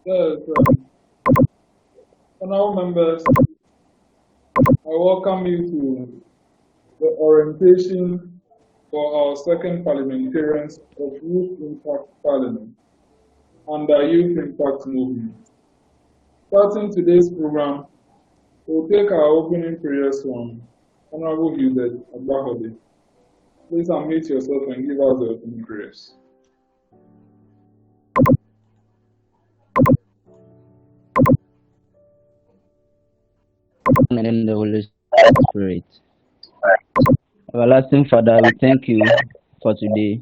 Yes, honorable members, I welcome you to the orientation for our second parliamentarians of Youth Impact Parliament and the Youth Impact Movement. Starting today's program, we'll take our opening prayers from Honorable Hubert Agbahode. Please unmute yourself and give us the opening prayers. And in the Holy Spirit. Everlasting Father, we thank you for today.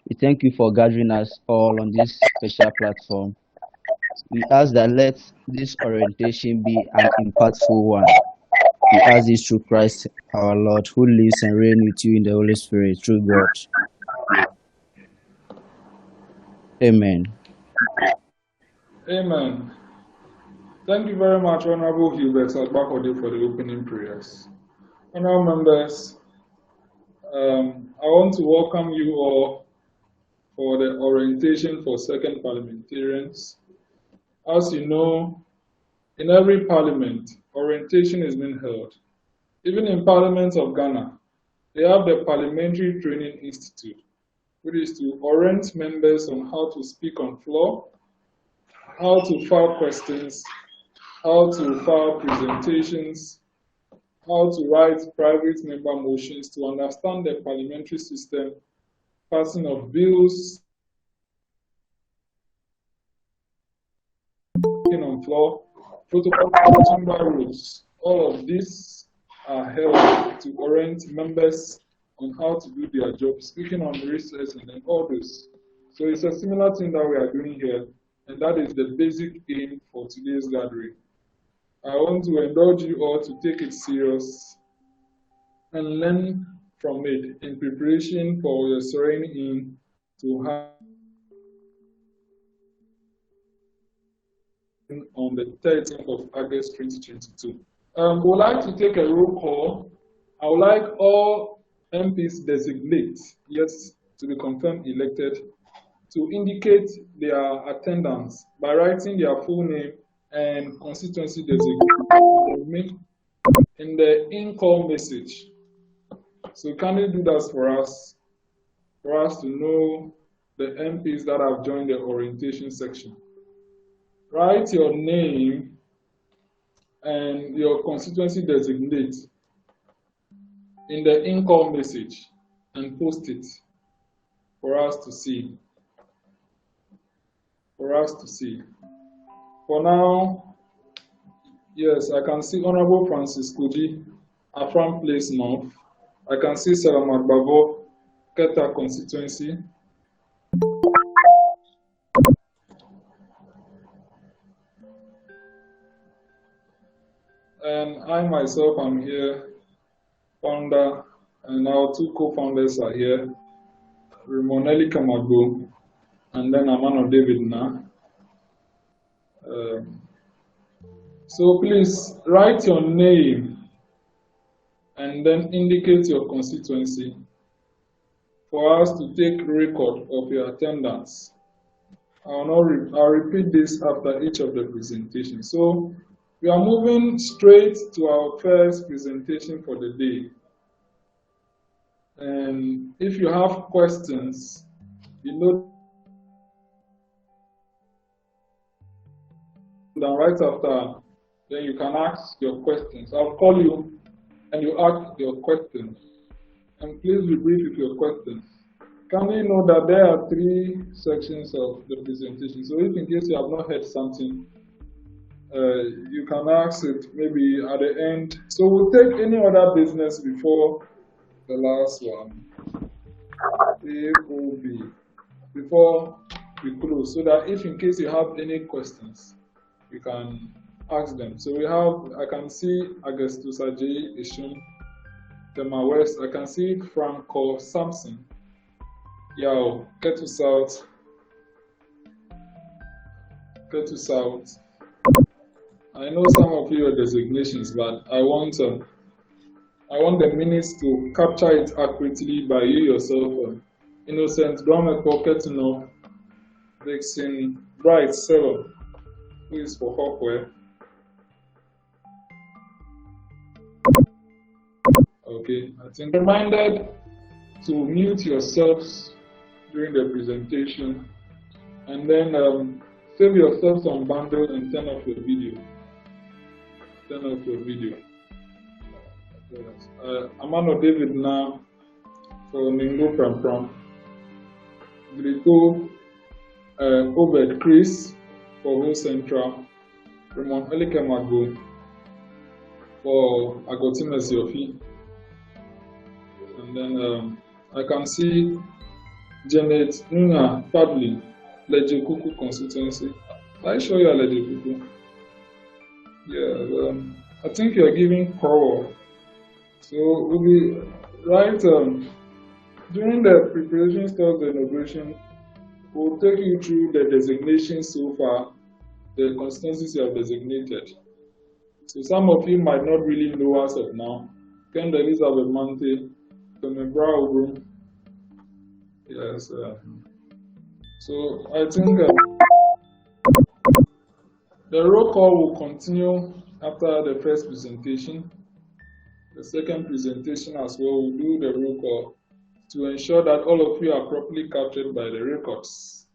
We thank you for gathering us all on this special platform. We ask that let this orientation be an impactful one. We ask this through Christ our Lord, who lives and reigns with you in the Holy Spirit, through God. Amen. Amen. Thank you very much, Honorable Hubert Agbahode, for the opening prayers. Honorable members, I want to welcome you all for the orientation for second parliamentarians. As you know, in every parliament, orientation is being held. Even in Parliament of Ghana, they have the Parliamentary Training Institute, which is to orient members on how to speak on floor, how to file questions, how to file presentations, how to write private member motions to understand the parliamentary system, passing of bills, speaking on floor, protocol, chamber rules. All of these are held to orient members on how to do their job, speaking on research and then all this. So it's a similar thing that we are doing here, and that is the basic aim for today's gathering. I want to indulge you all to take it serious and learn from it in preparation for your swearing in to have on the 13th of August 2022. I would like to take a roll call. I would like all MPs-designate, yes, to be confirmed elected, to indicate their attendance by writing their full name and constituency designate in the in-call message. So can you do that for us to know the MPs that have joined the orientation section? Write your name and your constituency designate in the in-call message and post it for us to see. For now, yes, I can see Honorable Francis Koji, Afram Place North. I can see Salamat Babo, Keta constituency. And I myself am here, founder, and our two co-founders are here, Raymond Elikem Agbo, and then Amanor David Narh. So please write your name and then indicate your constituency for us to take record of your attendance. I'll repeat this after each of the presentations. So we are moving straight to our first presentation for the day. And if you have questions, you know that right after, then you can ask your questions. I'll call you and you ask your questions. And please be brief with your questions. Can we know that there are 3 sections of the presentation? So if in case you have not heard something, you can ask it maybe at the end. So we'll take any other business before the last one. AOB. Before we close, so that if in case you have any questions, you can ask them. So we have, I can see Augustus Ajay Ishun, Tema West. I can see Franco Samson. Yao, Ketu South. I know some of you are designations, but I want the minutes to capture it accurately by you yourself. Innocent, Drama Pocket, Vixen, Bright, 7. who is for Hopware. Okay, I think reminded to mute yourselves during the presentation, and then save yourself some bundle and turn off your video. Turn off your video. Yes. Amanor David now for Ningo Pram Pram. Grito Obed Chris for Whole Central. Raymond Elikem Agbo for Agotimes Yofi. And then I can see Janet Nuna Padley, Leje Kuku Constituency. Are you sure you are Leje Kuku? Yeah, I think you are giving power. So we'll be right during the preparations of the inauguration. We'll take you through the designations so far, the constituencies you have designated. So some of you might not really know as of now. Ken Elizabeth Mante, Tomebra Ogum. Yes. So I think the roll call will continue after the first presentation. The second presentation as well will do the roll call to ensure that all of you are properly captured by the records.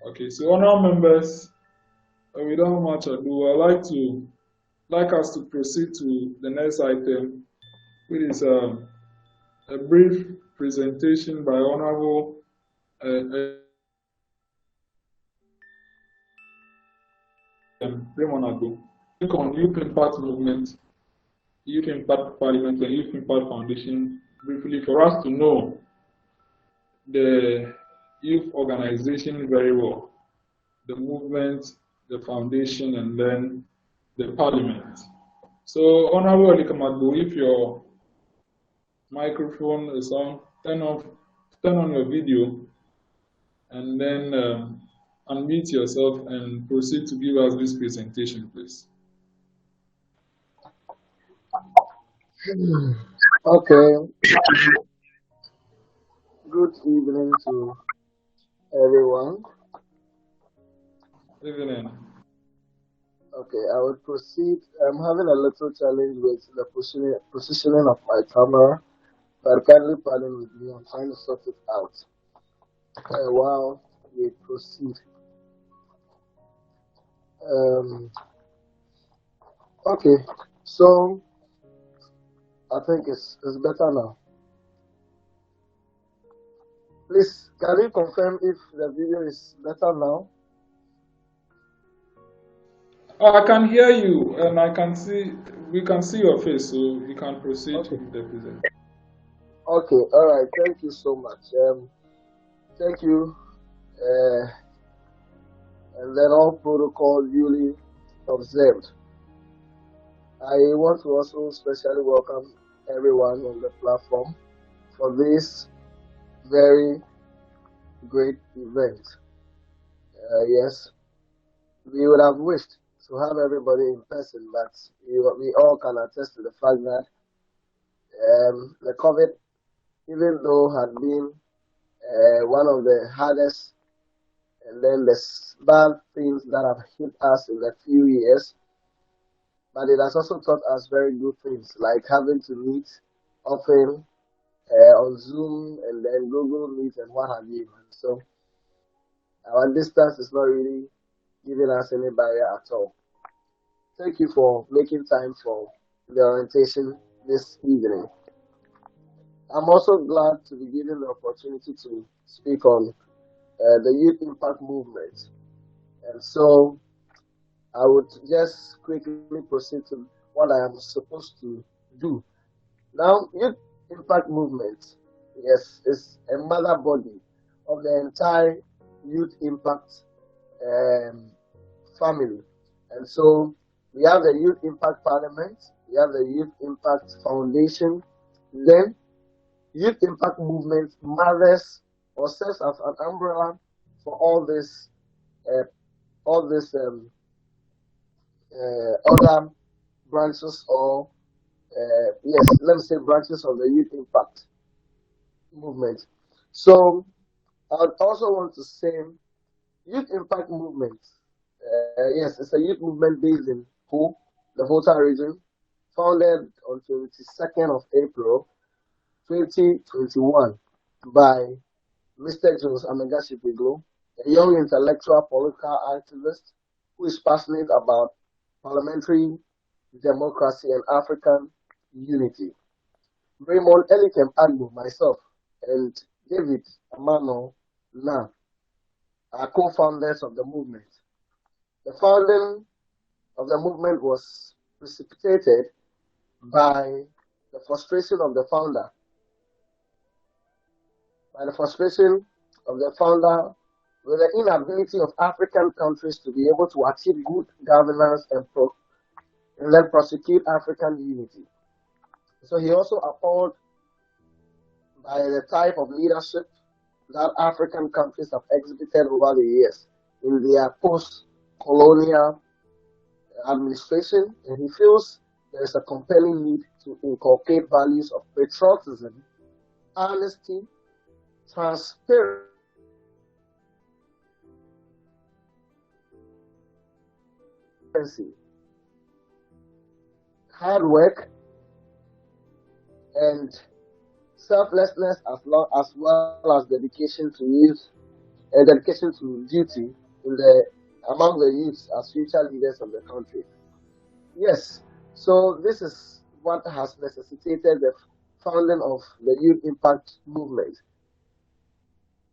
Okay, so honorable members, without much ado, I'd like us to proceed to the next item, which is a brief presentation by Honorable Raymond Agbo on Youth Impact Movement, Youth Impact Parliamentary, and Youth Impact Foundation, briefly for us to know the youth organization very well, the movement, the foundation, and then the parliament. So, Honorable Elikem Agbo, if your microphone is on, turn on your video, and then unmute yourself and proceed to give us this presentation, please. Okay. Good evening to everyone. Evening. Okay, I will proceed. I'm having a little challenge with the positioning of my camera, but kindly pardon with me. I'm trying to sort it out while we proceed. Okay, so I think it's better now. Please, can you confirm if the video is better now? Oh, I can hear you, and we can see your face, so you can proceed with the presentation. Okay, all right. Thank you so much. Thank you. And then all protocol duly observed. I want to also specially welcome everyone on the platform for this very great event. Yes, we would have wished to have everybody in person, but we all can attest to the fact that the COVID, even though had been one of the hardest and then the bad things that have hit us in a few years, but it has also taught us very good things, like having to meet often on Zoom and then Google Meet and what have you. And so our distance is not really giving us any barrier at all. Thank you for making time for the orientation this evening. I'm also glad to be given the opportunity to speak on the Youth Impact Movement. And so I would just quickly proceed to what I am supposed to do. Now, Youth Impact Movement, yes, is a mother body of the entire Youth Impact family. And so we have the Youth Impact Parliament, we have the Youth Impact Foundation, then Youth Impact Movement mothers or serves as an umbrella for all this other branches or yes, let me say branches of the Youth Impact Movement. So I would also want to say Youth Impact Movement Yes, it's a youth movement based in Ho, the Volta region, founded on 22nd of April 2021 by Mr. Jones Amegashie-Viglo, a young intellectual political activist who is passionate about parliamentary democracy and African unity. Raymond, Elikem, Agbo, myself, and David Amanor, Narh are co-founders of the movement. The founding of the movement was precipitated by the frustration of the founder, with the inability of African countries to be able to achieve good governance and then prosecute African unity. So he also appalled by the type of leadership that African countries have exhibited over the years in their post-colonial administration, and he feels there is a compelling need to inculcate values of patriotism, honesty, transparency, hard work, and selflessness, as well as dedication to youth and dedication to duty among the youths as future leaders of the country. Yes, so this is what has necessitated the founding of the Youth Impact Movement.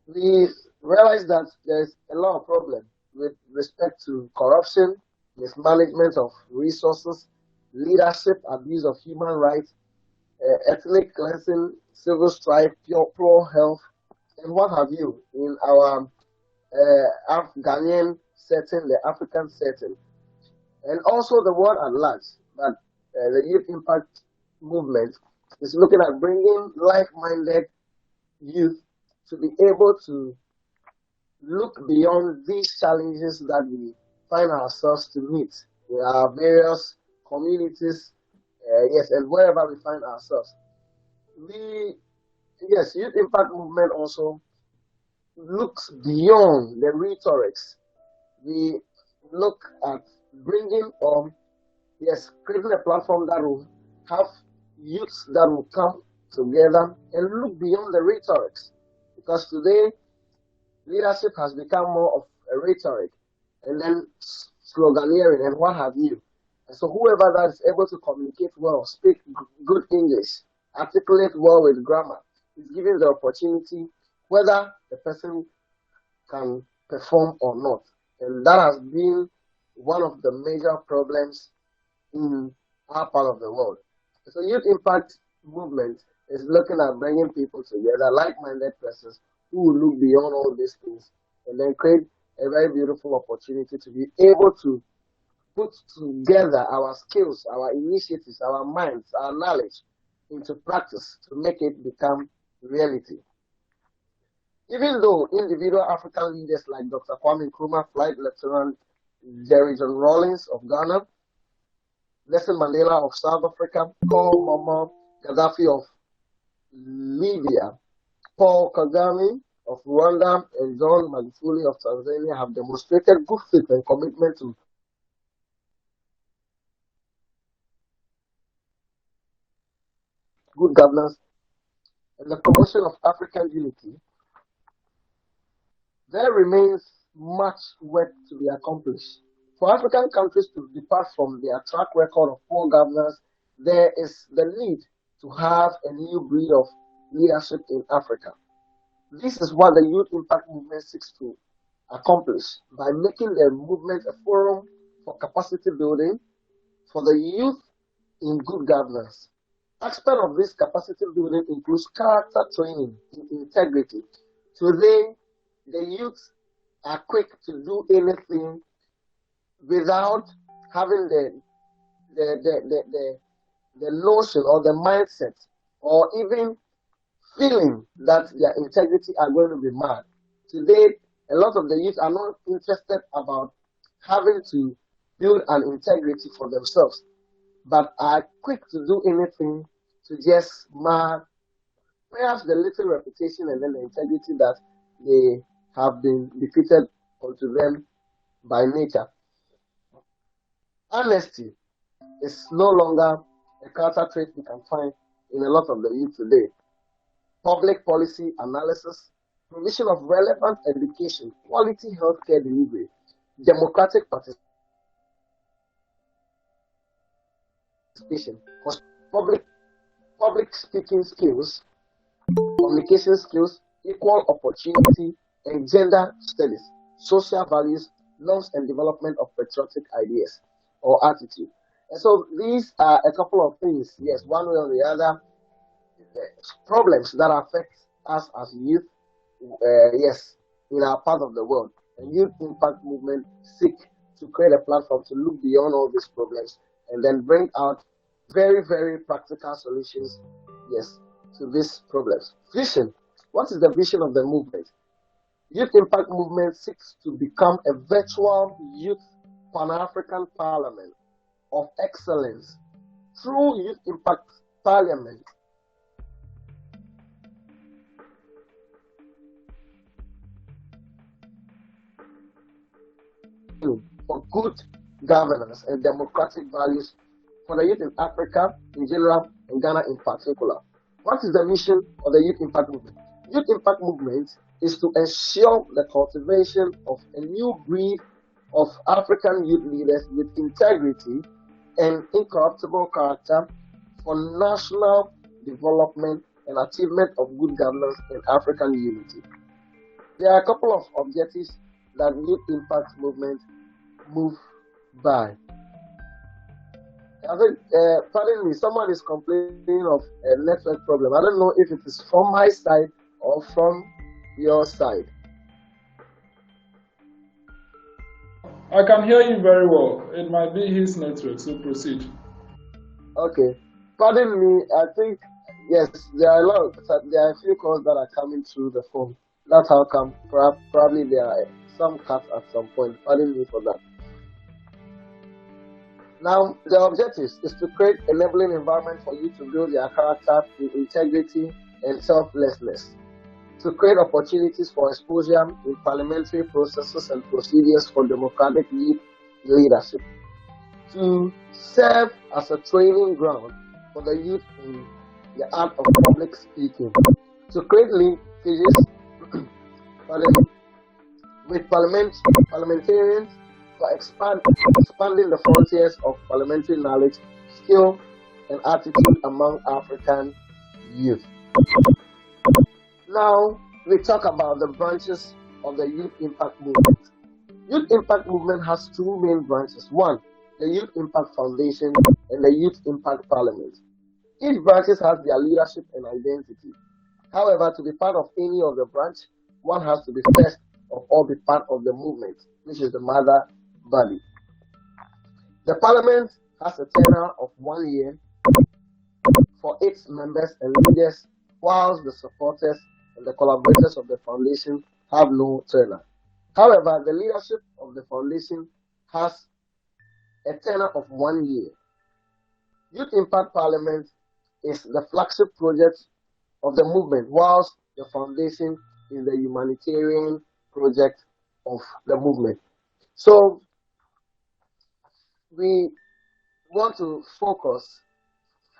We realize that there's a lot of problems with respect to corruption, mismanagement of resources, leadership, abuse of human rights, ethnic cleansing, civil strife, poor health, and what have you in our Ghanaian setting, the African setting, and also the world at large. But the Youth Impact Movement is looking at bringing like-minded youth to be able to look beyond these challenges that we find ourselves to meet in our various communities, yes, and wherever we find ourselves. Youth Impact Movement also looks beyond the rhetorics. We look at bringing creating a platform that will have youths that will come together and look beyond the rhetorics. Because today, leadership has become more of a rhetoric and then sloganeering and what have you. And so whoever that is able to communicate well, speak good English, articulate well with grammar, is given the opportunity whether the person can perform or not. And that has been one of the major problems in our part of the world. So Youth Impact Movement is looking at bringing people together, like-minded persons who will look beyond all these things and then create a very beautiful opportunity to be able to put together our skills, our initiatives, our minds, our knowledge into practice to make it become reality. Even though individual African leaders like Dr. Kwame Nkrumah, Flight Lieutenant Jerry John Rawlings of Ghana, Nelson Mandela of South Africa, Paul Muammar Gaddafi of Libya, Paul Kagame of Rwanda, and John Magufuli of Tanzania have demonstrated good faith and commitment to good governance and the promotion of African unity. There remains much work to be accomplished. For African countries to depart from their track record of poor governance, there is the need to have a new breed of leadership in Africa. This is what the Youth Impact Movement seeks to accomplish by making the movement a forum for capacity building for the youth in good governance. Aspect of this capacity building includes character training in integrity. Today, the youth are quick to do anything without having the notion or the mindset or even feeling that their integrity are going to be marred. Today, a lot of the youth are not interested about having to build an integrity for themselves, but are quick to do anything to just mar perhaps the little reputation and then the integrity that they have been defeated onto them by nature. Honesty is no longer a character trait we can find in a lot of the youth today. Public policy analysis, provision of relevant education, quality healthcare delivery, democratic participation, public speaking skills, communication skills, equal opportunity, and gender studies, social values, norms, and development of patriotic ideas or attitude. And so these are a couple of things, yes, one way or the other, problems that affect us as youth, yes, in our part of the world. And youth impact movement seek to create a platform to look beyond all these problems and then bring out very, very practical solutions, yes, to these problems. Vision. What is the vision of the movement? Youth Impact Movement seeks to become a virtual youth Pan-African parliament of excellence through Youth Impact Parliament. For good governance and democratic values for the youth in Africa in general and Ghana in particular. What is the mission of the Youth Impact Movement? Youth Impact Movement is to ensure the cultivation of a new breed of African youth leaders with integrity and incorruptible character for national development and achievement of good governance and African unity. There are a couple of objectives that Youth Impact Movement move by. I think, pardon me, someone is complaining of a network problem. I don't know if it is from my side or from your side. I can hear you very well. It might be his network, so proceed. Okay. Pardon me, I think, yes, there are a few calls that are coming through the phone. That's how come. Probably there are some cuts at some point. Pardon me for that. Now, the objective is to create an enabling environment for you to build your character with integrity and selflessness, to create opportunities for exposure in parliamentary processes and procedures for democratic youth leadership, to serve as a training ground for the youth in the art of public speaking, to create linkages with parliamentarians for expanding the frontiers of parliamentary knowledge, skill, and attitude among African youth. Now, we talk about the branches of the Youth Impact Movement. Youth Impact Movement has two main branches. One, the Youth Impact Foundation and the Youth Impact Parliament. Each branch has their leadership and identity. However, to be part of any of the branch, one has to be first of all be part of the movement, which is the mother body. The Parliament has a tenure of 1 year for its members and leaders, whilst the supporters and the collaborators of the foundation have no tenure. However, the leadership of the foundation has a tenure of 1 year. Youth Impact Parliament is the flagship project of the movement, whilst the foundation is the humanitarian project of the movement. So we want to focus.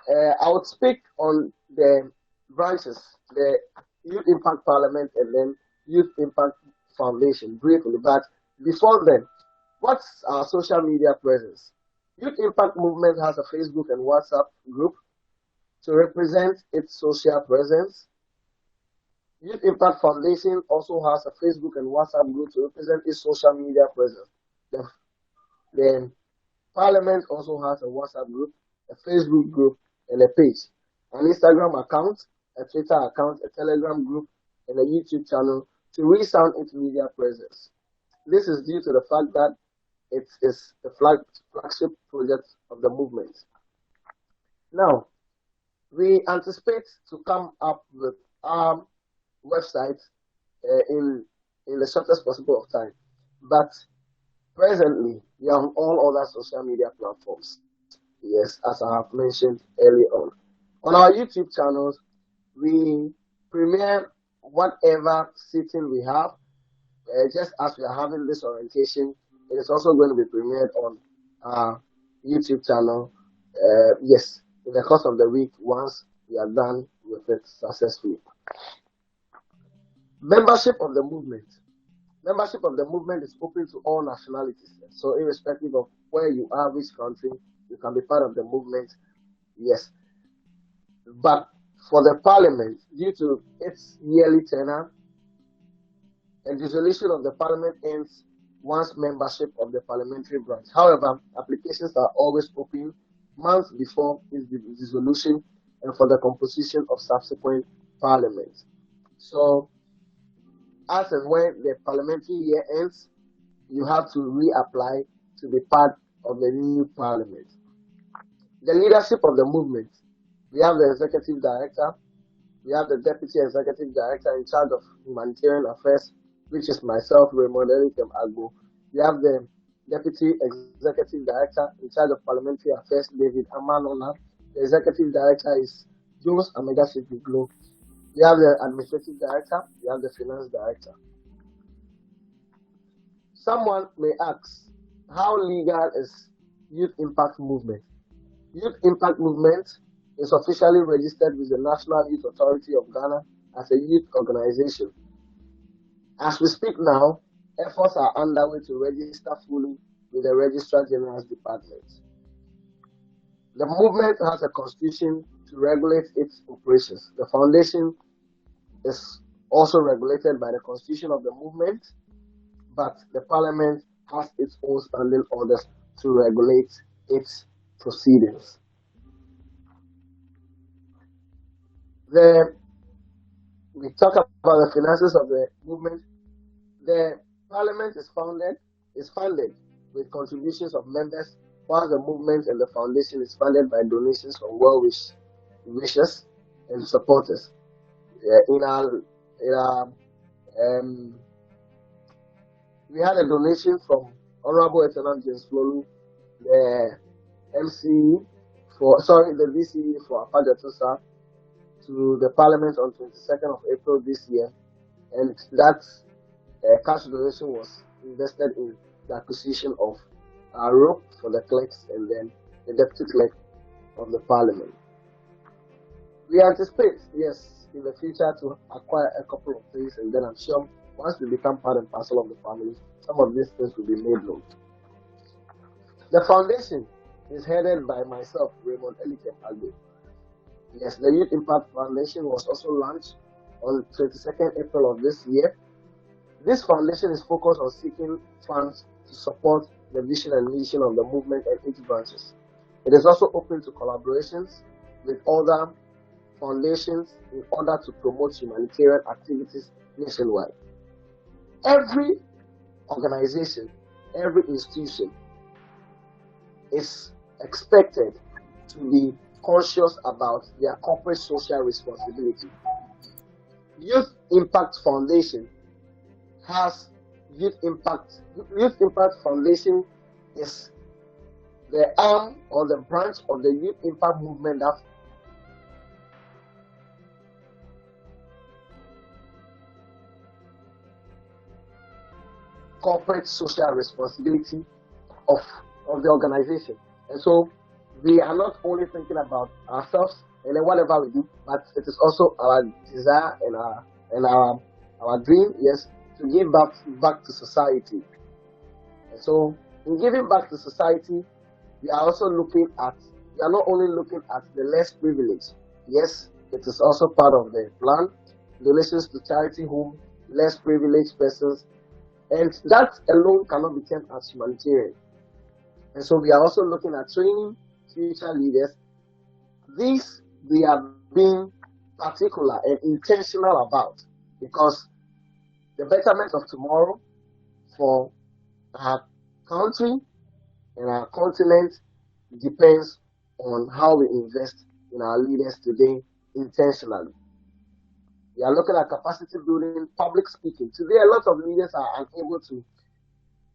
I would speak on the branches, the Youth Impact Parliament and then Youth Impact Foundation briefly. But before then, what's our social media presence? Youth Impact Movement has a Facebook and WhatsApp group to represent its social presence. Youth Impact Foundation also has a Facebook and WhatsApp group to represent its social media presence. The Parliament also has a WhatsApp group, a Facebook group, and a page, an Instagram account, a Twitter account, a Telegram group, and a YouTube channel to resound its media presence. This is due to the fact that it is the flagship project of the movement. Now, we anticipate to come up with our website in the shortest possible of time, but presently we are on all other social media platforms. Yes, as I have mentioned earlier on. On our YouTube channels, we premiere whatever sitting we have. Just as we are having this orientation, it is also going to be premiered on our YouTube channel. Yes, in the course of the week, once we are done with it successfully. Membership of the movement. Membership of the movement is open to all nationalities. So irrespective of where you are, which country, you can be part of the movement. Yes. But for the parliament, due to its yearly tenure, a dissolution of the parliament ends once membership of the parliamentary branch. However, applications are always open months before its dissolution and for the composition of subsequent parliaments. So, as and when the parliamentary year ends, you have to reapply to be part of the new parliament. The leadership of the movement. We have the executive director, we have the deputy executive director in charge of humanitarian affairs, which is myself, Raymond, Elikem, Agbo. We have the deputy executive director in charge of parliamentary affairs, David Amanor. The executive director is Amegashie-Viglo. We have the administrative director, we have the finance director. Someone may ask, how legal is Youth Impact Movement? Youth Impact Movement is officially registered with the National Youth Authority of Ghana as a youth organization. As we speak now, efforts are underway to register fully with the Registrar General's Department. The movement has a constitution to regulate its operations. The foundation is also regulated by the constitution of the movement, but the parliament has its own standing orders to regulate its proceedings. We talk about the finances of the movement. The parliament is funded with contributions of members, while the movement and the foundation is funded by donations from well-wishers and supporters. We had a donation from Honorable Lieutenant James Flolu, the the VCE for Apajatusa, to the Parliament on 22nd of April this year, and that cash donation was invested in the acquisition of a rope for the clerks and then the deputy clerk of the Parliament. We anticipate, yes, in the future to acquire a couple of things, and then I'm sure once we become part and parcel of the family, some of these things will be made known. The foundation is headed by myself, Raymond Elikem Agbo. Yes, the Youth Impact Foundation was also launched on 22nd April of this year. This foundation is focused on seeking funds to support the vision and mission of the movement and its branches. It is also open to collaborations with other foundations in order to promote humanitarian activities nationwide. Every organization, every institution is expected to be conscious about their corporate social responsibility. Youth Impact Foundation has Youth Impact Foundation is the arm or the branch of the Youth Impact Movement that corporate social responsibility of the organization. And so we are not only thinking about ourselves and then whatever we do, but it is also our desire and our dream, yes, to give back to society. And so in giving back to society, we are not only looking at the less privileged. Yes, it is also part of the plan. Donations to charity home, less privileged persons, and that alone cannot be termed as humanitarian. And so we are also looking at training future leaders. These we are being particular and intentional about, because the betterment of tomorrow for our country and our continent depends on how we invest in our leaders today intentionally. We are looking at capacity building, public speaking. Today, a lot of leaders are unable to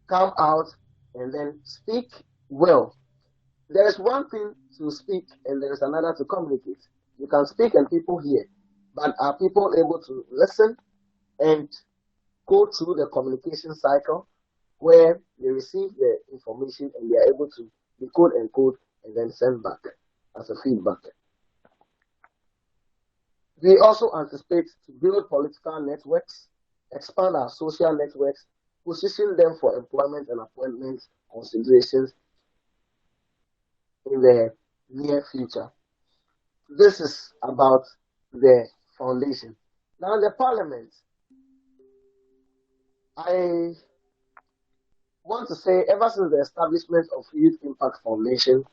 come out and then speak well. There is one thing to speak and there is another to communicate. You can speak and people hear, but are people able to listen and go through the communication cycle where they receive the information and they are able to decode, encode, and then send back as a feedback. We also anticipate to build political networks, expand our social networks, position them for employment and appointment considerations in the near future. This is about the foundation. Now, the Parliament, I want to say, ever since the establishment of Youth Impact Foundation,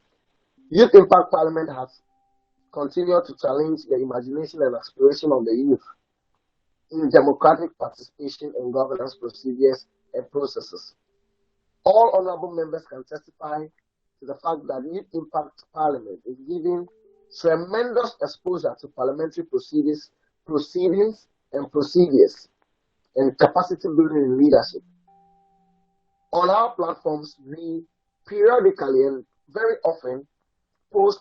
Youth Impact Parliament has continued to challenge the imagination and aspiration of the youth in democratic participation in governance procedures and processes. All honorable members can testify to the fact that Youth Impact Parliament is giving tremendous exposure to parliamentary proceedings and procedures and capacity building in leadership. On our platforms, we periodically and very often post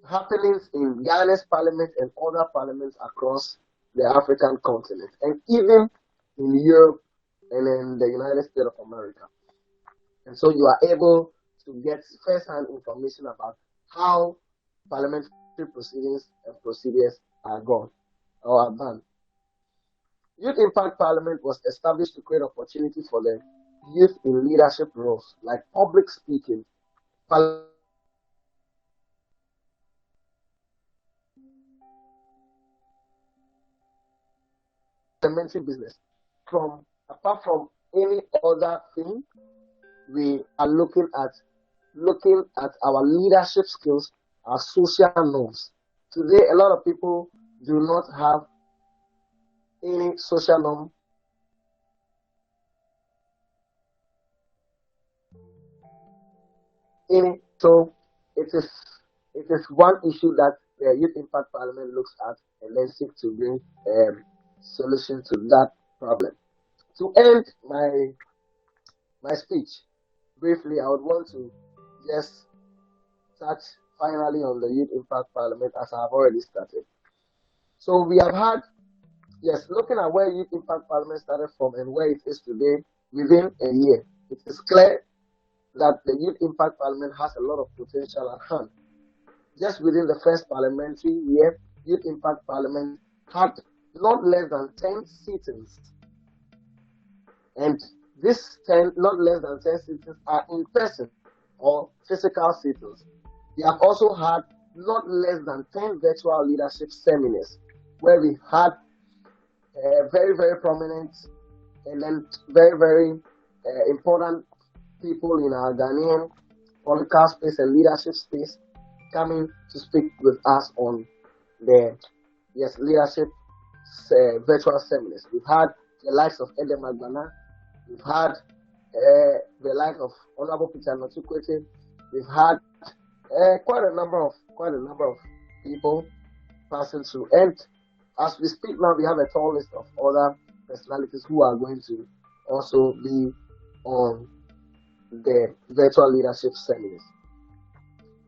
happenings in Ghana's parliament and other parliaments across the African continent, and even in Europe and in the United States of America. And so you are able to get first-hand information about how parliamentary proceedings and procedures are gone or are done. Youth Impact Parliament was established to create opportunities for the youth in leadership roles like public speaking, parliamentary business. Apart from any other thing, we are looking at our leadership skills, our social norms. Today, a lot of people do not have any social norm. So it is one issue that the Youth Impact Parliament looks at and then seeks to bring solution to that problem. To end my speech, briefly, I would want to just touch finally on the Youth Impact Parliament as I have already started. So we have had, yes, looking at where Youth Impact Parliament started from and where it is today within a year, it is clear that the Youth Impact Parliament has a lot of potential at hand. Just within the first parliamentary year, Youth Impact Parliament had not less than 10 sittings. And these 10, not less than 10 sittings are in person or physical sittings. We have also had not less than 10 virtual leadership seminars where we had very, very prominent and then very, very important people in our Ghanaian political space and leadership space coming to speak with us on the leadership virtual seminars. We've had the likes of Edem Agbana, we've had the likes of Honorable Peter Notukwete, we've had quite a number of people passing through. And as we speak now, we have a tall list of other personalities who are going to also be on the virtual leadership seminars.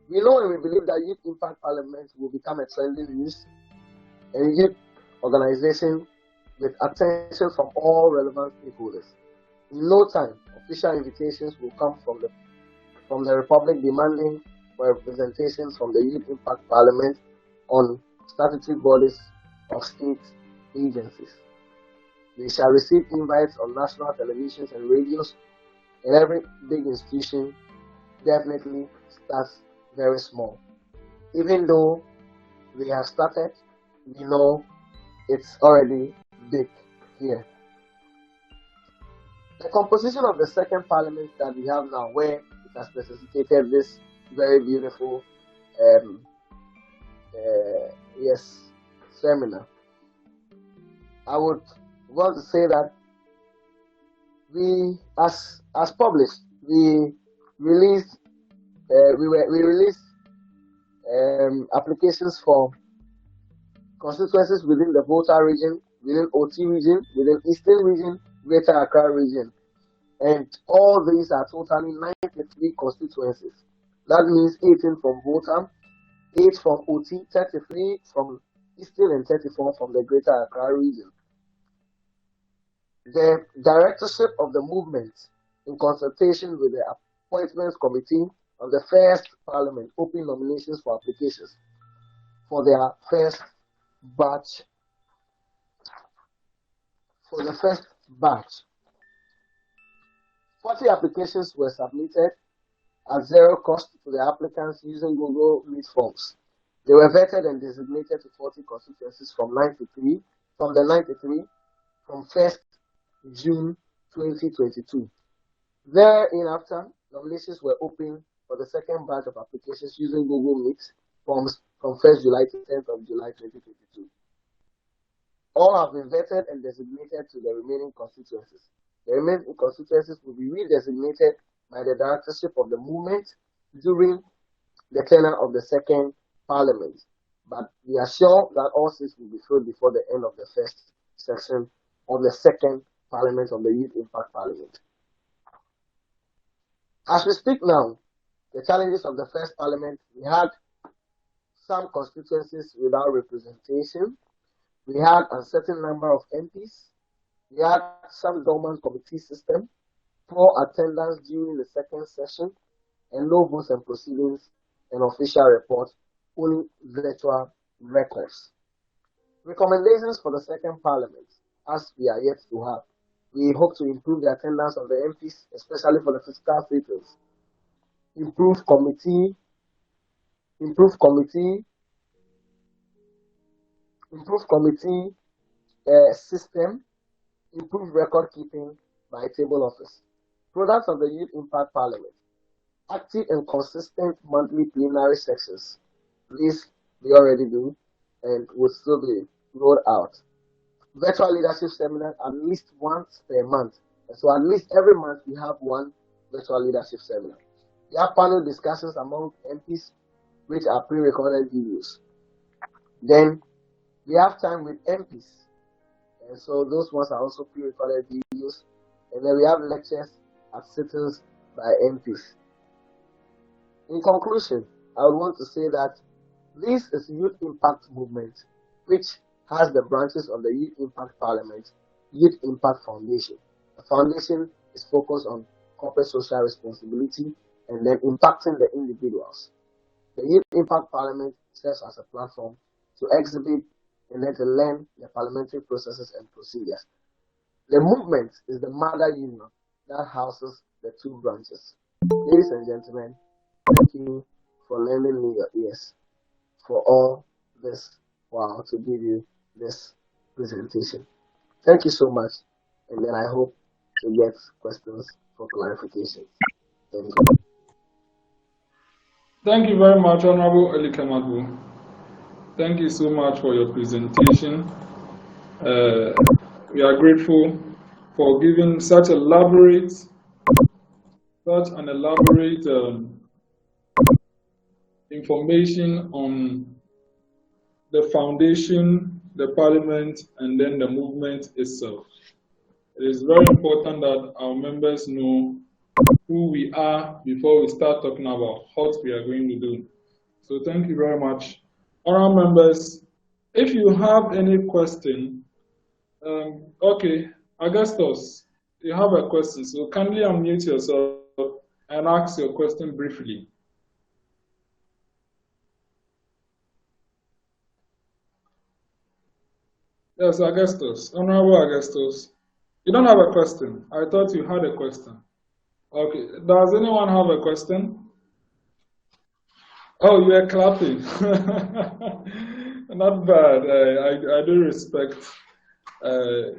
We know and we believe that Youth Impact Parliament will become a trending news and youth organization with attention from all relevant stakeholders. In no time, official invitations will come from the Republic demanding for representations from the Youth Impact Parliament on statutory bodies of state agencies. They shall receive invites on national televisions and radios, and every big institution definitely starts very small. Even though we have started, we know it's already big here. The composition of the second parliament that we have now, where it has necessitated this very beautiful seminar, I would want to say that we, as published, we released applications for constituencies within the Volta region, within OT region, within Eastern region, Greater Accra region, and all these are totally 93 constituencies. That means 18 from Volta, 8 from OT, 33 from Eastern, and 34 from the Greater Accra region. The directorship of the movement, in consultation with the Appointments Committee of the first Parliament open nominations for applications for their first batch. 40 applications were submitted at zero cost to the applicants using Google Meet forms. They were vetted and designated to 40 constituencies from the 93 from 1st June 2022. Thereafter, nominations were open for the second batch of applications using Google Meet forms from 1st July to 10th of July 2022. All have been vetted and designated to the remaining constituencies. The remaining constituencies will be redesignated by the directorship of the movement during the tenure of the second Parliament. But we are sure that all seats will be filled before the end of the first session of the second Parliament of the Youth Impact Parliament. As we speak now, the challenges of the first Parliament, we had some constituencies without representation. We had a certain number of MPs. We had some dormant committee system, poor attendance during the second session, and no votes and proceedings and official reports, only virtual records. Recommendations for the second Parliament, as we are yet to have. We hope to improve the attendance of the MPs, especially for the fiscal status. Improve committee system, improve record keeping by table office. Products of the Youth Impact Parliament, active and consistent monthly plenary sessions. This we already do and will still be rolled out. Virtual leadership seminar at least once per month. And so at least every month we have one virtual leadership seminar. We have panel discussions among MPs, which are pre-recorded videos. Then we have time with MPs. And so those ones are also pre-recorded videos. And then we have lectures at sittings by MPs. In conclusion, I would want to say that this is Youth Impact Movement, which has the branches of the Youth Impact Parliament, Youth Impact Foundation. The foundation is focused on corporate social responsibility and then impacting the individuals. The Youth Impact Parliament serves as a platform to exhibit and then to learn the parliamentary processes and procedures. The movement is the mother union that houses the two branches. Ladies and gentlemen, thank you for lending me your ears for all this while to give you this presentation. Thank you so much, and then I hope to get questions for clarification. Thank you. Thank you very much, Honorable Elikem Agbo. Thank you so much for your presentation. We are grateful for giving such an elaborate information on the foundation, the parliament, and then the movement itself. It is very important that our members know who we are before we start talking about what we are going to do. So thank you very much. Honorable members, if you have any question, okay, Augustus, you have a question, so kindly unmute yourself and ask your question briefly. Yes, Augustus, Honorable Augustus. You don't have a question. I thought you had a question. Okay, does anyone have a question? Oh, you are clapping. Not bad. I do respect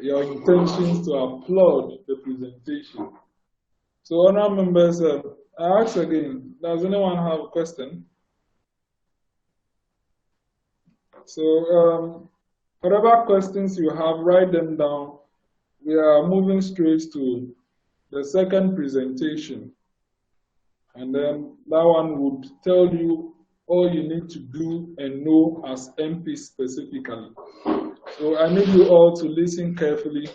your intentions to applaud the presentation. So, honorable members, I ask again, does anyone have a question? So, whatever questions you have, write them down. We are moving straight to the second presentation. And then that one would tell you all you need to do and know as MP specifically. So I need you all to listen carefully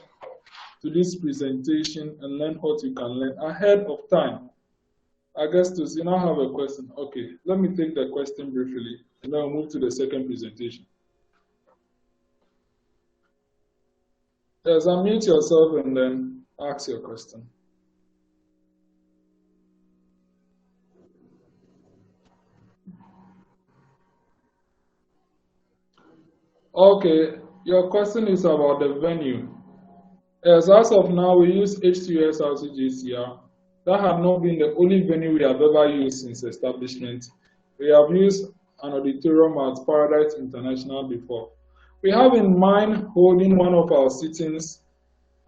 to this presentation and learn what you can learn ahead of time. Augustus, you now have a question. Okay, let me take the question briefly and then we'll move to the second presentation. Yes, unmute yourself and then ask your question. Okay, your question is about the venue. As of now, we use H2S RCGCR. That had not been the only venue we have ever used since establishment. We have used an auditorium at Paradise International before. We have in mind holding one of our sittings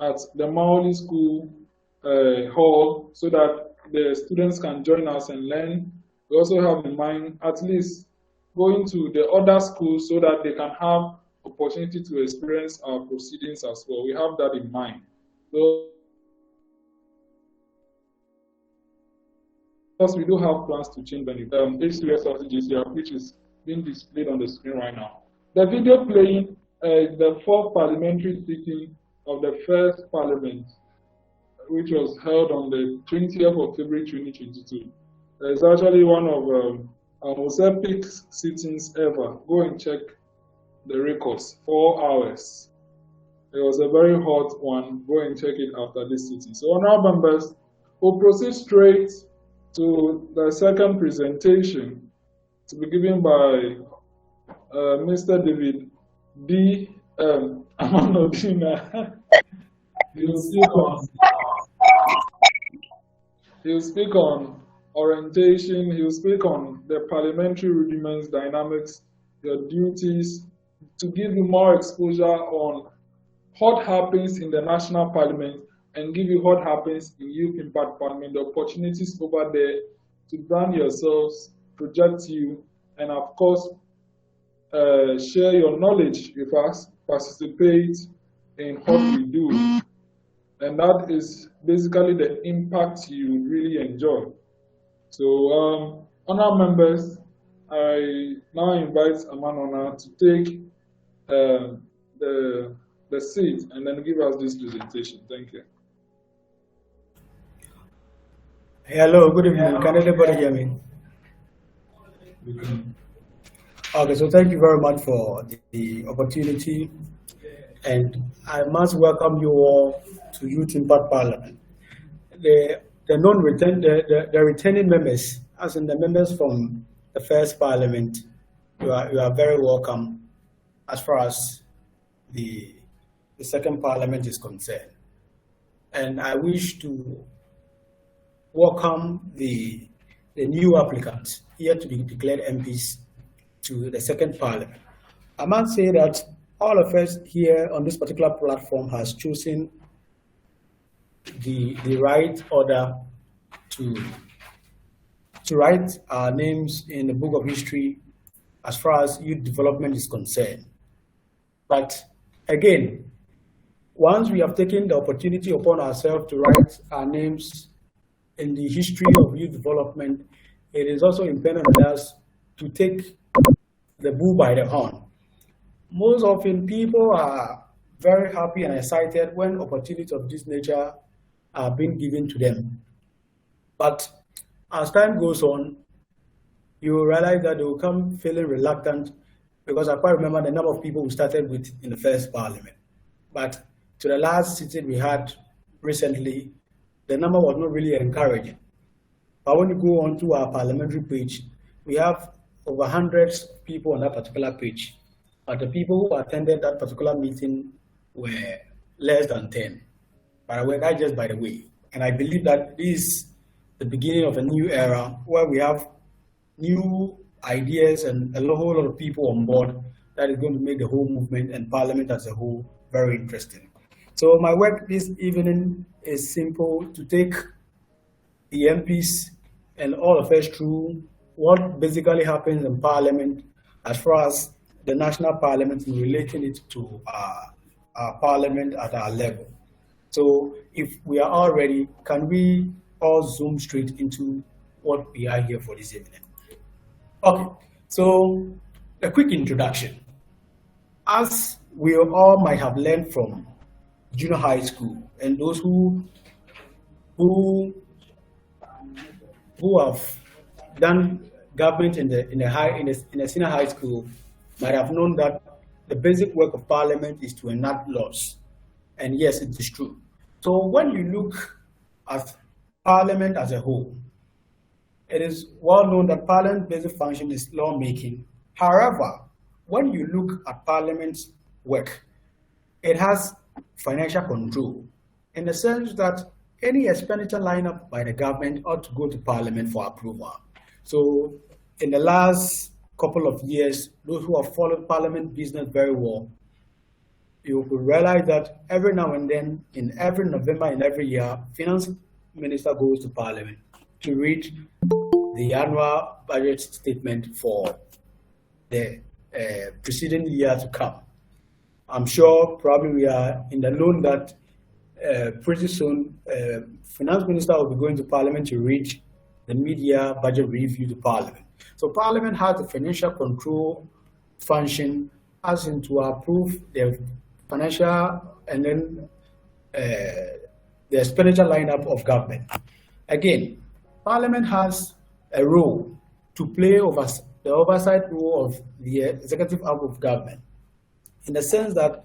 at the Maoli School hall so that the students can join us and learn. We also have in mind at least going to the other schools so that they can have opportunity to experience our proceedings as well. We have that in mind. So, because we do have plans to change the H2S GCR, which is being displayed on the screen right now. The video playing the fourth parliamentary sitting of the first parliament, which was held on the 20th of February 2022. It's actually one of our most epic sittings ever. Go and check the records, 4 hours. It was a very hot one. Go and check it after this sitting. So, honorable members, we'll proceed straight to the second presentation to be given by Mr. David D. Amanor. He'll speak on orientation. He'll speak on the parliamentary rudiments, dynamics, your duties, to give you more exposure on what happens in the national parliament and give you what happens in Youth Impact Parliament, the opportunities over there to brand yourselves, project you, and of course, share your knowledge with us, participate in what we do. And that is basically the impact you really enjoy. So, honored members, I now invite Amanor to take the seat and then give us this presentation. Thank you. Hello, good evening. Can everybody hear me? Okay, so thank you very much for the opportunity, and I must welcome you all to Youth Impact Parliament. The returning members, as in the members from the first Parliament, you are very welcome as far as the second Parliament is concerned. And I wish to welcome the new applicants here to be declared MPs to the second Parliament. I must say that all of us here on this particular platform has chosen the right order to write our names in the book of history as far as youth development is concerned. But again, once we have taken the opportunity upon ourselves to write our names in the history of youth development, it is also incumbent on us to take the bull by the horn. Most often, people are very happy and excited when opportunities of this nature are being given to them. But as time goes on, you will realize that they will come feeling reluctant, because I quite remember the number of people we started with in the first Parliament. But to the last sitting we had recently, the number was not really encouraging. But when you go onto our parliamentary page, we have over hundreds of people on that particular page. But the people who attended that particular meeting were less than 10. By the way, that's just by the way. And I believe that this is the beginning of a new era where we have new ideas and a whole lot of people on board that is going to make the whole movement and Parliament as a whole very interesting. So my work this evening is simple: to take the MPs and all of us through what basically happens in Parliament as far as the national Parliament and relating it to our Parliament at our level. So if we are all ready, can we all zoom straight into what we are here for this evening? Okay, so a quick introduction. As we all might have learned from junior high school, and those who have done government in the senior high school might have known that the basic work of Parliament is to enact laws. And yes, it is true. So when you look at Parliament as a whole, it is well known that Parliament's basic function is lawmaking. However, when you look at Parliament's work, it has financial control in the sense that any expenditure lineup by the government ought to go to Parliament for approval. So in the last couple of years, those who have followed Parliament business very well, you could realize that every now and then, in every November in every year, Finance Minister goes to Parliament to read the annual budget statement for the preceding year to come. I'm sure probably we are in the known that pretty soon Finance Minister will be going to Parliament to read the mid-year budget review to Parliament. So Parliament has the financial control function as in to approve the financial and then the expenditure lineup of government. Again, Parliament has a role to play over the oversight role of the executive arm of government, in the sense that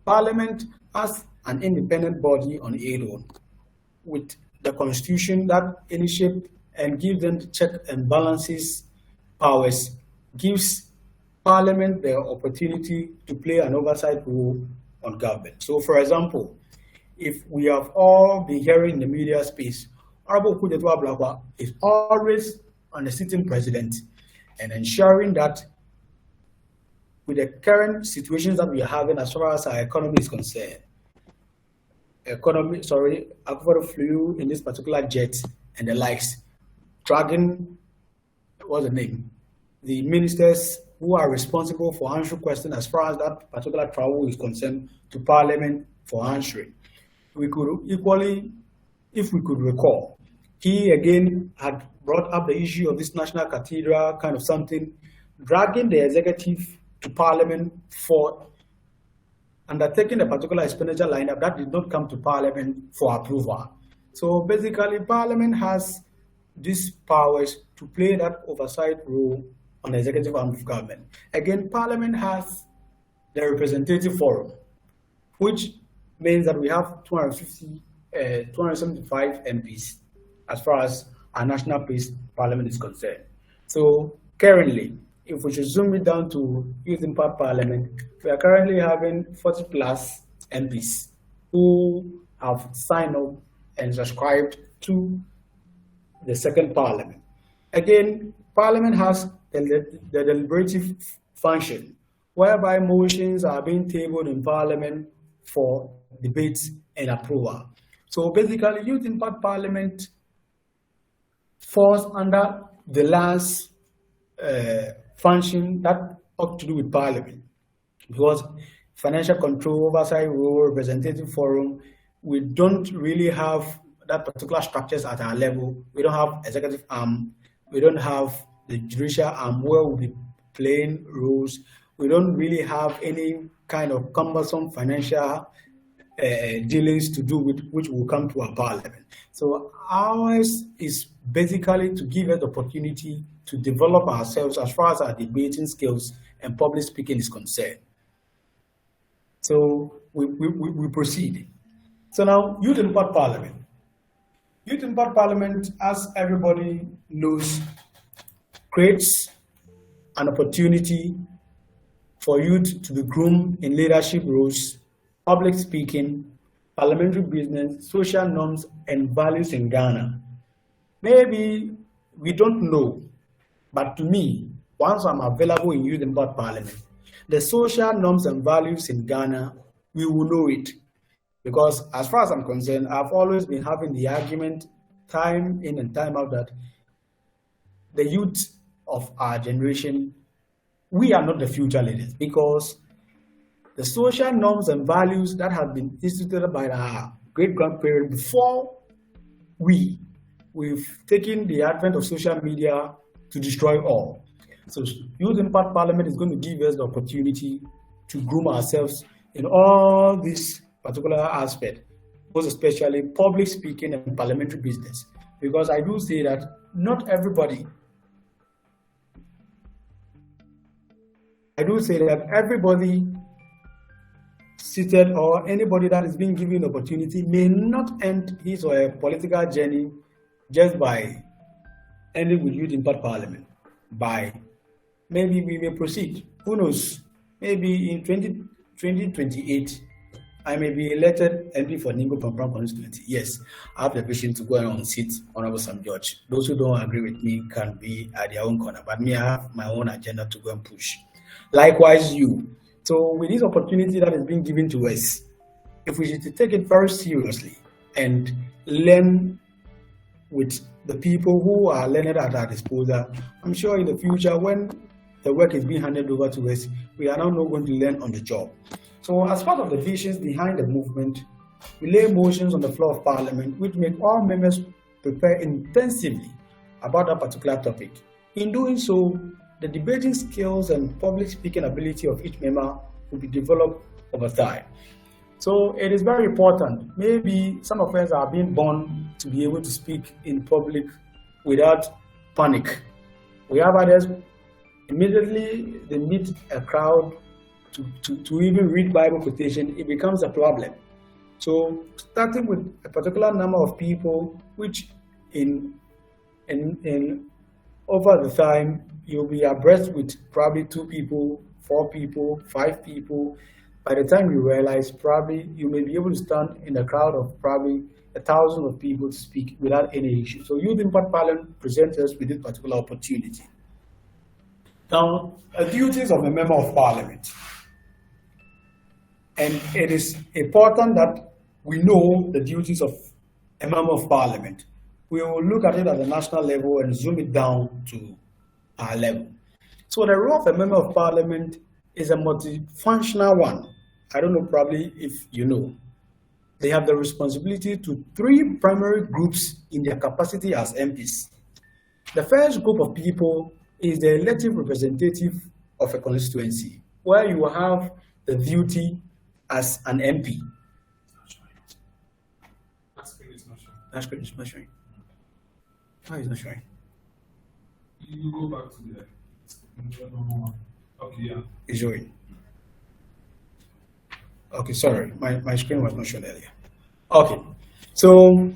Parliament as an independent body on its own, with the Constitution that initiates and gives them the check and balances powers, gives Parliament the opportunity to play an oversight role on government. So, for example, if we have all been hearing in the media space, Honorable Kudetwa Blakwa is always on the sitting president and ensuring that with the current situations that we are having as far as our economy is concerned, Agbo flew in this particular jet and the likes, dragging, what's the name? The ministers who are responsible for answering questions as far as that particular travel is concerned to Parliament for answering. We could equally, if we could recall, he again had brought up the issue of this national cathedral kind of something, dragging the executive to Parliament for undertaking a particular expenditure lineup that did not come to Parliament for approval. So basically, Parliament has these powers to play that oversight role on the executive arm of government. Again, Parliament has the representative forum, which means that we have 275 MPs as far as our national based Parliament is concerned. So currently, if we should zoom it down to Youth Impact Parliament, we are currently having 40 plus MPs who have signed up and subscribed to the second Parliament. Again, Parliament has the deliberative function, whereby motions are being tabled in Parliament for debates and approval. So basically, Youth Impact Parliament falls under the last function that ought to do with Parliament, because financial control, oversight role, representative forum, we don't really have that particular structures at our level. We don't have executive arm, we don't have the judicial arm where we'll be playing roles. We don't really have any kind of cumbersome financial dealings to do with which will come to our Parliament. So ours is basically to give us the opportunity to develop ourselves as far as our debating skills and public speaking is concerned. So we proceed. So now, Youth Impact Parliament. Youth Impact Parliament, as everybody knows, creates an opportunity for youth to be groomed in leadership roles, public speaking, parliamentary business, social norms, and values in Ghana. Maybe we don't know, but to me, once I'm available in Youth Impact Parliament, the social norms and values in Ghana, we will know it. Because as far as I'm concerned, I've always been having the argument time in and time out that the youth of our generation, we are not the future leaders, because the social norms and values that have been instituted by our great-grandparents before we've taken the advent of social media to destroy all. So Youth Impact Parliament is going to give us the opportunity to groom ourselves in all these particular aspects, most especially public speaking and parliamentary business. Because I do say that not everybody, seated or anybody that is being given an opportunity may not end his or her political journey just by ending with Youth Impact Parliament. By maybe we may proceed. who knows, maybe in 2028, I may be elected MP for Ningo Pampram constituency. Yes, I have the vision to go and sit Honorable Sam George. Those who don't agree with me can be at their own corner, but me, I have my own agenda to go and push. Likewise, you. So with this opportunity that is being given to us, if we should take it very seriously and learn with the people who are learned at our disposal, I'm sure in the future when the work is being handed over to us, we are now not going to learn on the job. So as part of the visions behind the movement, we lay motions on the floor of Parliament which make all members prepare intensively about that particular topic. In doing so, the debating skills and public speaking ability of each member will be developed over time. So it is very important. Maybe some of us are being born to be able to speak in public without panic. We have others, immediately they meet a crowd to even read Bible quotation, it becomes a problem. So starting with a particular number of people, which in over the time, you'll be abreast with probably 2 people, 4 people, 5 people. By the time you realize, probably you may be able to stand in a crowd of probably 1,000 of people to speak without any issue. So Youth Impact Parliament presents us with this particular opportunity. Now, the duties of a member of Parliament. And it is important that we know the duties of a member of Parliament. We will look at it at the national level and zoom it down to our level. So the role of a member of Parliament is a multifunctional one. I don't know, probably if you know. They have the responsibility to 3 primary groups in their capacity as MPs. The first group of people is the elective representative of a constituency, where you have the duty as an MP. That screen is not showing. That screen is not showing. Why is it not showing? You go back to the normal one. Okay, yeah. It's showing. Okay, sorry, my screen was not shown earlier. Okay, so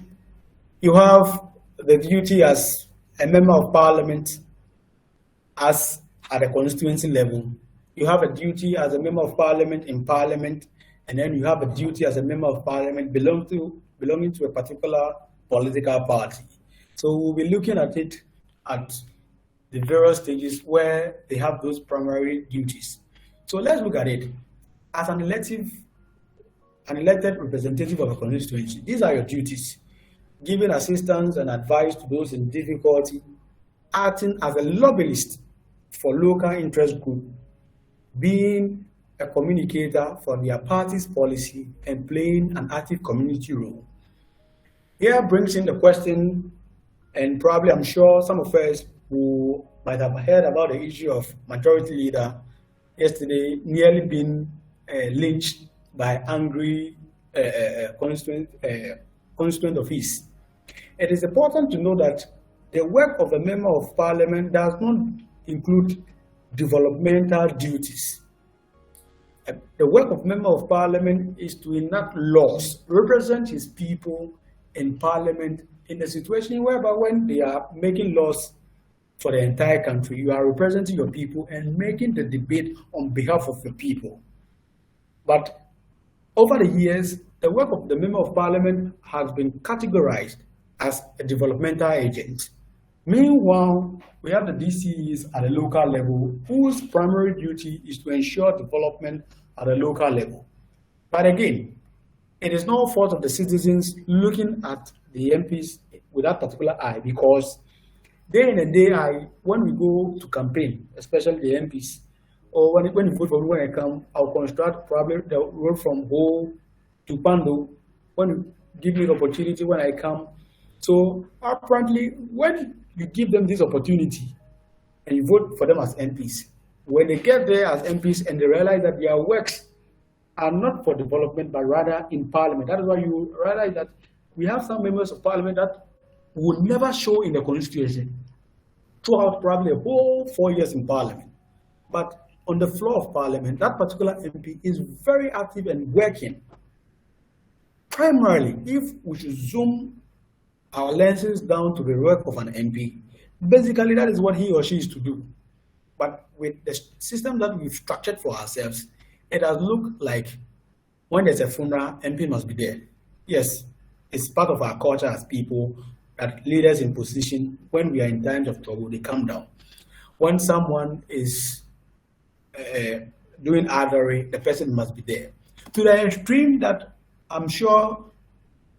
you have the duty as a member of Parliament as at a constituency level. You have a duty as a member of Parliament in Parliament, and then you have a duty as a member of Parliament belonging to a particular political party. So we'll be looking at it at the various stages where they have those primary duties. So let's look at it. As an elected representative of a constituency, these are your duties: giving assistance and advice to those in difficulty, acting as a lobbyist for local interest group, being a communicator for their party's policy, and playing an active community role. Here brings in the question, and probably I'm sure some of us who might have heard about the issue of majority leader yesterday nearly being lynched by angry constituent of his. It is important to know that the work of a member of Parliament does not include developmental duties. The work of member of Parliament is to enact laws, represent his people in Parliament in a situation whereby when they are making laws for the entire country, you are representing your people and making the debate on behalf of the people. But over the years, the work of the member of Parliament has been categorized as a developmental agent. Meanwhile, we have the DCEs at the local level, whose primary duty is to ensure development at the local level. But again, it is no fault of the citizens looking at the MPs with that particular eye, because day in and day out, when we go to campaign, especially the MPs, or when you vote for me when I come, I'll construct probably the road from Ho to Pando, when you give me the opportunity when I come. So apparently, when you give them this opportunity and you vote for them as MPs, when they get there as MPs and they realize that their works are not for development, but rather in Parliament. That is why you realize that we have some members of Parliament that would never show in the constituency throughout probably a whole 4 years in Parliament. But on the floor of Parliament, that particular MP is very active and working. Primarily, if we should zoom our lenses down to the work of an MP, basically that is what he or she is to do. But with the system that we've structured for ourselves, it has looked like when there's a funeral, MP must be there. Yes, it's part of our culture as people that leaders in position, when we are in times of trouble, they come down. When someone is doing adultery, the person must be there. To the extreme that I'm sure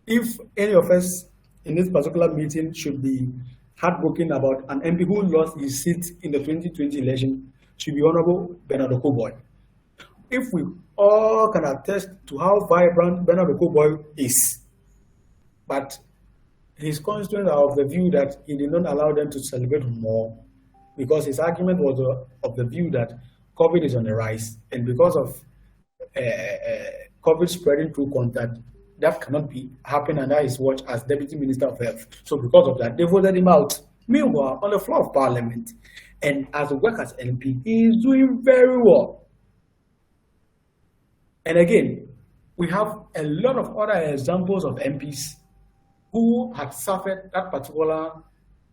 if any of us in this particular meeting should be heartbroken about an MP who lost his seat in the 2020 election, should be Honorable Bernard Okoboy. If we all can attest to how vibrant Bernard Okoboy is, but his constituents are of the view that he did not allow them to celebrate more because his argument was of the view that COVID is on the rise, and because of COVID spreading through contact, that cannot be happen under his watch as Deputy Minister of Health. So because of that, they voted him out. Meanwhile, on the floor of Parliament, and as a work as MP, he is doing very well. And again, we have a lot of other examples of MPs who had suffered that particular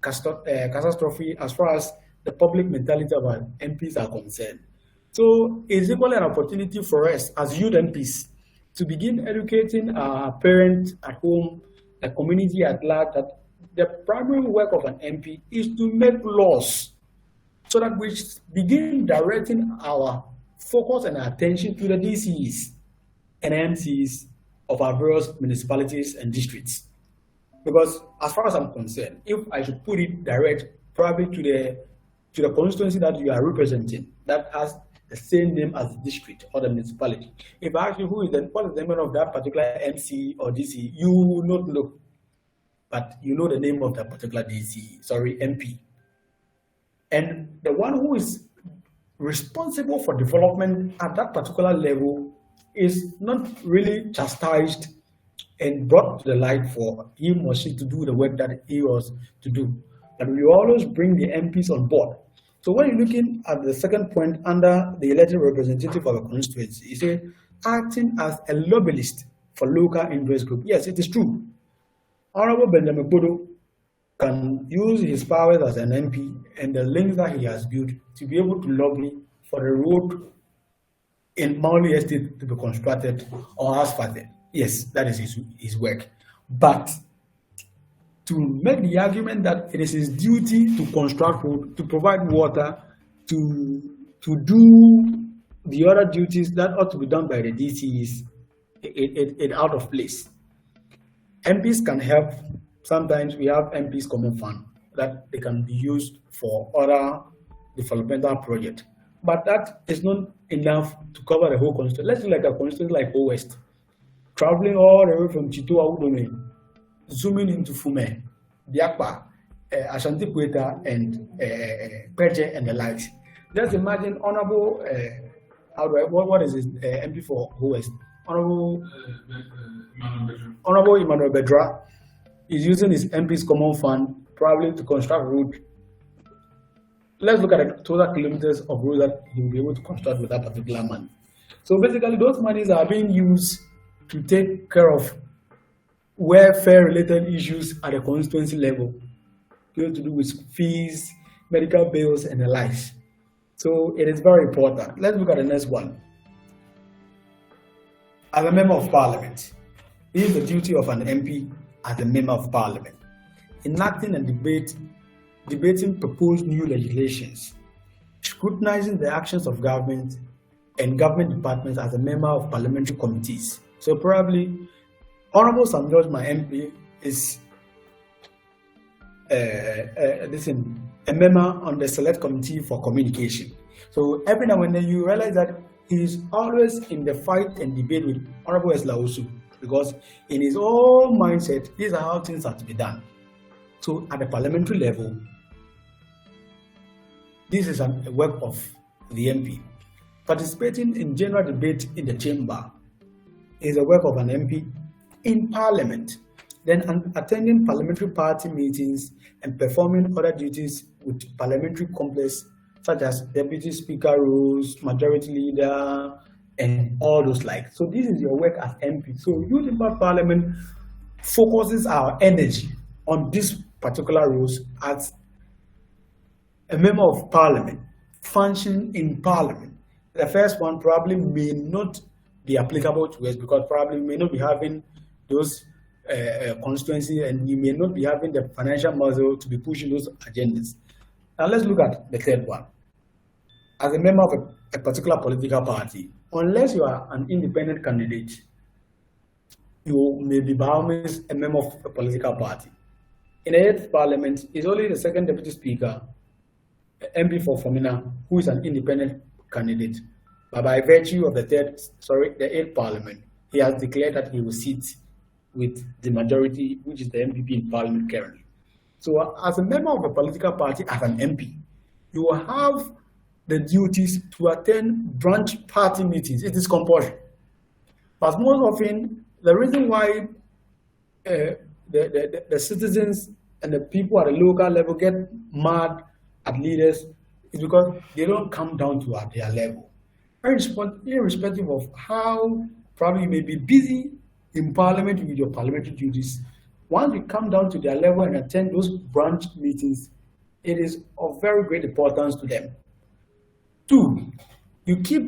catastrophe as far as the public mentality of our MPs are concerned. So it's equally an opportunity for us as youth MPs to begin educating our parents at home, the community at large, that the primary work of an MP is to make laws so that we begin directing our focus and attention to the DCs and MCs of our various municipalities and districts. Because as far as I'm concerned, if I should put it direct, probably to the constituency that you are representing, that has the same name as the district or the municipality. If I ask you what is the name of that particular MC or DC, you will not know, but you know the name of that particular MP. And the one who is responsible for development at that particular level is not really chastised and brought to the light for him or she to do the work that he was to do. But we always bring the MPs on board. So when you're looking at the second point under the elected representative of a constituency, you say acting as a lobbyist for local interest group. Yes, it is true. Honorable Benjamin Bodo can use his powers as an MP and the links that he has built to be able to lobby for the road in Mauli Estate to be constructed or asphalted. Yes, that is his work. But to make the argument that it is his duty to construct road, to provide water, to do the other duties that ought to be done by the DCs, it's out of place. MPs can help. Sometimes we have MPs common fund that they can be used for other developmental projects. But that is not enough to cover the whole constituency. Let's do like a constituency like O West, traveling all the way from Chito Awudome, zooming into Fume, Biakpa, Ashanti Kweta, and Peche and the likes. Just imagine Honorable, what is his MP for O West? Honorable Emmanuel Bedra is using his MP's common fund probably to construct road. Let's look at the total kilometers of road that he will be able to construct with that particular money. So basically, those monies are being used to take care of welfare-related issues at the constituency level, to do with fees, medical bills, and the likes. So it is very important. Let's look at the next one. As a member of parliament, it is the duty of an MP as a member of parliament, enacting and debating proposed new legislations, scrutinizing the actions of government and government departments as a member of parliamentary committees. So probably Honorable Sam George, my MP, is a member on the select committee for communication. So every now and then you realize that he is always in the fight and debate with Honorable Esla Osu, because in his own mindset, these are how things are to be done. So at the parliamentary level, this is a work of the MP. Participating in general debate in the chamber is a work of an MP in parliament. Then attending parliamentary party meetings and performing other duties with parliamentary complex, such as deputy speaker roles, majority leader, and all those like. So this is your work as MP. So Youth Impact Parliament focuses our energy on these particular roles as a member of parliament. function in Parliament. The first one probably may not be applicable to us because probably we may not be having those constituencies and we may not be having the financial muscle to be pushing those agendas. Now let's look at the third one. As a member of a particular political party, unless you are an independent candidate, you may be by all means a member of a political party. In the 8th Parliament, it's only the second Deputy Speaker, MP for Fomina, who is an independent candidate. But by virtue of the 8th Parliament, he has declared that he will sit with the majority, which is the MPP in Parliament currently. So as a member of a political party, as an MP, you will have the duties to attend branch party meetings. It is compulsory. But most often, the reason why the citizens and the people at the local level get mad at leaders is because they don't come down to their level. Irrespective of how probably you may be busy in Parliament with your parliamentary duties, once you come down to their level and attend those branch meetings, it is of very great importance to them. 2, you keep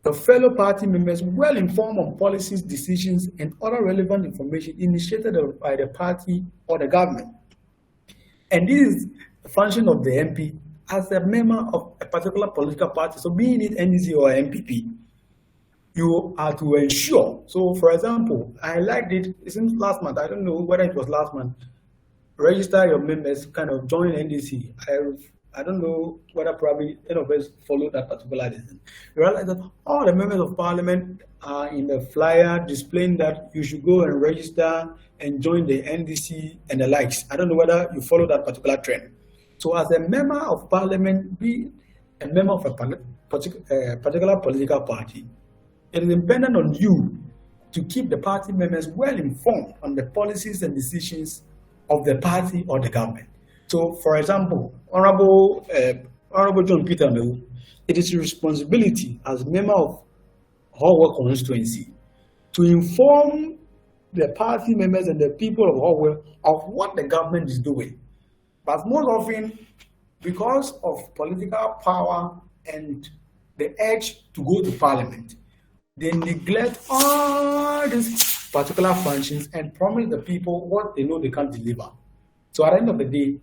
the fellow party members well informed on policies, decisions, and other relevant information initiated by the party or the government. And this is the function of the MP as a member of a particular political party. So being it NDC or MPP, you are to ensure. So for example, I liked it since last month. I don't know whether it was last month. Register your members, kind of join NDC. I don't know whether probably any of us follow that particular decision. You realize that all the members of Parliament are in the flyer displaying that you should go and register and join the NDC and the likes. I don't know whether you follow that particular trend. So as a member of Parliament, be a member of a particular political party, it is dependent on you to keep the party members well informed on the policies and decisions of the party or the government. So, for example, Honorable John Peter Mewu, it is your responsibility as member of Hallwell constituency to inform the party members and the people of Hallwell of what the government is doing. But most often, because of political power and the urge to go to Parliament, they neglect all these particular functions and promise the people what they know they can't deliver. So at the end of the day,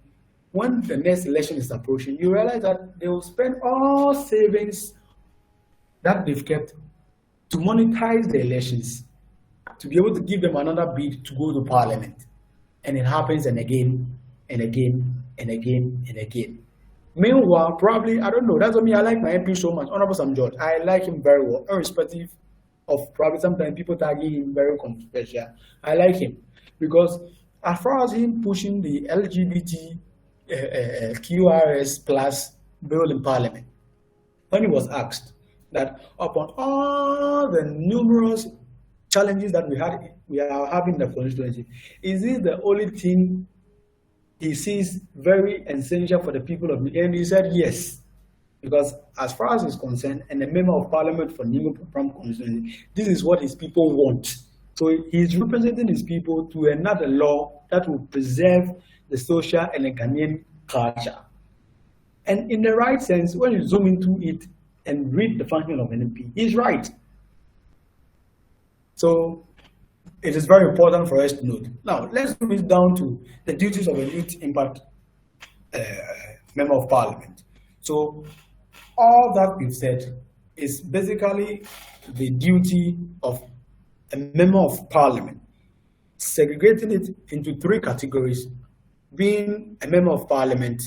when the next election is approaching, you realize that they will spend all savings that they've kept to monetize the elections, to be able to give them another bid to go to Parliament. And it happens and again, and again, and again, and again. Meanwhile, probably, I don't know, that's what I like my MP so much, Honorable Sam George. I like him very well, irrespective of probably sometimes people tagging him very controversial. I like him because as far as him pushing the LGBT QRS plus bill in Parliament, when he was asked that upon all the numerous challenges that we are having in the constituency, is this the only thing he sees very essential for the people of the? And he said yes, because as far as he's concerned, and a member of Parliament for Ningo Pram constituency, this is what his people want. So he's representing his people to another law that will preserve the social and the Ghanaian culture. And in the right sense, when you zoom into it and read the function of an MP, he's right. So it is very important for us to note. Now, let's move down to the duties of a youth impact member of Parliament. So all that we've said is basically the duty of a member of Parliament, segregating it into 3 categories: being a member of Parliament,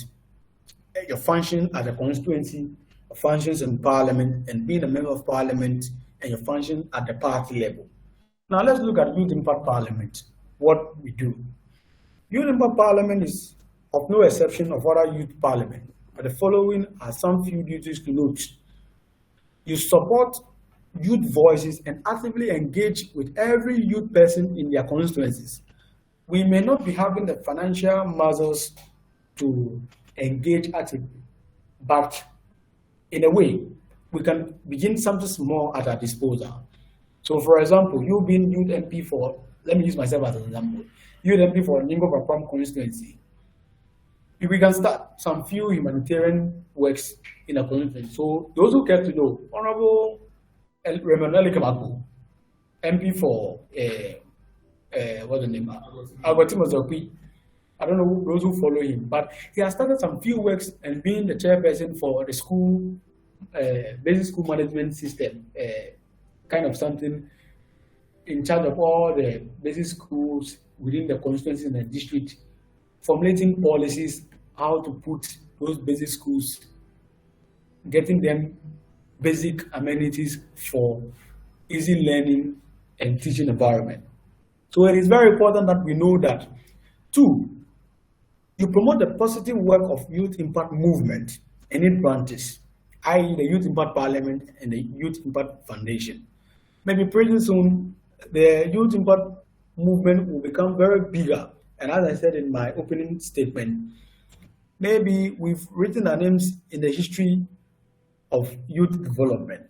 your function at a constituency, your functions in Parliament, and being a member of Parliament and your function at the party level. Now let's look at Youth Impact Parliament, what we do. Youth Impact Parliament is of no exception of other youth parliament, but the following are some few duties to note. You support youth voices and actively engage with every youth person in their constituencies. We may not be having the financial muscles to engage actively, but in a way, we can begin something small at our disposal. So for example, you being Youth MP for, let me use myself as an example, Youth MP for Ningo Papam constituency. we can start some few humanitarian works in a constituency. So those who care to know, Honorable Raymond Agbo, MP for what's the name? Agbo. I don't know those who follow him, but he has started some few works and being the chairperson for the school, basic school management system, kind of something in charge of all the basic schools within the constituency and the district, formulating policies, how to put those basic schools, getting them basic amenities for easy learning and teaching environment. So it is very important that we know that. Two, you promote the positive work of youth impact movement and its branches, i.e. the Youth Impact Parliament and the Youth Impact Foundation. Maybe pretty soon, the youth impact movement will become very bigger. And as I said in my opening statement, maybe we've written our names in the history of youth development.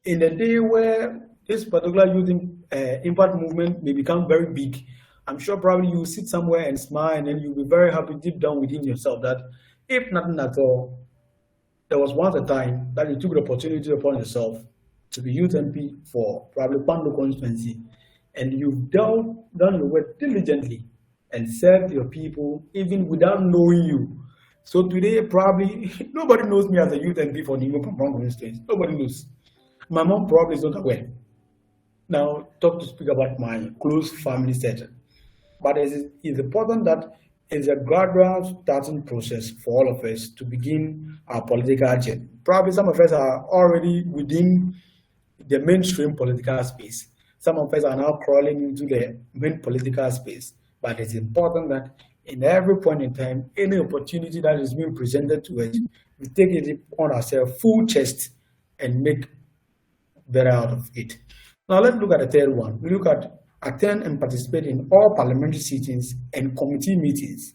In the day where this particular youth impact movement may become very big, I'm sure probably you sit somewhere and smile and then you'll be very happy deep down within yourself that if nothing at all, there was once a time that you took the opportunity upon yourself to be youth MP for probably Pando constituency, and you've done your work diligently and served your people even without knowing you. So today, probably nobody knows me as a youth MP for Nimo Pampang constituency. Nobody knows. My mom probably is not aware. Now, talk to speak about my close family setting. But it's important that it's a gradual starting process for all of us to begin our political journey. Probably some of us are already within the mainstream political space. Some of us are now crawling into the main political space. But it's important that in every point in time, any opportunity that is being presented to us, we take it on ourselves full chest and make better out of it. Now let's look at the third one. We look at attend and participate in all parliamentary sittings and committee meetings.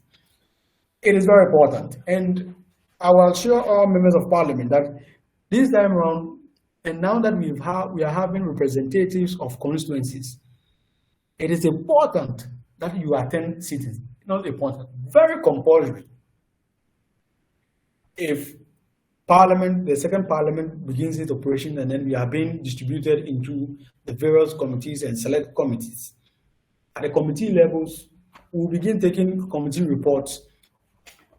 It is very important, and I will assure all members of parliament that this time around, and now that we are having representatives of constituencies, it is important that you attend sittings. Not important, very compulsory. If Parliament, the second Parliament begins its operation and then we are being distributed into the various committees and select committees. At the committee levels, we'll begin taking committee reports,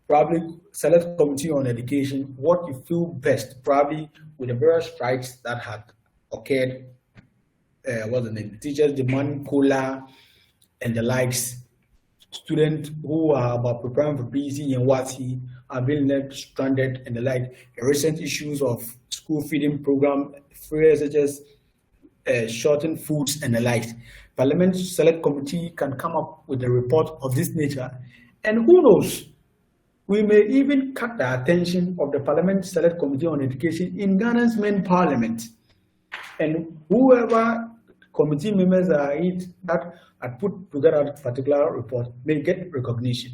probably select committee on education, what you feel best, probably with the various strikes that had occurred, what's the name, teachers demanding COLA and the likes, students who are about preparing for BC and WASI are being left stranded and the like. The recent issues of school feeding program, such as shortened foods and the like. Parliament Select Committee can come up with a report of this nature. And who knows, we may even cut the attention of the Parliament Select Committee on Education in Ghana's main parliament. And whoever committee members are that had put together a particular report may get recognition.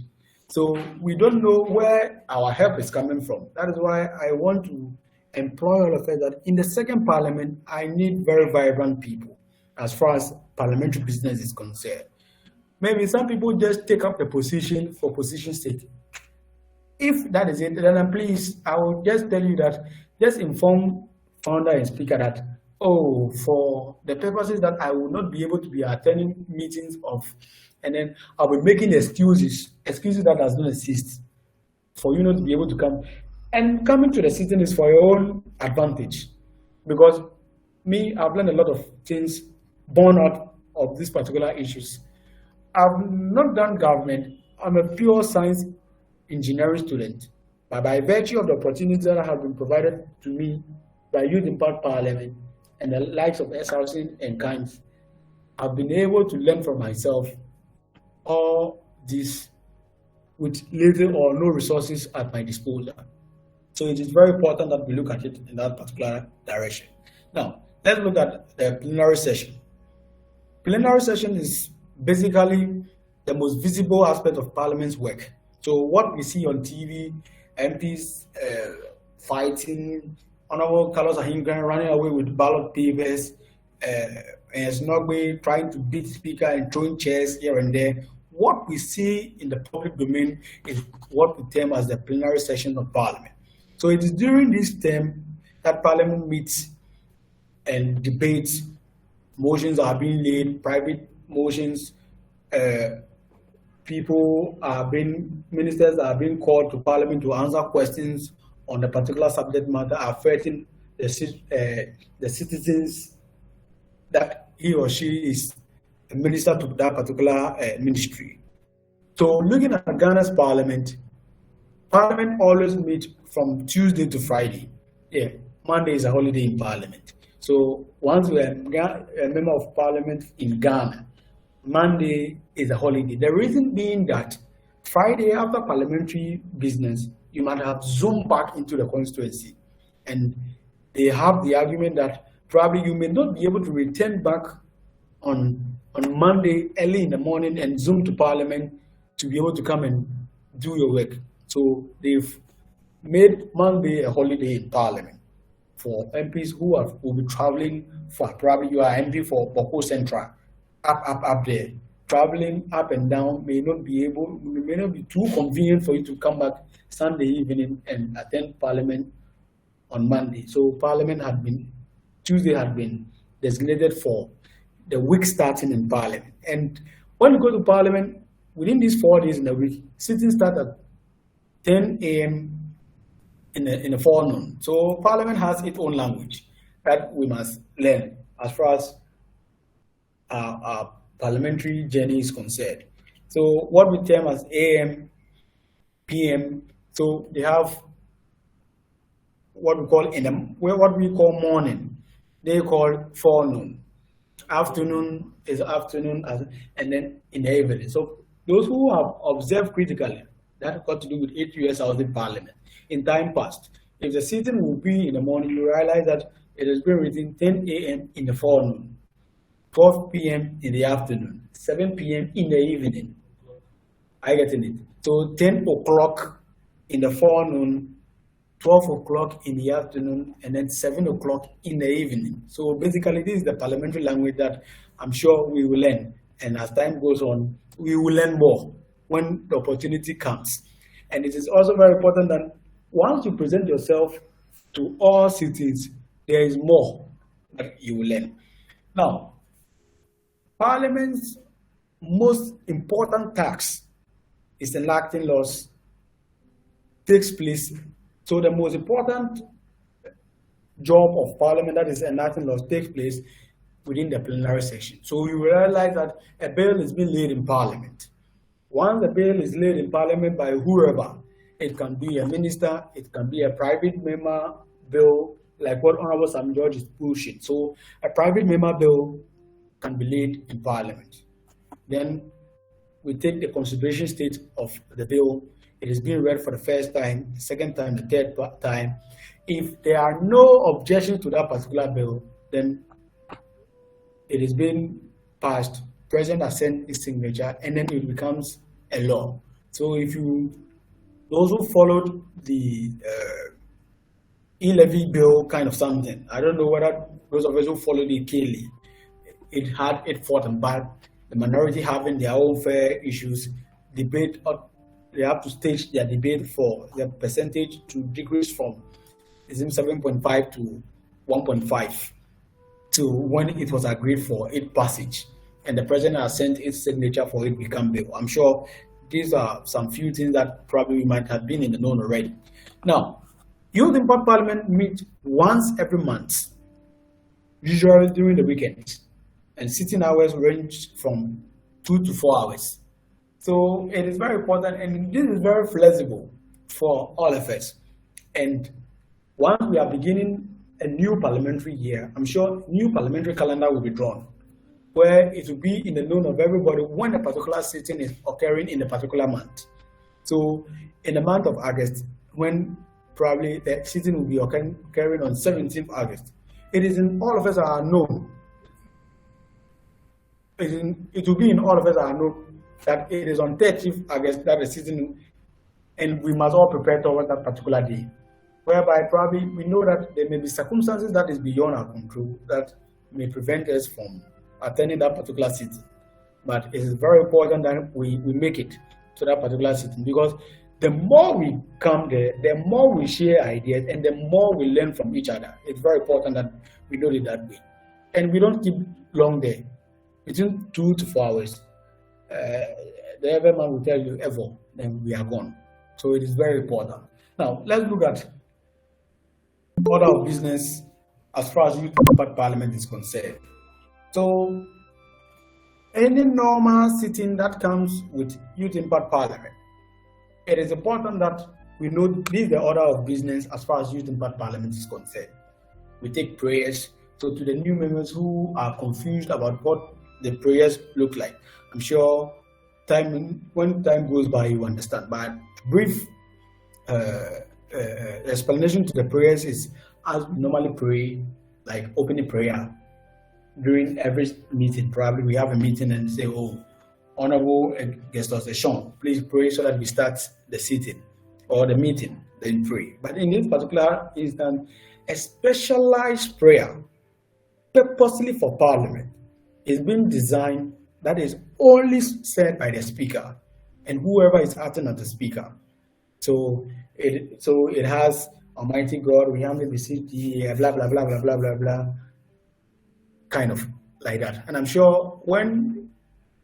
So we don't know where our help is coming from. That is why I want to employ all of us that in the second parliament, I need very vibrant people as far as parliamentary business is concerned. Maybe some people just take up the position for position's sake. If that is it, then please, I will just tell you that, just inform founder and speaker that, oh, for the purposes that I will not be able to be attending meetings of, and then I'll be making excuses that does not exist for you not to be able to come. And coming to the sitting is for your own advantage. Because me, I've learned a lot of things born out of these particular issues. I've not done government. I'm a pure science engineering student. But by virtue of the opportunities that have been provided to me by Youth Impact Parliament and the likes of SRC and kinds, I've been able to learn from myself all this with little or no resources at my disposal. So it is very important that we look at it in that particular direction. Now, let's look at the plenary session. Plenary session is basically the most visible aspect of Parliament's work. So what we see on TV, MPs fighting, Honorable Carlos Ahingran running away with ballot papers, and Snogbe trying to beat speaker and throwing chairs here and there. what we see in the public domain is what we term as the plenary session of Parliament. So it is during this term that Parliament meets and debates. Motions are being laid, private motions. Ministers are being called to Parliament to answer questions on the particular subject matter affecting the citizens that he or she is a minister to that particular ministry. So looking at Ghana's Parliament always meets from Tuesday to Friday. Yeah, Monday is a holiday in Parliament. So once we are a member of Parliament in Ghana, Monday is a holiday. The reason being that Friday, after parliamentary business, you might have zoomed back into the constituency. And they have the argument that probably you may not be able to return back on Monday early in the morning and zoom to Parliament to be able to come and do your work. So they've made Monday a holiday in Parliament for MPs who will be traveling for, probably you are MP for Boko Central, up there. Traveling up and down may not be too convenient for you to come back Sunday evening and attend Parliament on Monday. So Tuesday had been designated for the week starting in Parliament. And when you go to Parliament, within these 4 days in a week, sittings start at 10 a.m. in the forenoon. So Parliament has its own language that we must learn as far as our parliamentary journey is concerned. So what we term as AM, PM, so they have what we call morning, they call forenoon. Afternoon is afternoon, and then in the evening. So those who have observed critically, that got to do with 8 US Housing Parliament. In time past, if the sitting will be in the morning, you realize that it has been written 10 a.m. in the forenoon, 12 p.m. in the afternoon, 7 p.m. in the evening. I get it. So 10 o'clock in the forenoon, 12 o'clock in the afternoon, and then 7 o'clock in the evening. So basically, this is the parliamentary language that I'm sure we will learn. And as time goes on, we will learn more when the opportunity comes. And it is also very important that once you present yourself to all cities, there is more that you will learn. Now, Parliament's most important task is enacting laws takes place. So the most important job of Parliament, that is enacting laws, takes place within the plenary session. So you realize that a bill is being laid in Parliament. Once a bill is laid in Parliament by whoever, it can be a minister, it can be a private member bill, like what Honorable Sam George is pushing. So a private member bill can be laid in Parliament. Then we take the consideration state of the bill. It is being read for the first time, the second time, the third time. If there are no objections to that particular bill, then it is being passed. President has sent his signature, and then it becomes a law. So those who followed the e-levy bill kind of something, I don't know whether those of us who followed it keenly, it had it fought and back. The minority having their own fair issues, debate, they have to stage their debate for the percentage to decrease from 7.5 to 1.5 to when it was agreed for its passage. And the president has sent its signature for it to become bill. I'm sure these are some few things that probably might have been in the known already. Now, Youth MPs-Parliament meet once every month, usually during the weekends, and sitting hours range from 2 to 4 hours. So it is very important, and this is very flexible for all of us. And once we are beginning a new parliamentary year, I'm sure new parliamentary calendar will be drawn, where it will be in the known of everybody when a particular sitting is occurring in a particular month. So in the month of August, when probably the sitting will be occurring on 17th August, it is in all of us are known. It will be in all of us are known that it is on 30th August that the sitting, and we must all prepare towards that particular day, whereby probably we know that there may be circumstances that is beyond our control that may prevent us from attending that particular sitting. but it is very important that we make it to that particular sitting, because the more we come there, the more we share ideas and the more we learn from each other. It's very important that we do it that way. And we don't keep long there, between 2 to 4 hours. The other man will tell you, ever, then we are gone. So it is very important. Now, let's look at order of business as far as Youth Impact Parliament is concerned. So, any normal sitting that comes with Youth Impact Parliament, it is important that we know this is the order of business as far as Youth Impact Parliament is concerned. We take prayers. So to the new members who are confused about what the prayers look like, I'm sure when time goes by, you understand. But brief explanation to the prayers is as we normally pray, like opening prayer during every meeting. Probably we have a meeting and say, oh, Honorable guest of the Sean, please pray so that we start the sitting or the meeting, then pray. But in this particular instance, a specialized prayer purposely for Parliament is being designed that is only said by the speaker and whoever is acting as the speaker. So it has Almighty God, we humbly beseech thee, blah blah blah blah blah blah blah, kind of like that. And I'm sure when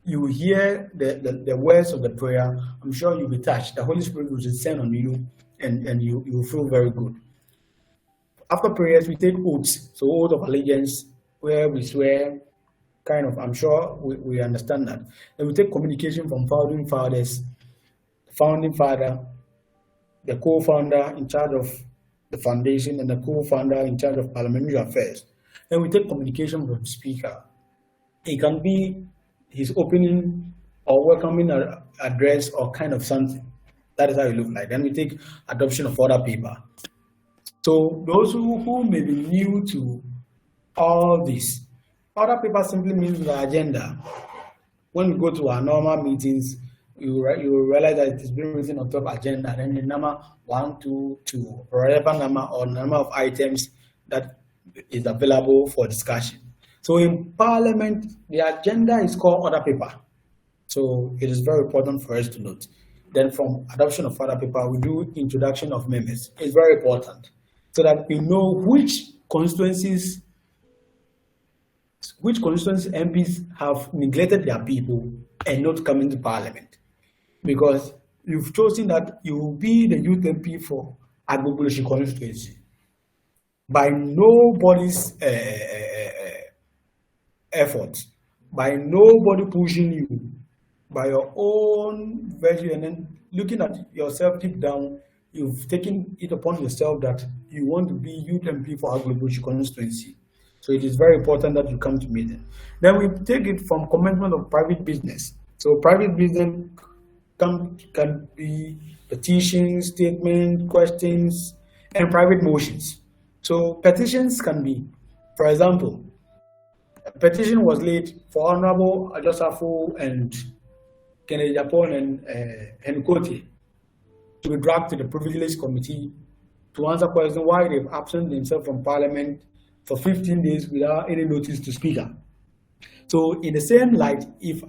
you hear the words of the prayer, I'm sure you'll be touched. The Holy Spirit will descend on you, and you will feel very good. After prayers, we take oaths. So oath of allegiance, where we swear, kind of, I'm sure we understand that. Then we take communication from founding fathers, the founding father, the co-founder in charge of the foundation, and the co-founder in charge of parliamentary affairs. Then we take communication from the speaker. It can be his opening or welcoming address or kind of something. That is how it looks like. Then we take adoption of order paper. So those who may be new to all this, order paper simply means the agenda. When we go to our normal meetings, you will realize that it is being written on top agenda. Then the number 1, 2, 2, whatever number or number of items that is available for discussion. So in Parliament, the agenda is called order paper. So it is very important for us to note. Then from adoption of order paper, we do introduction of members. It's very important so that we know which constituencies MPs have neglected their people and not coming to Parliament. Because you've chosen that you will be the youth MP for Agbo constituency by nobody's effort, by nobody pushing you, by your own virtue, and then looking at yourself deep down, you've taken it upon yourself that you want to be youth MP for Agbo constituency. So it is very important that you come to meeting. Then we take it from commencement of private business. So private business can be petitions, statements, questions, and private motions. So petitions can be, for example, a petition was laid for Honorable Ajosafo and Kennedy Japon and Kote to be dragged to the Privileged Committee to answer questions why they've absent themselves from Parliament for 15 days without any notice to Speaker. So in the same light, if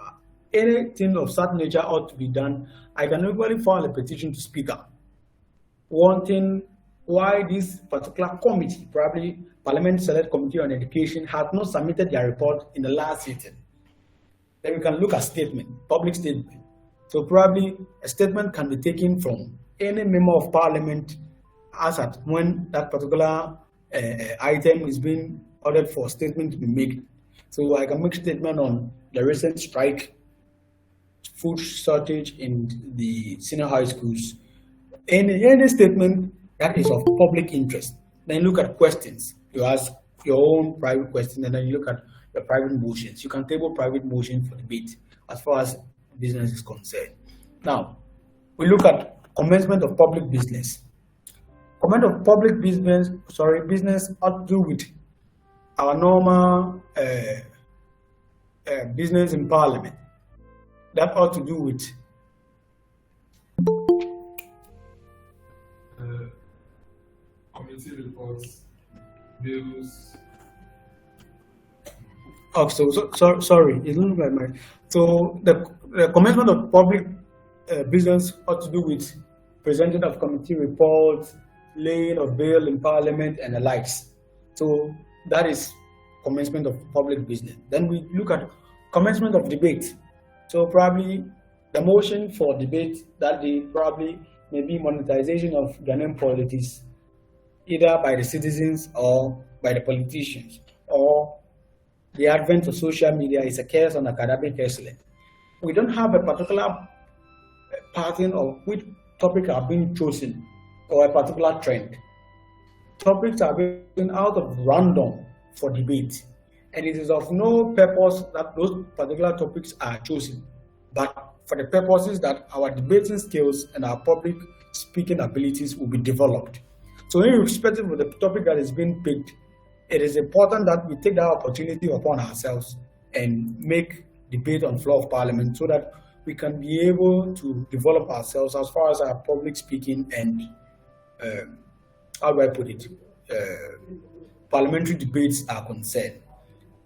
anything of such nature ought to be done, I can equally file a petition to Speaker wanting why this particular committee, probably Parliament Select Committee on Education, has not submitted their report in the last sitting. Then we can look at statement, public statement. So probably a statement can be taken from any member of Parliament as at when that particular item is being ordered for a statement to be made. So I can make statement on the recent strike, food shortage in the senior high schools, any statement that is of public interest. Then look at questions. You ask your own private question, and then you look at the private motions. You can table private motions for debate as far as business is concerned. Now, we look at commencement of public business. Comment of public business, business ought to do with our normal business in Parliament. That ought to do with committee reports, bills, Oh, sorry, it looks like my. So the commencement of public business ought to do with presenting of committee reports, laying of bill in parliament, and the likes. So that is commencement of public business. Then we look at commencement of debate. So probably the motion for debate that day probably may be monetization of Ghanaian politics, either by the citizens or by the politicians, or the advent of social media is a curse on academic excellence. We don't have a particular pattern of which topic are being chosen or a particular trend. Topics are being out of random for debate, and it is of no purpose that those particular topics are chosen, but for the purposes that our debating skills and our public speaking abilities will be developed. So, irrespective of the topic that is being picked, it is important that we take that opportunity upon ourselves and make debate on floor of parliament so that we can be able to develop ourselves as far as our public speaking and how do I put it, parliamentary debates are concerned.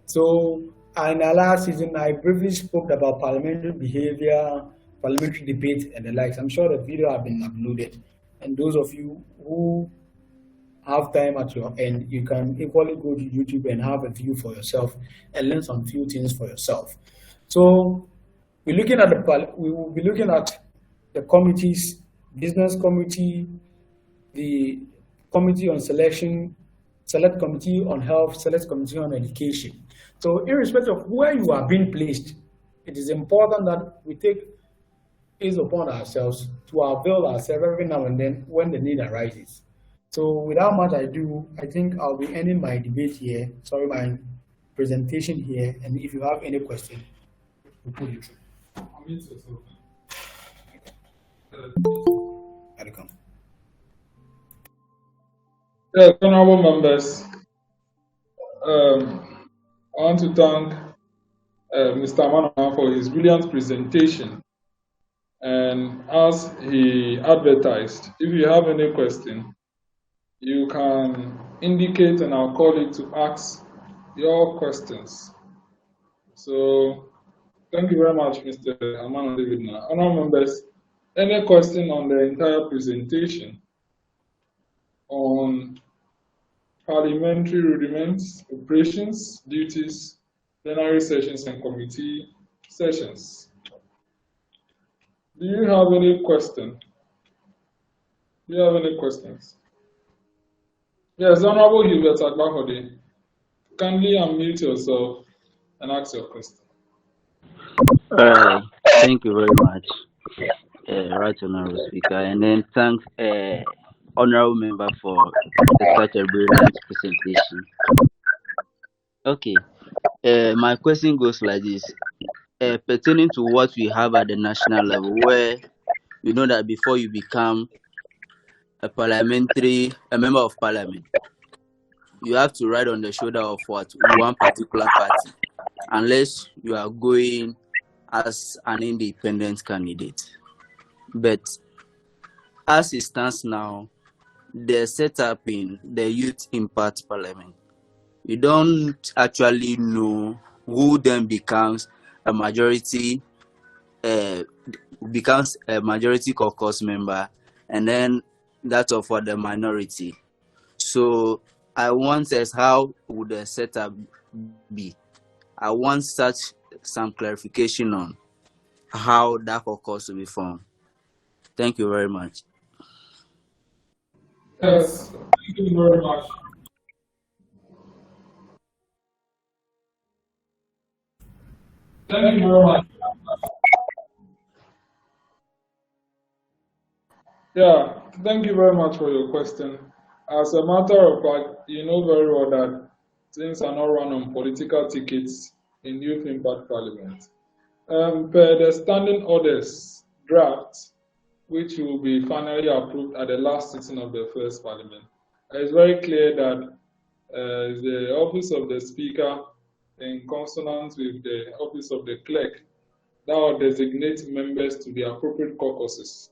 So in our last season, I briefly spoke about parliamentary behavior, parliamentary debate, and the likes. I'm sure the video have been uploaded, and those of you who have time at your end, you can equally go to YouTube and have a view for yourself and learn some few things for yourself. So we will be looking at the committees, business committee, the committee on selection, select committee on health, select committee on education. So irrespective of where you are being placed, it is important that we take it upon ourselves to avail ourselves every now and then when the need arises. So without much ado, I think I'll be ending my debate here, my presentation here, and if you have any question, we'll put it through. Welcome. Yes, honorable members, I want to thank Mr. Amanor for his brilliant presentation. And as he advertised, if you have any question, you can indicate and I'll call it to ask your questions. So thank you very much, Mr. Amanor David. Honorable members, any question on the entire presentation on parliamentary rudiments, operations, duties, plenary sessions, and committee sessions? Do you have any question? Do you have any questions? Yes, Honorable Hubert Agbahode, kindly unmute yourself and ask your question. Thank you very much, Right Honorable Speaker, and then thanks, Honorable Member, for such a brilliant presentation. Okay, my question goes like this. Pertaining to what we have at the national level, where you know that before you become a member of parliament, you have to ride on the shoulder of one particular party, unless you are going as an independent candidate. But as it stands now, the setup in the Youth Impact Parliament, you don't actually know who then becomes a majority caucus member, and then that of the minority. So I want to ask, how would the setup be? I want some clarification on how that caucus will be formed. Thank you very much. Yes, thank you very much. Thank you very much. Yeah, thank you very much for your question. As a matter of fact, you know very well that things are not run on political tickets in Youth Impact Parliament. Per the standing orders draft, which will be finally approved at the last sitting of the first parliament, it's very clear that the office of the speaker, in consonance with the office of the clerk, that will designate members to the appropriate caucuses.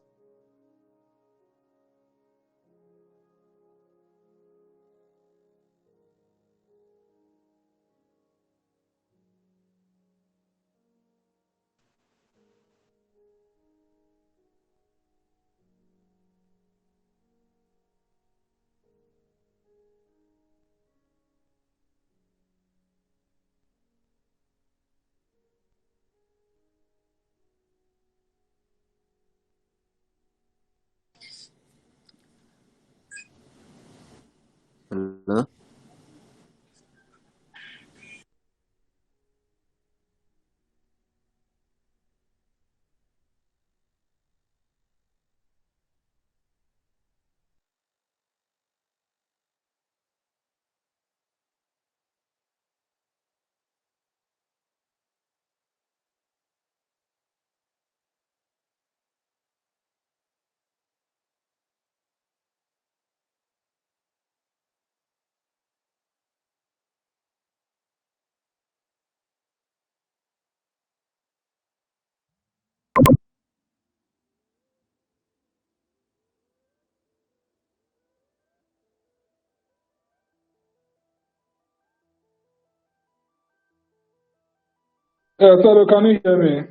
Tado, can you hear me?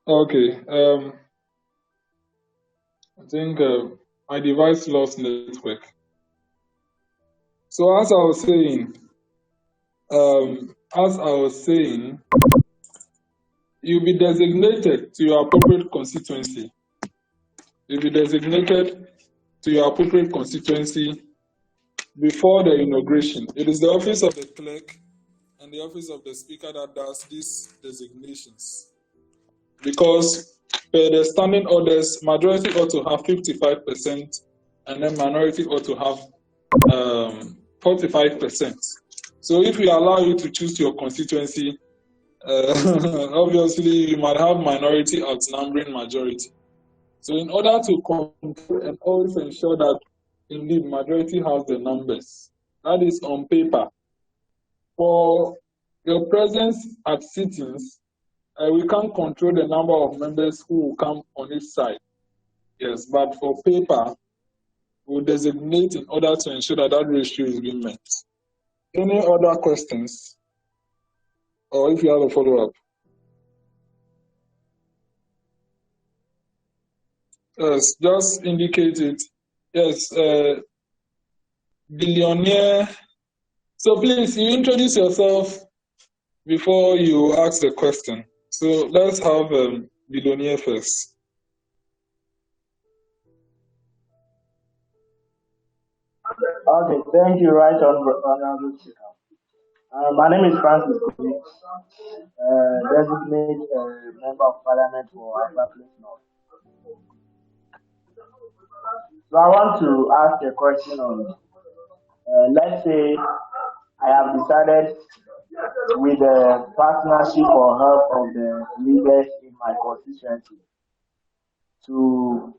Okay. I think my device lost network. So as I was saying, you'll be designated to your appropriate constituency. You'll be designated to your appropriate constituency before the inauguration. It is the office of the clerk and the office of the speaker that does these designations. Because per the standing orders, majority ought to have 55% and then minority ought to have 45%. So if we allow you to choose your constituency, obviously you might have minority outnumbering majority. So in order to control and always ensure that indeed majority has the numbers, that is on paper. For your presence at sittings, we can't control the number of members who will come on each side. Yes, but for paper, we'll designate in order to ensure that that ratio is being met. Any other questions? Or if you have a follow-up? Yes, just indicate it. Yes, billionaire. So please, you introduce yourself before you ask the question. So let's have billionaire first. Okay, thank you, Right Honorable Speaker. My name is Francis Kobe, designate Member of Parliament for Agbo North. So I want to ask a question on, let's say I have decided with the partnership or help of the leaders in my constituency to,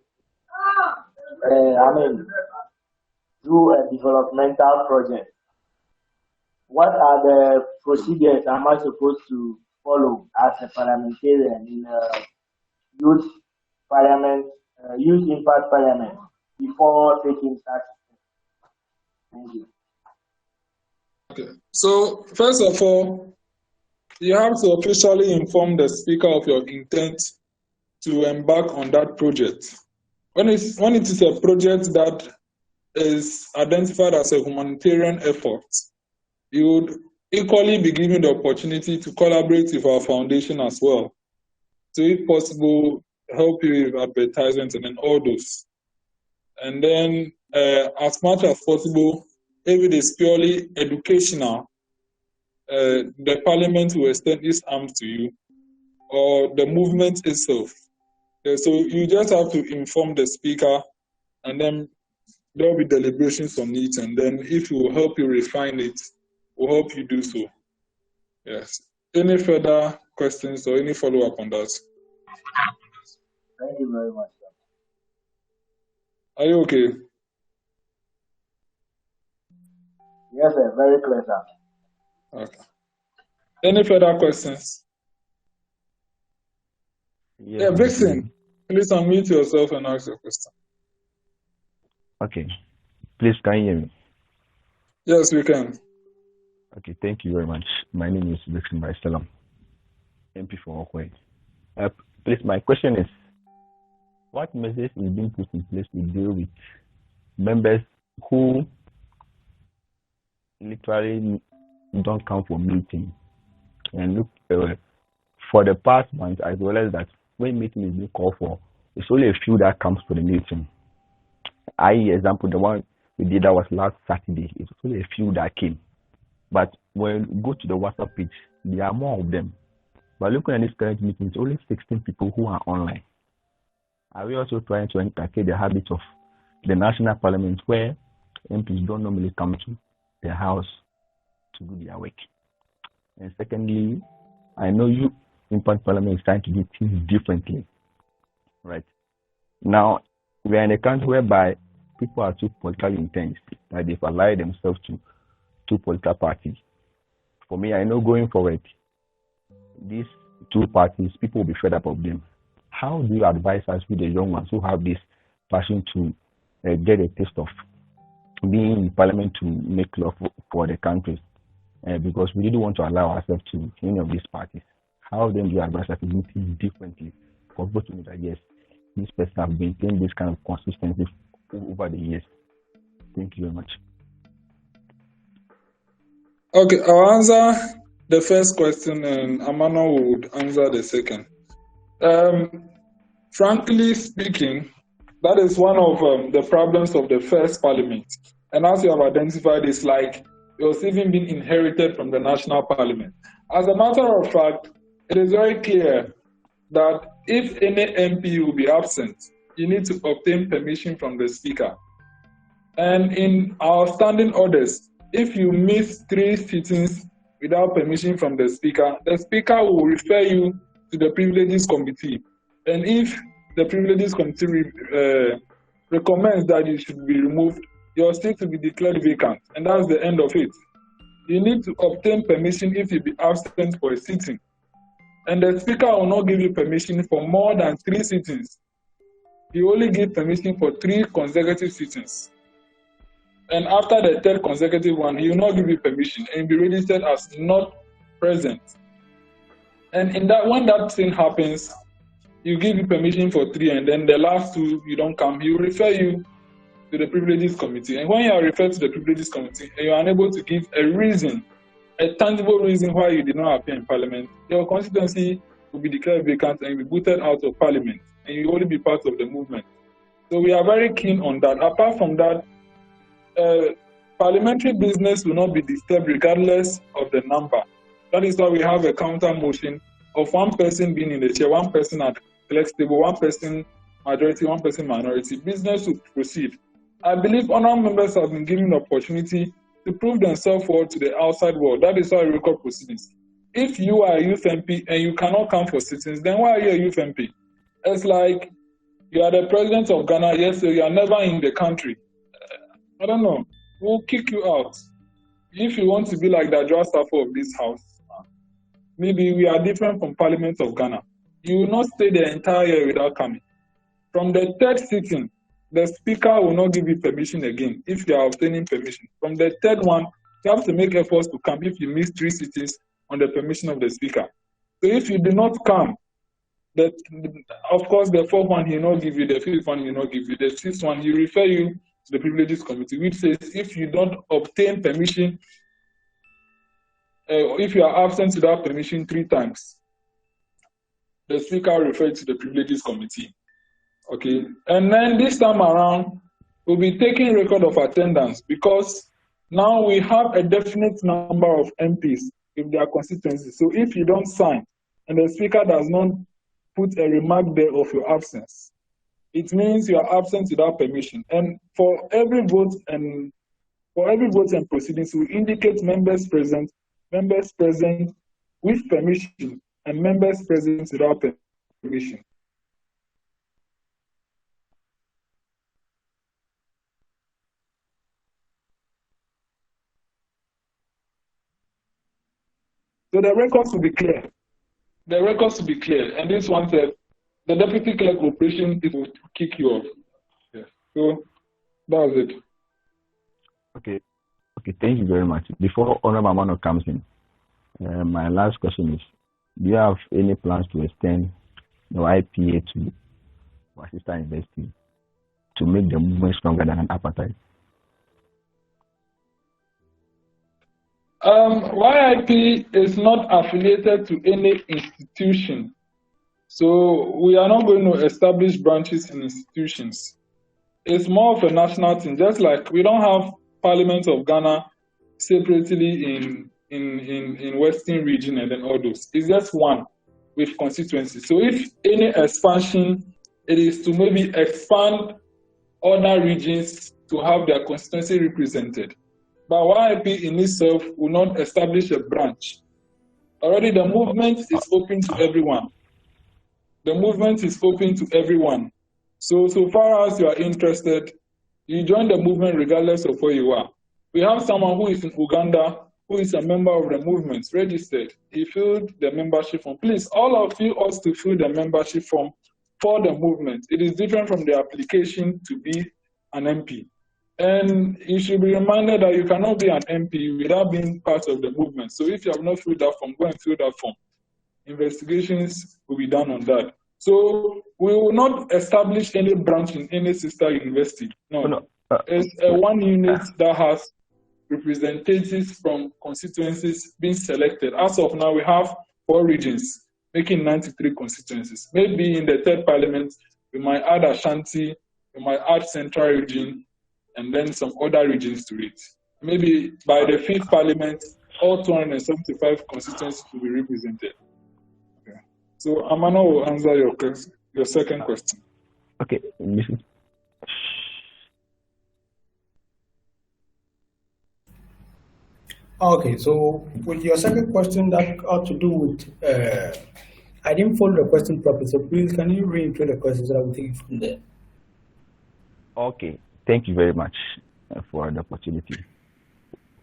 do a developmental project. What are the procedures am I supposed to follow as a parliamentarian in a youth impact parliament before taking such? Thank you. Okay. So first of all, you have to officially inform the speaker of your intent to embark on that project. When it is a project that is identified as a humanitarian effort, you would equally be given the opportunity to collaborate with our foundation as well. So if possible, help you with advertisements and then all those. And then as much as possible, if it is purely educational, the parliament will extend its arms to you or the movement itself. So you just have to inform the speaker and then there will be deliberations on it, and then if we will help you refine it, we'll help you do so. Yes. Any further questions or any follow-up on that? Thank you very much, sir. Are you okay? Yes, sir. Very clear, sir. Okay. Any further questions? Yes, Yeah, Vixen, please unmute yourself and ask your question. Okay. Please, can you hear me? Yes, we can. Okay, thank you very much. My name is Vixen Baistelam, MP for Okwe. Please, my question is, what measures is being put in place to deal with members who literally don't come for meeting and look for the past month, as well as that when meeting is being called for, it's only a few that comes for the meeting. Example, the one we did that was last Saturday. It's only a few that came. But when you go to the WhatsApp page, there are more of them. But looking at this current meeting, it's only 16 people who are online. Are we also trying to inculcate the habit of the national parliament where MPs don't normally come to their house to do their work? And secondly, I know you impact parliament is trying to do things differently. Right? Now, we are in a country whereby people are too politically intense, that they've allied themselves to two political parties. For me, I know going forward, these two parties, people will be fed up of them. How do you advise us with the young ones who have this passion to get a taste of being in parliament to make law for the country? because we didn't want to allow ourselves to any of these parties. How then do you advise us to do things differently for people to know that yes, this person has maintained this kind of consistency over the years? Thank you very much. Okay, I'll answer the first question and Amanor would answer the second. Frankly speaking, that is one of the problems of the first parliament. And as you have identified, it's like it was even being inherited from the national parliament. As a matter of fact, it is very clear that if any MP will be absent, you need to obtain permission from the speaker. And in our standing orders, if you miss 3 sittings without permission from the speaker will refer you to the privileges committee. And if the privileges committee recommends that you should be removed, your seat will be declared vacant, and that's the end of it. You need to obtain permission if you be absent for a sitting. And the speaker will not give you permission for more than 3 sittings. He only gives permission for 3 consecutive sittings. And after the 3rd consecutive one, he will not give you permission and be registered as not present. And in that, when that thing happens, you give you permission for 3, and then the last 2 you don't come. He will refer you to the privileges committee. And when you are referred to the privileges committee and you are unable to give a reason, a tangible reason why you did not appear in parliament, your constituency will be declared vacant and you'll be booted out of parliament, and you will only be part of the movement. So we are very keen on that. Apart from that, parliamentary business will not be disturbed regardless of the number. That is why we have a counter motion of 1 person being in the chair, 1 person at clerk's table, 1 person majority, 1 person minority. Business will proceed. I believe honourable members have been given the opportunity to prove themselves forward to the outside world. That is why we record proceedings. If you are a youth MP and you cannot come for sittings, then why are you a youth MP? It's like you are the president of Ghana, yes, so you are never in the country. I don't know. We'll kick you out. If you want to be like the Adjoa Stafford of this house, maybe we are different from Parliament of Ghana. You will not stay the entire year without coming. From the 3rd sitting, the speaker will not give you permission again if you are obtaining permission. From the 3rd one, you have to make efforts to come if you miss 3 sittings on the permission of the speaker. So if you do not come, of course, the 4th one he will not give you, the 5th one he will not give you, the 6th one he will refer you to the privileges committee, which says if you don't obtain permission, if you are absent without permission 3 times, the speaker will refer you to the privileges committee. Okay, and then this time around, we'll be taking record of attendance because now we have a definite number of MPs in their constituency. So if you don't sign and the speaker does not put a remark there of your absence, it means you are absent without permission. And for every vote and proceedings, we indicate members present with permission, and members present without permission. So the records will be clear. The records will be clear. And this one said, the deputy clerk operation it will kick you off. Yes. So that was it. Okay, thank you very much. Before Honorable Amanor comes in, my last question is, do you have any plans to extend the YPA to our sister university to make the movement stronger than an apartheid? YIP is not affiliated to any institution. So we are not going to establish branches in institutions. It's more of a national thing, just like we don't have Parliament of Ghana separately in Western region and then all those. It's just one with constituencies. So if any expansion, it is to maybe expand other regions to have their constituency represented. But YIP in itself will not establish a branch. Already the movement is open to everyone. The movement is open to everyone. So far as you are interested, you join the movement regardless of where you are. We have someone who is in Uganda, who is a member of the movement, registered. He filled the membership form. Please, all of you ought to fill the membership form for the movement. It is different from the application to be an MP. And you should be reminded that you cannot be an MP without being part of the movement. So if you have not filled that form, go and fill that form. Investigations will be done on that. So we will not establish any branch in any sister university. No. It's one unit that has representatives from constituencies being selected. As of now, we have 4 regions, making 93 constituencies. Maybe in the 3rd parliament, we might add Ashanti, we might add Central region, and then some other regions to it. Maybe by the 5th parliament, all 275 constituencies will be represented. Okay. So Amanor will answer your second question. Okay. Okay, so with your second question, that ought to do with, I didn't follow the question properly, so please can you reiterate the question so I will take it from there. Okay, thank you very much for the opportunity.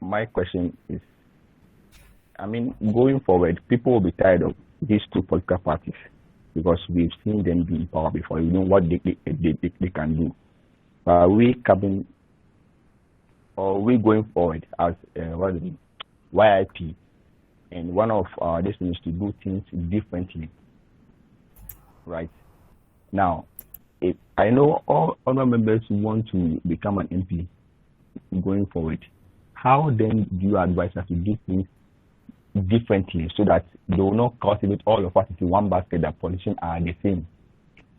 My question is, I mean, going forward, people will be tired of these 2 political parties because we've seen them be in power before. You know what they can do. Are we coming, or we going forward as YIP, and one of our destinies to do things differently, right? Now, if I know all other members want to become an MP going forward, how then do you advise us to do things differently so that they will not cultivate all of us into one basket that politicians are the same?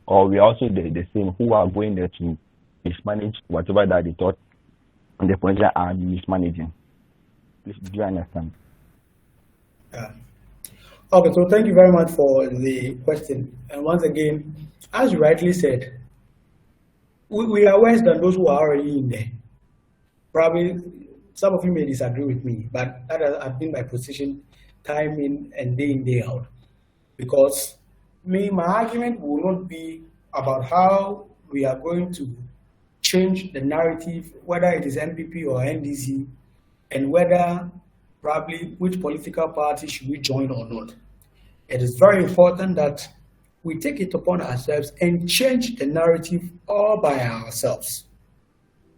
Or we are also the same who are going there to mismanage whatever that they thought the politicians are mismanaging? Please, do you understand? Okay, so thank you very much for the question. And once again, as you rightly said, we are worse than those who are already in there. Probably some of you may disagree with me, but that has been my position time in and day out. Because my argument will not be about how we are going to change the narrative, whether it is MPP or NDC, and whether probably which political party should we join or not. It is very important that we take it upon ourselves and change the narrative all by ourselves.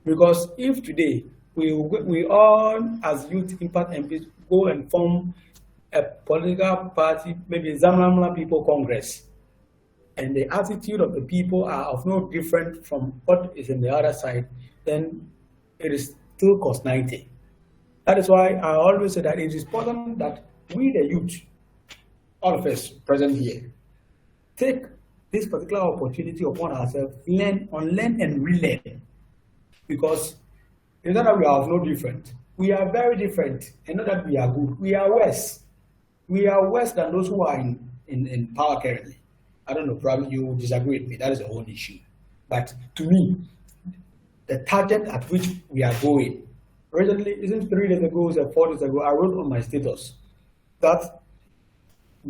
Because if today we all, as Youth Impact MPs, go and form a political party, maybe Zamlamla People Congress, and the attitude of the people are of no different from what is in the other side, then it is still cost 90. That is why I always say that it is important that we, the youth, all of us present here, take this particular opportunity upon ourselves, unlearn and relearn. Because it's not that we are of no different. We are very different, and not that we are good. We are worse. We are worse than those who are in power currently. I don't know, probably you disagree with me. That is the whole issue. But to me, the target at which we are going, recently, isn't 3 days ago, or 4 days ago, I wrote on my status that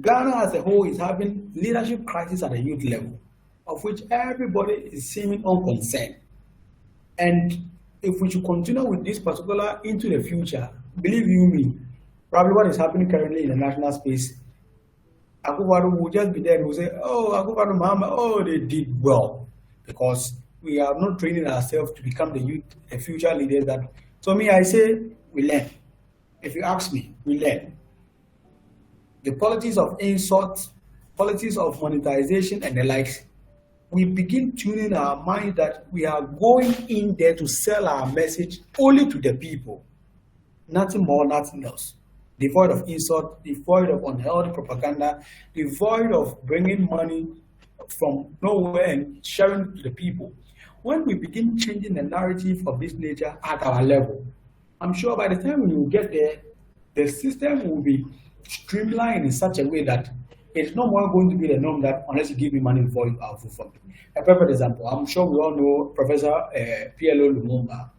Ghana as a whole is having leadership crisis at the youth level, of which everybody is seeming unconcerned. And if we should continue with this particular into the future, believe you me, probably what is happening currently in the national space, Agbo will just be there and will say, oh, Agbo Mama, oh, they did well. Because we are not training ourselves to become the youth, the future leaders that. So me, I say, we learn. If you ask me, we learn. The politics of insult, politics of monetization and the likes, we begin tuning our mind that we are going in there to sell our message only to the people. Nothing more, nothing else. Devoid of insult, devoid of unhealthy propaganda, devoid of bringing money from nowhere and sharing to the people. When we begin changing the narrative of this nature at our level, I'm sure by the time we will get there, the system will be streamlined in such a way that it's no more going to be the norm that unless you give me money before you vote for me. A perfect example, I'm sure we all know Professor PLO Lumumba.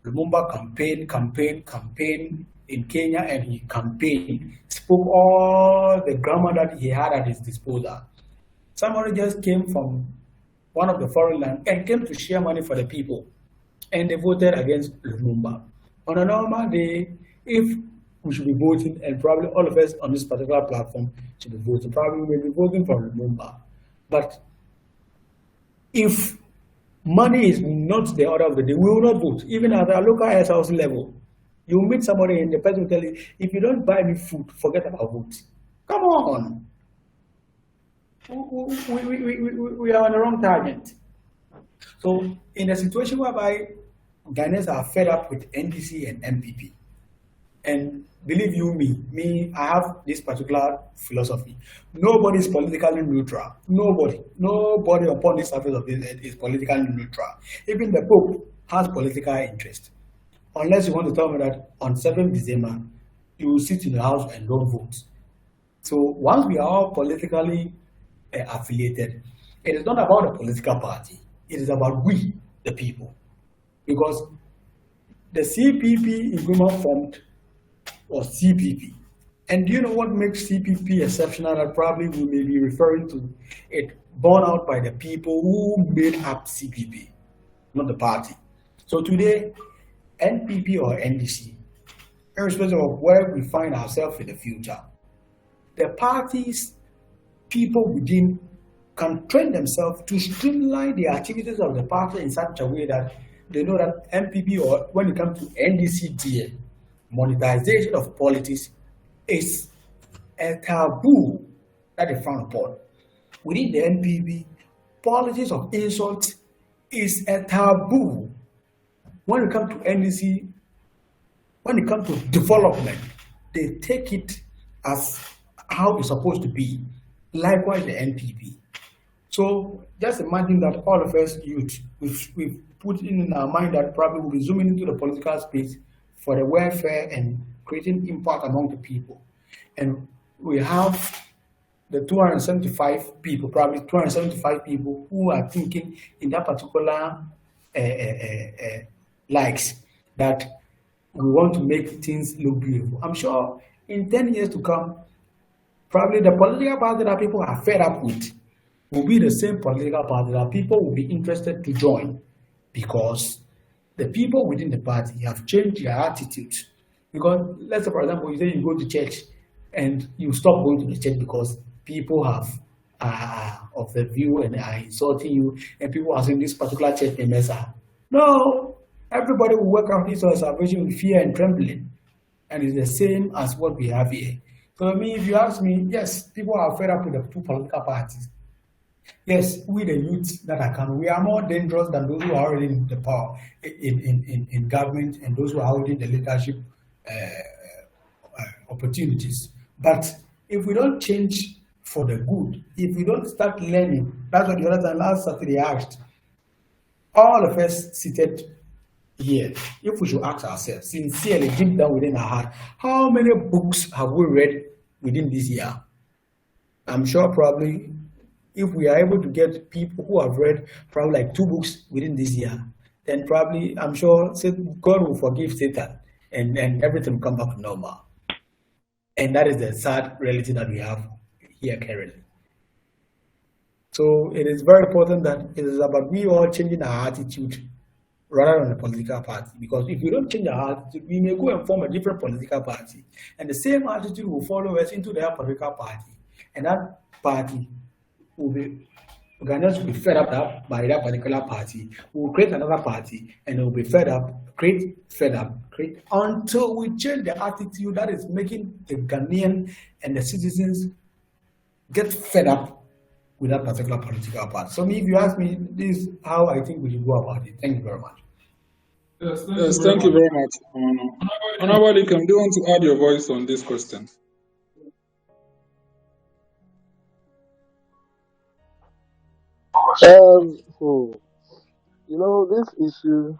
Lumumba campaigned in Kenya, and he campaigned, spoke all the grammar that he had at his disposal. Somebody just came from one of the foreign lands and came to share money for the people, and they voted against Lumumba. On a normal day, if we should be voting, and probably all of us on this particular platform should be voting, probably we will be voting for Lumumba. But if Money is not the order of the day. We will not vote. Even at our local house level, you meet somebody and the person will tell you, if you don't buy me food, forget about vote. Come on. We are on the wrong target. So in a situation whereby Ghanaians are fed up with NDC and MPP, and believe you me, I have this particular philosophy. Nobody is politically neutral. Nobody upon this surface of this earth is politically neutral. Even the Pope has political interest. Unless you want to tell me that on 7th December, you will sit in the house and don't vote. So once we are all politically affiliated, it is not about a political party. It is about we, the people. Because the CPP in Guma formed was CPP. And do you know what makes CPP exceptional? That probably we may be referring to it born out by the people who made up CPP, not the party. So today, NPP or NDC, irrespective of where we find ourselves in the future, the parties, people within can train themselves to streamline the activities of the party in such a way that they know that MPP, or when it comes to NDC, monetization of politics is a taboo that is frowned upon. Within the NPP, politics of insult is a taboo. When it comes to NDC, when it comes to development, they take it as how it's supposed to be. Likewise, the NPP. So just imagine that all of us youth, we've put in our mind that probably we'll be zooming into the political space for the welfare and creating impact among the people. And we have the 275 people, probably 275 people who are thinking in that particular likes that we want to make things look beautiful. I'm sure in 10 years to come, probably the political party that people are fed up with will be the same political party that people will be interested to join, because the people within the party have changed their attitude. Because let's say, for example, you say you go to church and you stop going to the church because people have of the view and are insulting you, and people are saying this particular church members are. No, everybody will work out this salvation with fear and trembling, and it's the same as what we have here. So if you ask me, yes, people are fed up with the two political parties. Yes, we the youth that are coming, we are more dangerous than those who are already in the power in government and those who are holding the leadership opportunities. But if we don't change for the good, if we don't start learning, that's what the other time last Saturday asked. All of us seated here, if we should ask ourselves sincerely, deep down within our heart, how many books have we read within this year? I'm sure probably if we are able to get people who have read probably like 2 books within this year, then probably I'm sure God will forgive Satan and everything will come back to normal. And that is the sad reality that we have here currently. So it is very important that it is about we all changing our attitude rather than the political party. Because if we don't change our attitude, we may go and form a different political party. And the same attitude will follow us into their political party. And that party will be, Ghanaians will be fed up by that particular party. We will create another party and it will be fed up, create until we change the attitude that is making the Ghanaian and the citizens get fed up with that particular political party. So if you ask me, this is how I think we should go about it. Thank you very much. Yes, thank you very much. Honorable Elikem, do you want to add your voice on this question? You know, this issue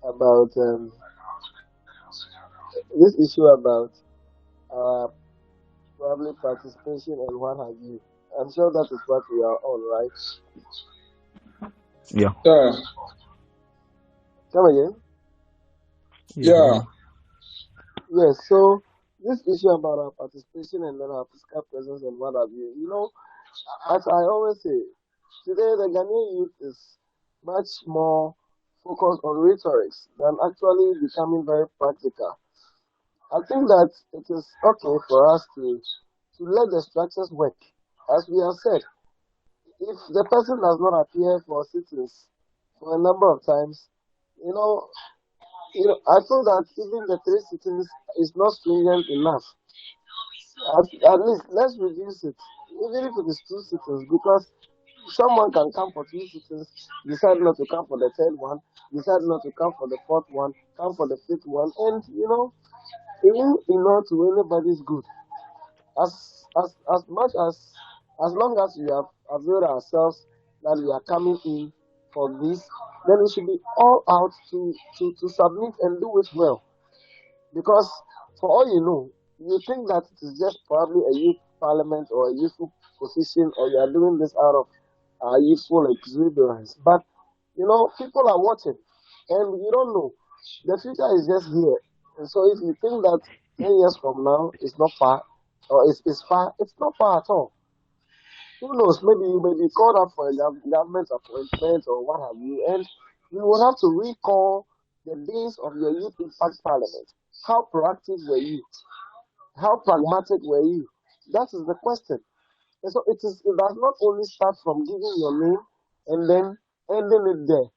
about probably participation and what have you. I'm sure that is what we are on, right? Yeah. Come again? Yeah. Yes, so this issue about our participation and then our physical presence and what have you, you know, as I always say, today the Ghanaian youth is much more focused on rhetorics than actually becoming very practical. I think that it is okay for us to let the structures work. As we have said, if the person does not appear for sittings for a number of times. You know, I feel that even the 3 sittings is not stringent enough. At least let's reduce it, even if it is 2 sittings, because someone can come for 3 sittings, decide not to come for the third one, decide not to come for the fourth one, come for the fifth one, and it won't to anybody's good. As much as long as we have availed ourselves that we are coming in for this, then we should be all out to submit and do it well. Because for all you know, you think that it is just probably a youth parliament or a youthful position, or you are doing this out of youthful exuberance. But people are watching, and you don't know. The future is just here. And so if you think that 10 years from now is not far, or it's far, it's not far at all. Who knows? Maybe you may be called up for a government appointment or what have you, and you will have to recall the days of your youth impact parliament. How proactive were you? How pragmatic were you? That is the question. And so it does not only start from giving your name and then ending it there.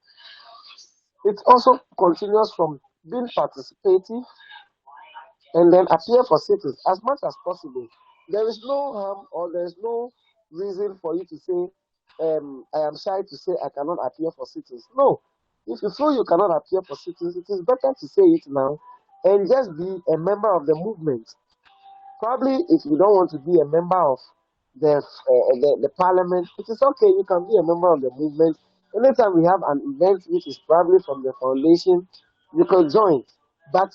It also continues from being participative and then appear for sittings as much as possible. There is no harm, or there is no reason for you to say, I am shy to say I cannot appear for sittings. No. If you feel you cannot appear for sittings, it is better to say it now and just be a member of the movement. Probably if you don't want to be a member of the parliament, it is okay. You can be a member of the movement. Anytime we have an event which is probably from the foundation, you can join. But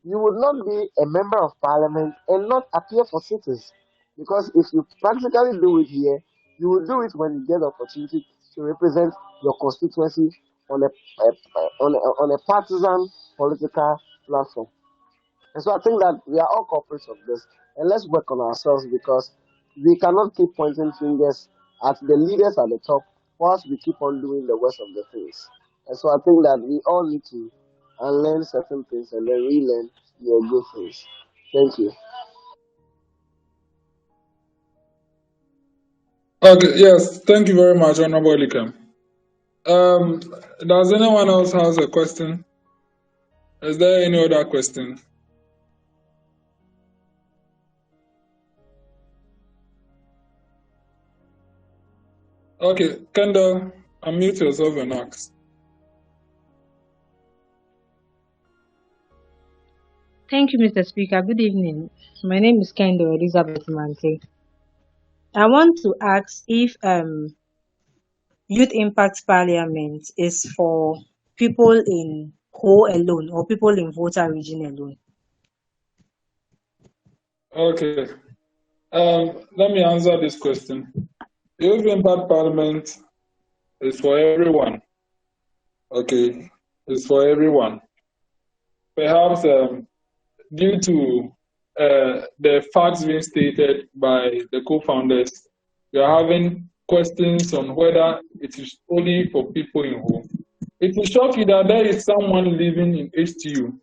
you would not be a member of parliament and not appear for sittings. Because if you practically do it here, you will do it when you get the opportunity to represent your constituency on a partisan political platform. And so I think that we are all culprits of this, and let's work on ourselves, because we cannot keep pointing fingers at the leaders at the top whilst we keep on doing the worst of the things. And so I think that we all need to unlearn certain things and then relearn the good things. Thank you. Okay, yes, thank you very much, Honorable Elikem. Does anyone else has a question? Is there any other question? Okay, Kendall, unmute yourself and ask. Thank you, Mr. Speaker. Good evening. My name is Kendall Elizabeth Mante. I want to ask if Youth Impact Parliament is for people in Ho alone or people in Volta region alone. Okay. Let me answer this question. Youth Impact Parliament is for everyone. Okay, it's for everyone. Perhaps due to the facts being stated by the co-founders, we are having questions on whether it is only for people in home. It will shock you that there is someone living in HTU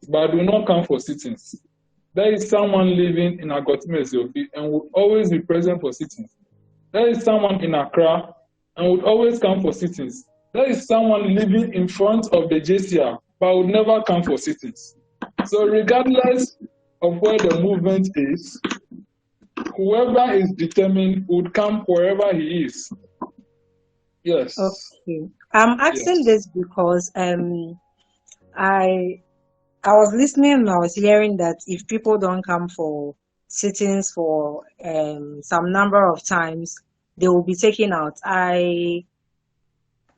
but will not come for sittings. There is someone living in Agbo and will always be present for sittings. There is someone in Accra and would always come for sittings. There is someone living in front of the JCR but would never come for sittings. So regardless of where the movement is, whoever is determined would come wherever he is. Yes. Okay. I'm asking this because I was listening and I was hearing that if people don't come for sittings for some number of times, they will be taken out. I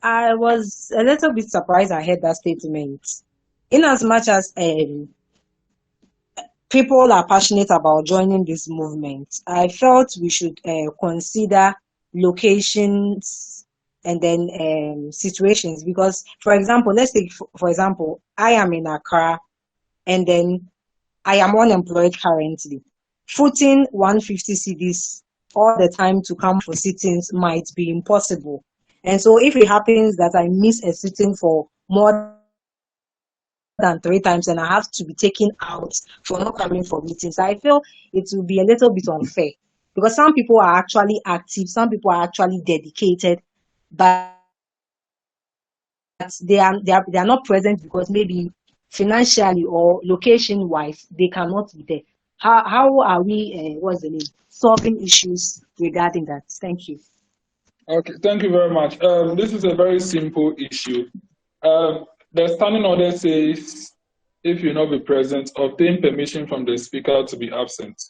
was a little bit surprised I heard that statement. In as much as people are passionate about joining this movement, I felt we should consider locations and then situations. Because, for example, let's take, for example, I am in Accra and then I am unemployed currently. Footing 150 cedis all the time to come for sittings might be impossible. And so if it happens that I miss a sitting for more than 3 times and I have to be taken out for not coming for meetings, I feel it will be a little bit unfair, because some people are actually active, some people are actually dedicated, but they are not present because maybe financially or location wise they cannot be there. How are we what's the name solving issues regarding that? Thank you. Okay, thank you very much. This is a very simple issue. The standing order says if you not be present, obtain permission from the speaker to be absent.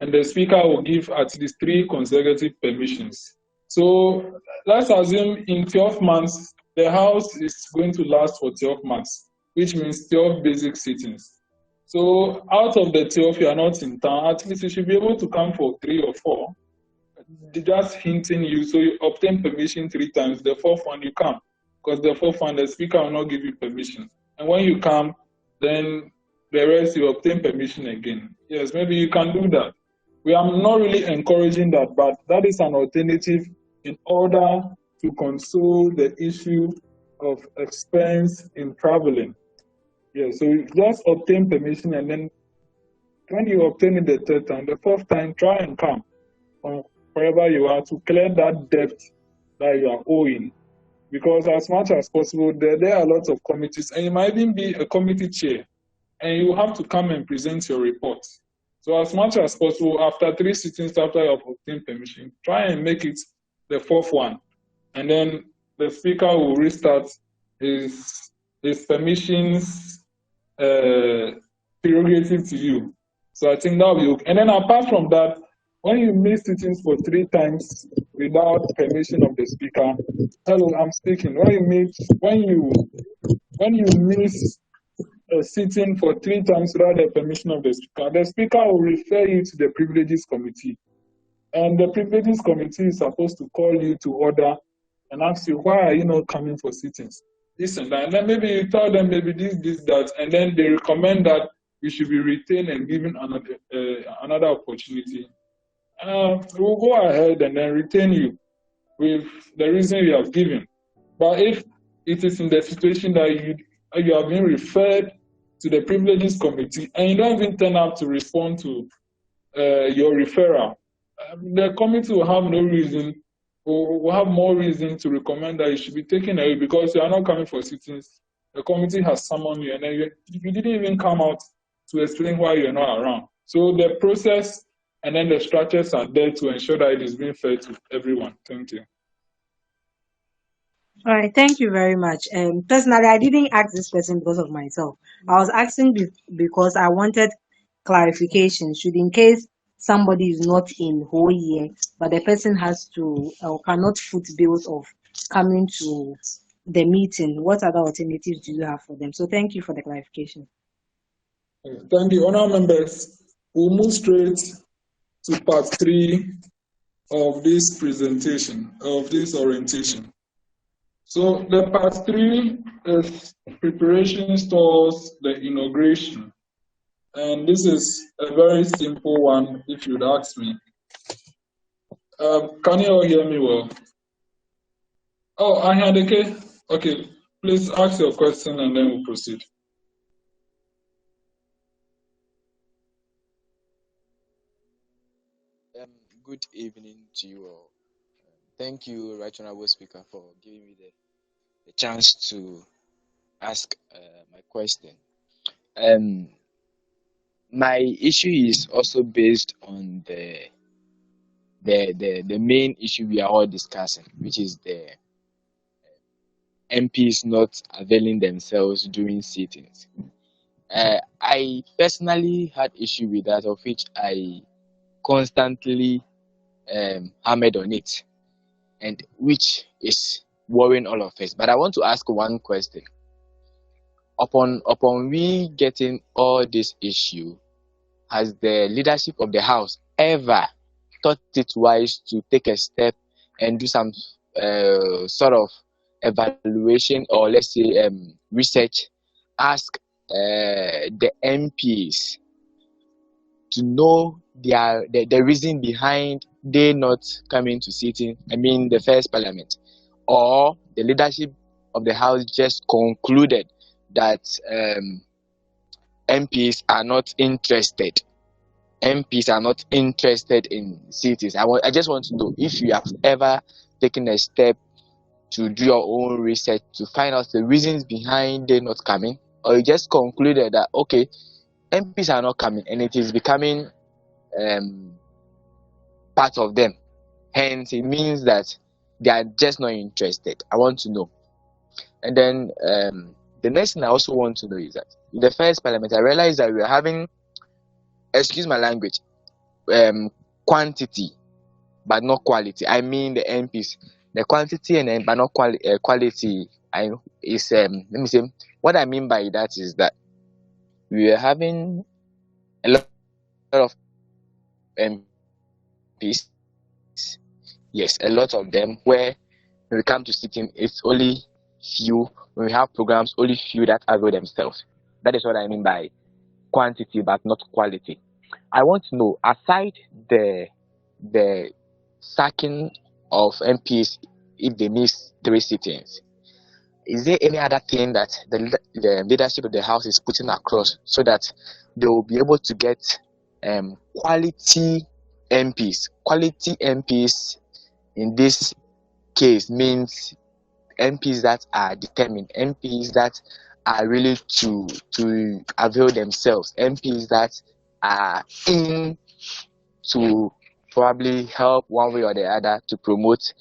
And the speaker will give at least 3 consecutive permissions. So let's assume in 12 months, the house is going to last for 12 months, which means 12 basic sittings. So out of the 12, you are not in town, at least you should be able to come for 3 or 4. They're just hinting you, so you obtain permission 3 times. The 4th one you come, because the 4th one, the speaker will not give you permission. And when you come, then the rest you obtain permission again. Yes, maybe you can do that. We are not really encouraging that, but that is an alternative in order to console the issue of expense in traveling. Yeah, so you just obtain permission, and then when you obtain it the 3rd time, the 4th time, try and come from wherever you are to clear that debt that you are owing. Because as much as possible, there are lots of committees, and you might even be a committee chair, and you have to come and present your report. So as much as possible, after 3 sittings after you have obtained permission, try and make it the 4th one. And then the speaker will restart his permissions prerogative to you. So I think that will be okay. And then apart from that, when you miss sittings for 3 times without permission of the speaker, hello, I'm speaking. When you miss a sitting for 3 times without the permission of the speaker will refer you to the privileges committee. And the privileges committee is supposed to call you to order and ask you, why are you not coming for sittings? This and that. And then maybe you tell them maybe this, that, and then they recommend that you should be retained and given another opportunity. We'll go ahead and then retain you with the reason you have given. But if it is in the situation that you have been referred to the privileges committee and you don't even turn up to respond to your referral, the committee will have no reason, or will have more reason to recommend that you should be taken away because you are not coming for sittings. The committee has summoned you, and then you didn't even come out to explain why you're not around. So the process and then the structures are there to ensure that it is being fair to everyone. Thank you. All right, thank you very much. Personally, I didn't ask this question because of myself. I was asking because I wanted clarification. Should in case somebody is not in whole year, but the person has to or cannot foot bills of coming to the meeting, what other alternatives do you have for them? So thank you for the clarification. Thank you. Honourable members, we'll move straight to part 3 of this presentation, of this orientation. So the part 3 is preparations towards the inauguration. And this is a very simple one, if you'd ask me. Can you all hear me well? Oh, Ahiadeke? Okay, please ask your question and then we'll proceed. Good evening to you all. Thank you, Right Honorable Speaker, for giving me the chance to ask my question. My issue is also based on the main issue we are all discussing, which is the MPs not availing themselves during sittings. I personally had issue with that, of which I constantly hammered on it, and which is worrying all of us. But I want to ask one question. Upon we getting all this issue, has the leadership of the House ever thought it wise to take a step and do some sort of evaluation, or let's say research, ask the MPs to know the reason behind they not coming to sitting, the first parliament, or the leadership of the House just concluded that MPs are not interested. MPs are not interested in cities. I just want to know if you have ever taken a step to do your own research to find out the reasons behind them not coming, or you just concluded that okay, MPs are not coming and it is becoming part of them, hence it means that they are just not interested? I want to know. And then the next thing I also want to know is that in the first parliament I realized that we are having, excuse my language, quantity but not quality. I mean the MPs, the quantity and then but not quality. I is let me say what I mean by that is that we are having a lot of MPs, yes, a lot of them, where when we come to sitting, it's only few. When we have programs, only few that avail themselves. That is what I mean by quantity but not quality. I want to know, aside the sacking of MPs if they miss 3 sittings, is there any other thing that the leadership of the house is putting across so that they will be able to get quality MPs? Quality MPs in this case means MPs that are determined, MPs that are really to avail themselves, MPs that are in to probably help one way or the other to promote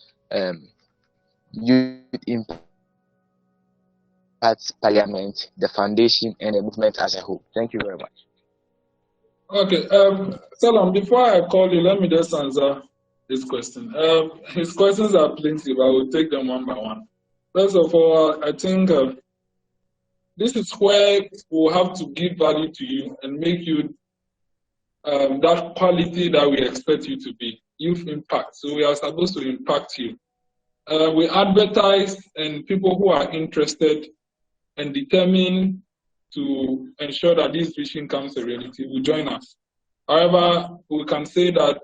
youth impact parliament, the foundation, and the movement as a whole. Thank you very much. Okay, Salam, before I call you, let me just answer his question. His questions are plenty, but I will take them one by one. First of all, I think this is where we'll have to give value to you and make you that quality that we expect you to be, youth impact. So we are supposed to impact you. We advertise, and people who are interested and determined to ensure that this vision comes a reality will join us. However, we can say that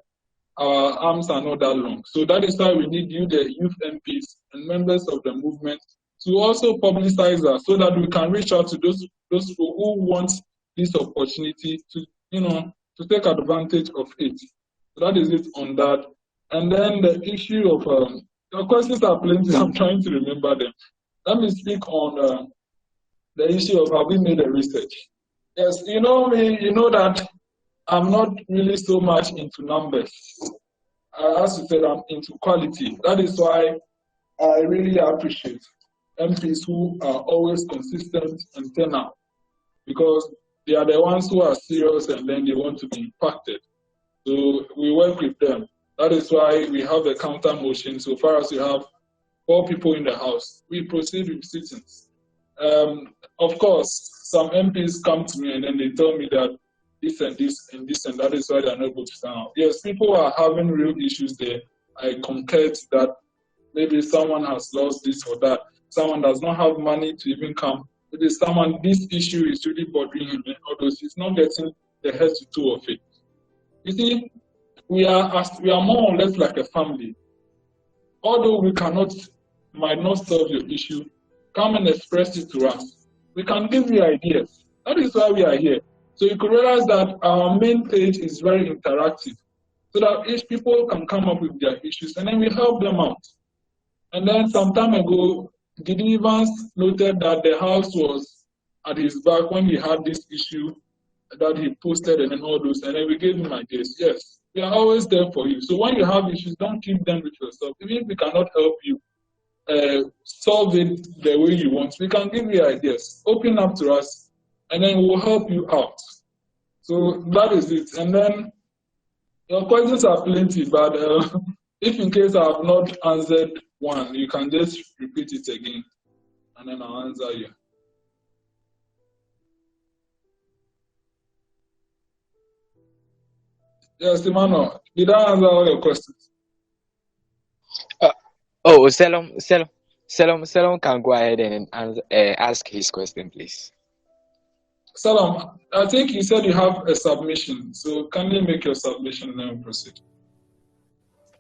our arms are not that long. So that is why we need you, the youth MPs and members of the movement, to also publicize us so that we can reach out to those people who want this opportunity to, to take advantage of it. So that is it on that. And then the issue of, the questions are plenty, I'm trying to remember them. Let me speak on the issue of have we made a research. Yes, you know me, you know that I'm not really so much into numbers. As you said, I'm into quality. That is why I really appreciate MPs who are always consistent and turn out, because they are the ones who are serious and then they want to be impacted. So we work with them. That is why we have a counter motion. So far as you have 4 people in the house, we proceed with sittings. Of course, some MPs come to me and then they tell me that this and this and this, and that is why they're not able to stand out. Yes, people are having real issues there. I concur that maybe someone has lost this or that. Someone does not have money to even come. Maybe someone, this issue is really bothering him, although he's not getting the head to toe of it. You see, we are more or less like a family. Although we might not solve your issue, come and express it to us. We can give you ideas. That is why we are here. So you could realize that our main page is very interactive, so that each people can come up with their issues and then we help them out. And then some time ago, Gideon Evans noted that the house was at his back when he had this issue that he posted and then all those, and then we gave him ideas. Yes, we are always there for you. So when you have issues, don't keep them with yourself. Even if we cannot help you solve it the way you want, we can give you ideas. Open up to us, and then we'll help you out. So that is it. And then your questions are plenty, but if in case I have not answered one, you can just repeat it again, and then I'll answer you. Yes, Amanor, did I answer all your questions? Selam can go ahead and ask his question, please. Salam, I think you said you have a submission, so kindly make your submission and then we'll proceed.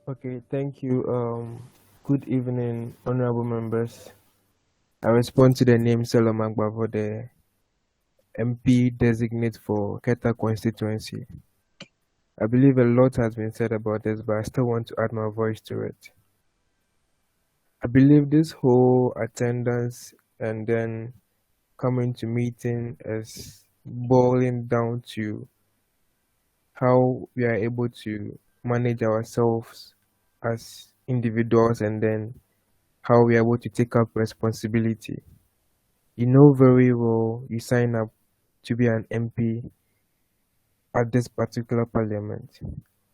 Okay, thank you. Good evening, honorable members. I respond to the name Salam Agbo for the MP designate for Keta constituency. I believe a lot has been said about this, but I still want to add my voice to it. I believe this whole attendance and then coming to meeting is boiling down to how we are able to manage ourselves as individuals and then how we are able to take up responsibility. You know very well you sign up to be an MP at this particular parliament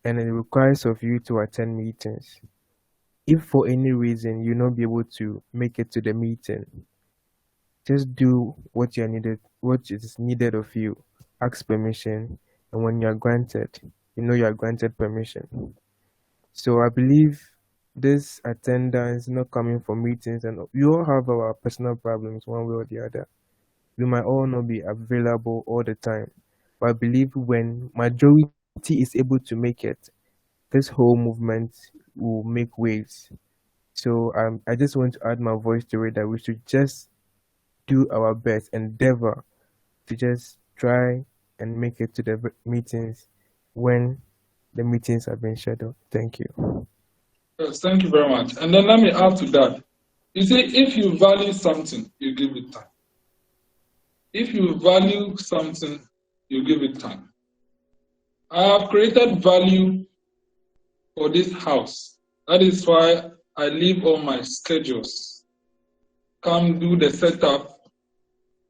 and it requires of you to attend meetings. If for any reason you not be able to make it to the meeting, just do what is needed of you. Ask permission, and when you are granted, you are granted permission. So I believe this attendance not coming for meetings, and we all have our personal problems one way or the other. We might all not be available all the time, but I believe when majority is able to make it, this whole movement will make waves. So I just want to add my voice to it that we should just do our best, endeavor to just try and make it to the meetings when the meetings have been scheduled. Thank you. Yes, thank you very much. And then let me add to that. You see, if you value something, you give it time. If you value something, you give it time. I have created value for this house. That is why I leave all my schedules, come do the setup,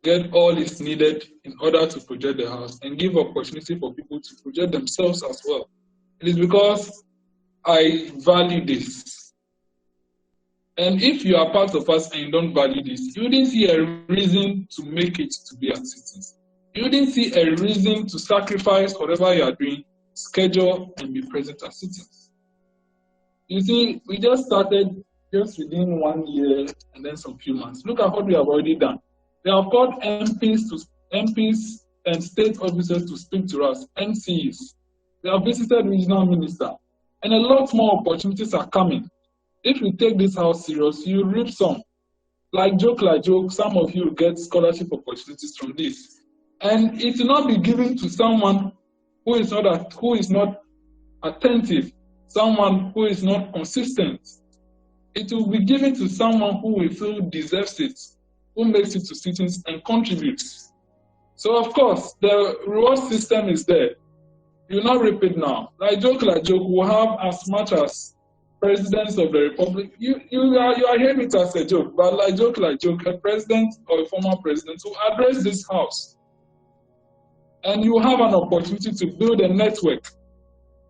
get all is needed in order to project the house and give opportunity for people to project themselves as well. It is because I value this. And if you are part of us and you don't value this, you wouldn't see a reason to make it to be at sittings. You wouldn't see a reason to sacrifice whatever you are doing, schedule and be present at sittings. You see, we just started just within 1 year and then some few months. Look at what we have already done. They have called MPs and state officers to speak to us, MCs. They have visited regional minister. And a lot more opportunities are coming. If you take this house serious, you reap some. Like joke, some of you get scholarship opportunities from this. And it will not be given to someone who is not attentive, someone who is not consistent. It will be given to someone who we feel deserves it, who makes it to sittings and contributes. So of course, the reward system is there. You not repeat now. Like joke, we'll have as much as presidents of the republic. You are hearing it as a joke, but like joke, a president or a former president will address this house. And you have an opportunity to build a network.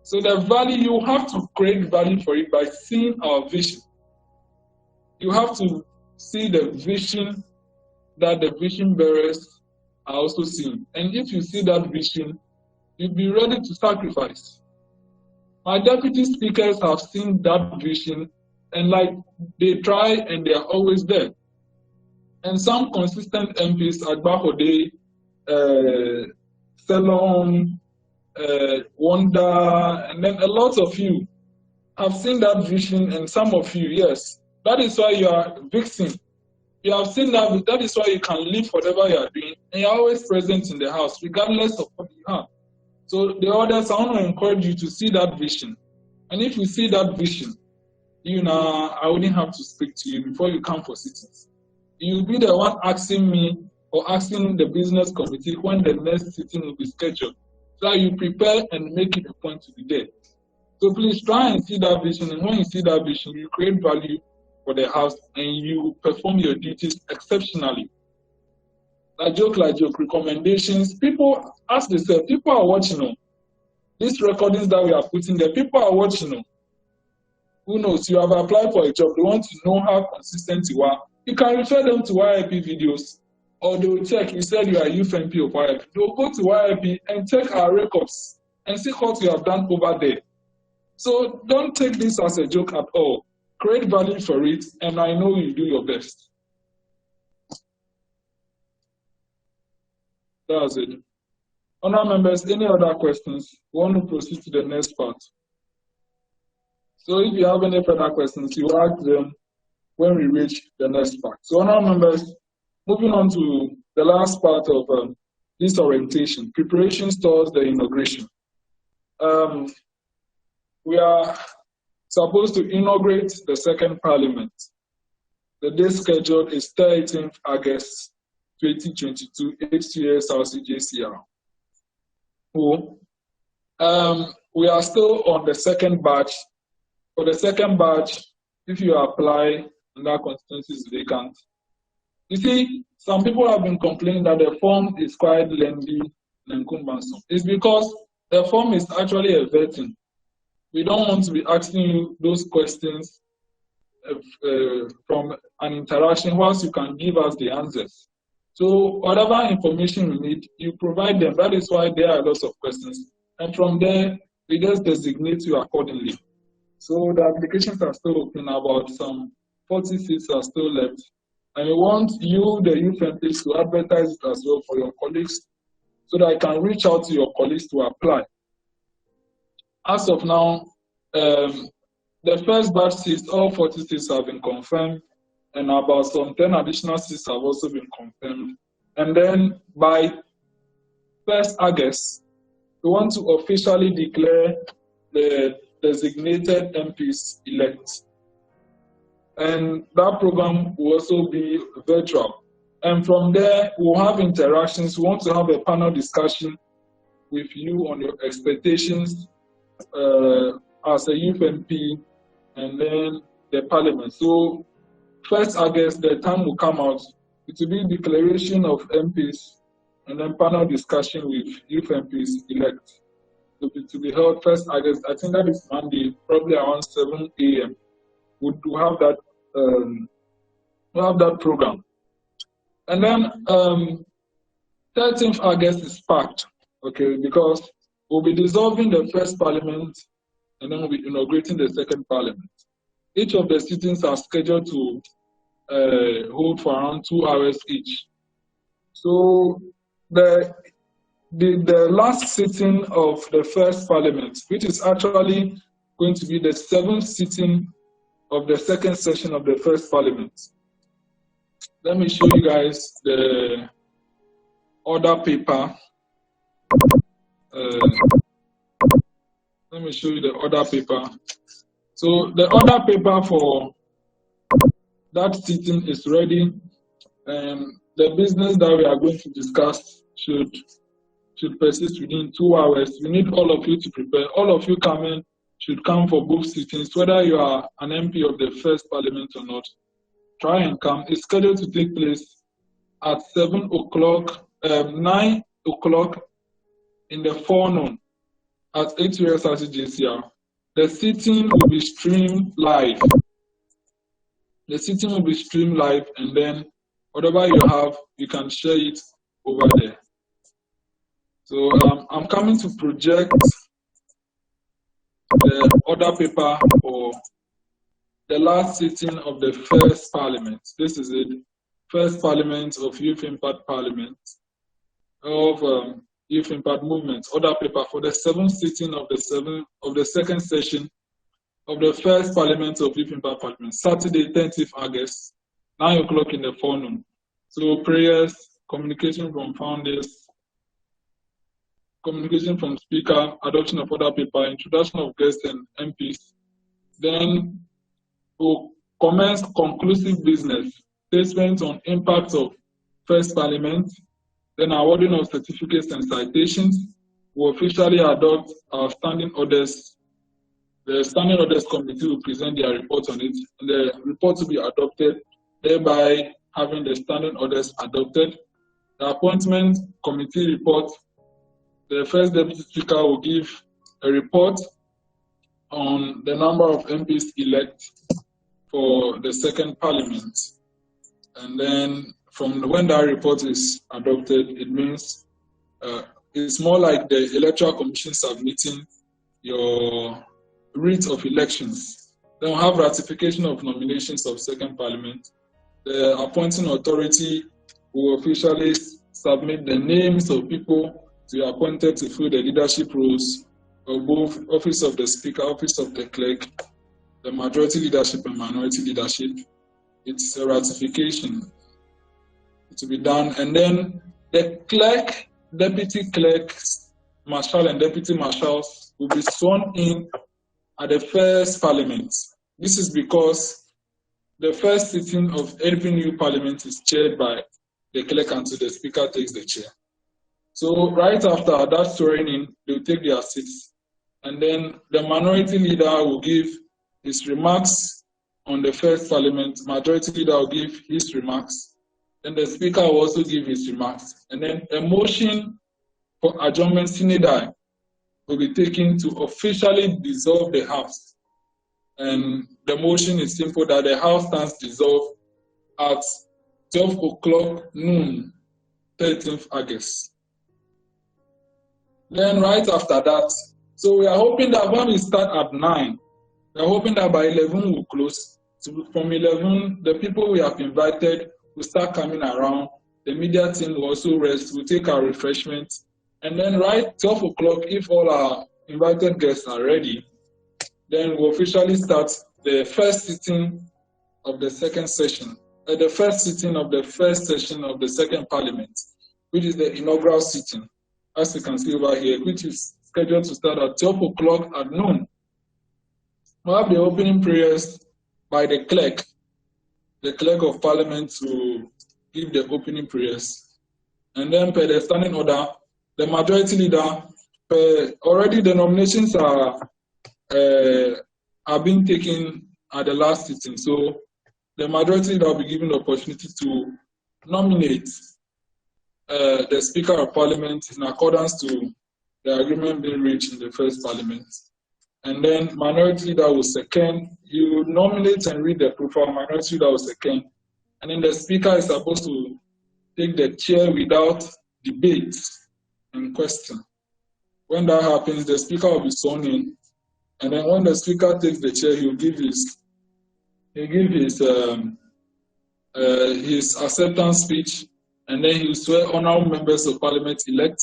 So the value, you have to create value for it by seeing our vision. You have to see the vision that the vision bearers are also seeing. And if you see that vision, you'll be ready to sacrifice. My deputy speakers have seen that vision and they try and they are always there. And some consistent MPs, Agbo, Salon, Wonder, and then a lot of you have seen that vision, and some of you, yes. That is why you are vixen. You have seen that is why you can live whatever you are doing, and you're always present in the house, regardless of what you have. So the others, I want to encourage you to see that vision. And if you see that vision, I wouldn't have to speak to you before you come for sittings. You'll be the one asking me or asking the business committee when the next sitting will be scheduled. So you prepare and make it a point to be there. So please try and see that vision. And when you see that vision, you create value for the house and you perform your duties exceptionally. Like joke, recommendations. People, as they say, people are watching. These recordings that we are putting there, people are watching. Who knows? You have applied for a job. They want to know how consistent you are. You can refer them to YIP videos, or they will check. You said you are Youth MP of YIP. They will go to YIP and check our records and see what you have done over there. So don't take this as a joke at all. Create value for it, and I know you do your best. That's it. Honourable members, any other questions? We want to proceed to the next part. So if you have any further questions, you ask them when we reach the next part. So honourable members, moving on to the last part of this orientation, preparations towards the inauguration. We are supposed to inaugurate the second parliament. The day scheduled is 13th August 2022, 8 years RCJCR. We are still on the second batch. For the second batch, if you apply and that constituency is vacant, you see, some people have been complaining that the form is quite lengthy and cumbersome. It's because the form is actually a vetting. We don't want to be asking you those questions from an interaction whilst you can give us the answers. So whatever information you need, you provide them. That is why there are lots of questions. And from there, we just designate you accordingly. So the applications are still open, about some 40 seats are still left. And we want you, the youth MPs, to advertise it as well for your colleagues so that I can reach out to your colleagues to apply. As of now, the first batch seats, all 40 seats have been confirmed, and about some 10 additional seats have also been confirmed. And then by 1st August, we want to officially declare the designated MPs elect. And that program will also be virtual. And from there, we'll have interactions. We want to have a panel discussion with you on your expectations as a youth MP and then the Parliament. So 1st August, the time will come out. It will be declaration of MPs and then panel discussion with youth MPs elect. To be held 1st August. I think that is Monday, probably around 7 a.m. We'll have that program. And then 13th August is packed, okay, because we'll be dissolving the first Parliament and then we'll be inaugurating the second Parliament. Each of the sittings are scheduled to hold for around 2 hours each. So the last sitting of the first Parliament, which is actually going to be the 7th sitting of the second session of the first Parliament. Let me show you guys the order paper. Let me show you the order paper. So the order paper for that sitting is ready. The business that we are going to discuss should persist within 2 hours. We need all of you to prepare. All of you coming should come for both sittings, whether you are an MP of the first Parliament or not. Try and come. It's scheduled to take place at 7 o'clock, 9 o'clock in the forenoon at 8 years RCJCR. The sitting will be streamed live. The sitting will be streamed live, and then whatever you have, you can share it over there. So I'm coming to project the order paper for the last sitting of the first Parliament. This is it. First Parliament of Youth Impact Parliament of Youth Impact Movement. Order paper for the 7th sitting of the second session of the first Parliament of Youth Impact Parliament. Saturday, 10th August, 9 o'clock in the forenoon. So prayers, communication from founders, communication from speaker, adoption of order paper, introduction of guests and MPs. Then we'll commence conclusive business, statements on impact of first Parliament, then awarding of certificates and citations. We'll officially adopt our standing orders. The standing orders committee will present their report on it, and the report will be adopted, thereby having the standing orders adopted. The appointment committee report, the first deputy speaker will give a report on the number of MPs elect for the second Parliament. And then from when that report is adopted, it means it's more like the Electoral Commission submitting your writ of elections. Then we'll have ratification of nominations of second Parliament. The appointing authority will officially submit the names of people to be appointed to fill the leadership roles of both Office of the Speaker, Office of the Clerk, the Majority Leadership and Minority Leadership. It's a ratification to be done. And then the clerk, deputy clerks, marshal and deputy marshals will be sworn in at the first Parliament. This is because the first sitting of every new parliament is chaired by the clerk until the speaker takes the chair. So right after that swearing in, they'll take their seats. And then the minority leader will give his remarks on the first parliament. Majority leader will give his remarks. Then the speaker will also give his remarks. And then a motion for adjournment sine die will be taken to officially dissolve the House. And the motion is simple, that the House stands dissolved at 12 o'clock noon, 13th August. Then right after that, so we are hoping that when we start at 9, we are hoping that by 11 we'll close. So from 11, the people we have invited will start coming around. The media team will also rest, we'll take our refreshments. And then right 12 o'clock, if all our invited guests are ready, then we'll officially start the first sitting of the second session, the first sitting of the first session of the second parliament, which is the inaugural sitting, as you can see over here, which is scheduled to start at 12 o'clock at noon. We'll have the opening prayers by the clerk of parliament, to give the opening prayers. And then per the standing order, the majority leader, already the nominations are being taken at the last sitting. So the majority leader will be given the opportunity to nominate the Speaker of Parliament in accordance to the agreement being reached in the first Parliament. And then minority leader will second. You nominate and read the profile, minority leader will second. And then the Speaker is supposed to take the chair without debate and question. When that happens, the Speaker will be sworn in. And then when the Speaker takes the chair, he'll give his acceptance speech, and then he'll swear honorable members of Parliament elect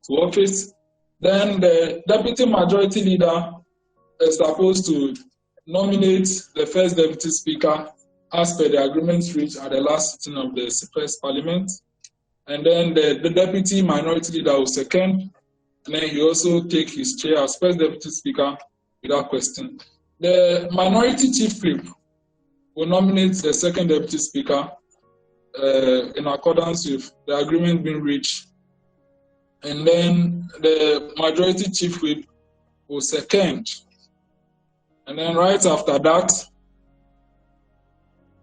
to office. Then the Deputy Majority Leader is supposed to nominate the first Deputy Speaker as per the agreements reached at the last sitting of the first Parliament. And then the Deputy Minority Leader will second, and then he also take his chair as first Deputy Speaker without question. The Minority Chief Whip will nominate the second Deputy Speaker in accordance with the agreement being reached. And then the Majority Chief Whip will second. And then right after that,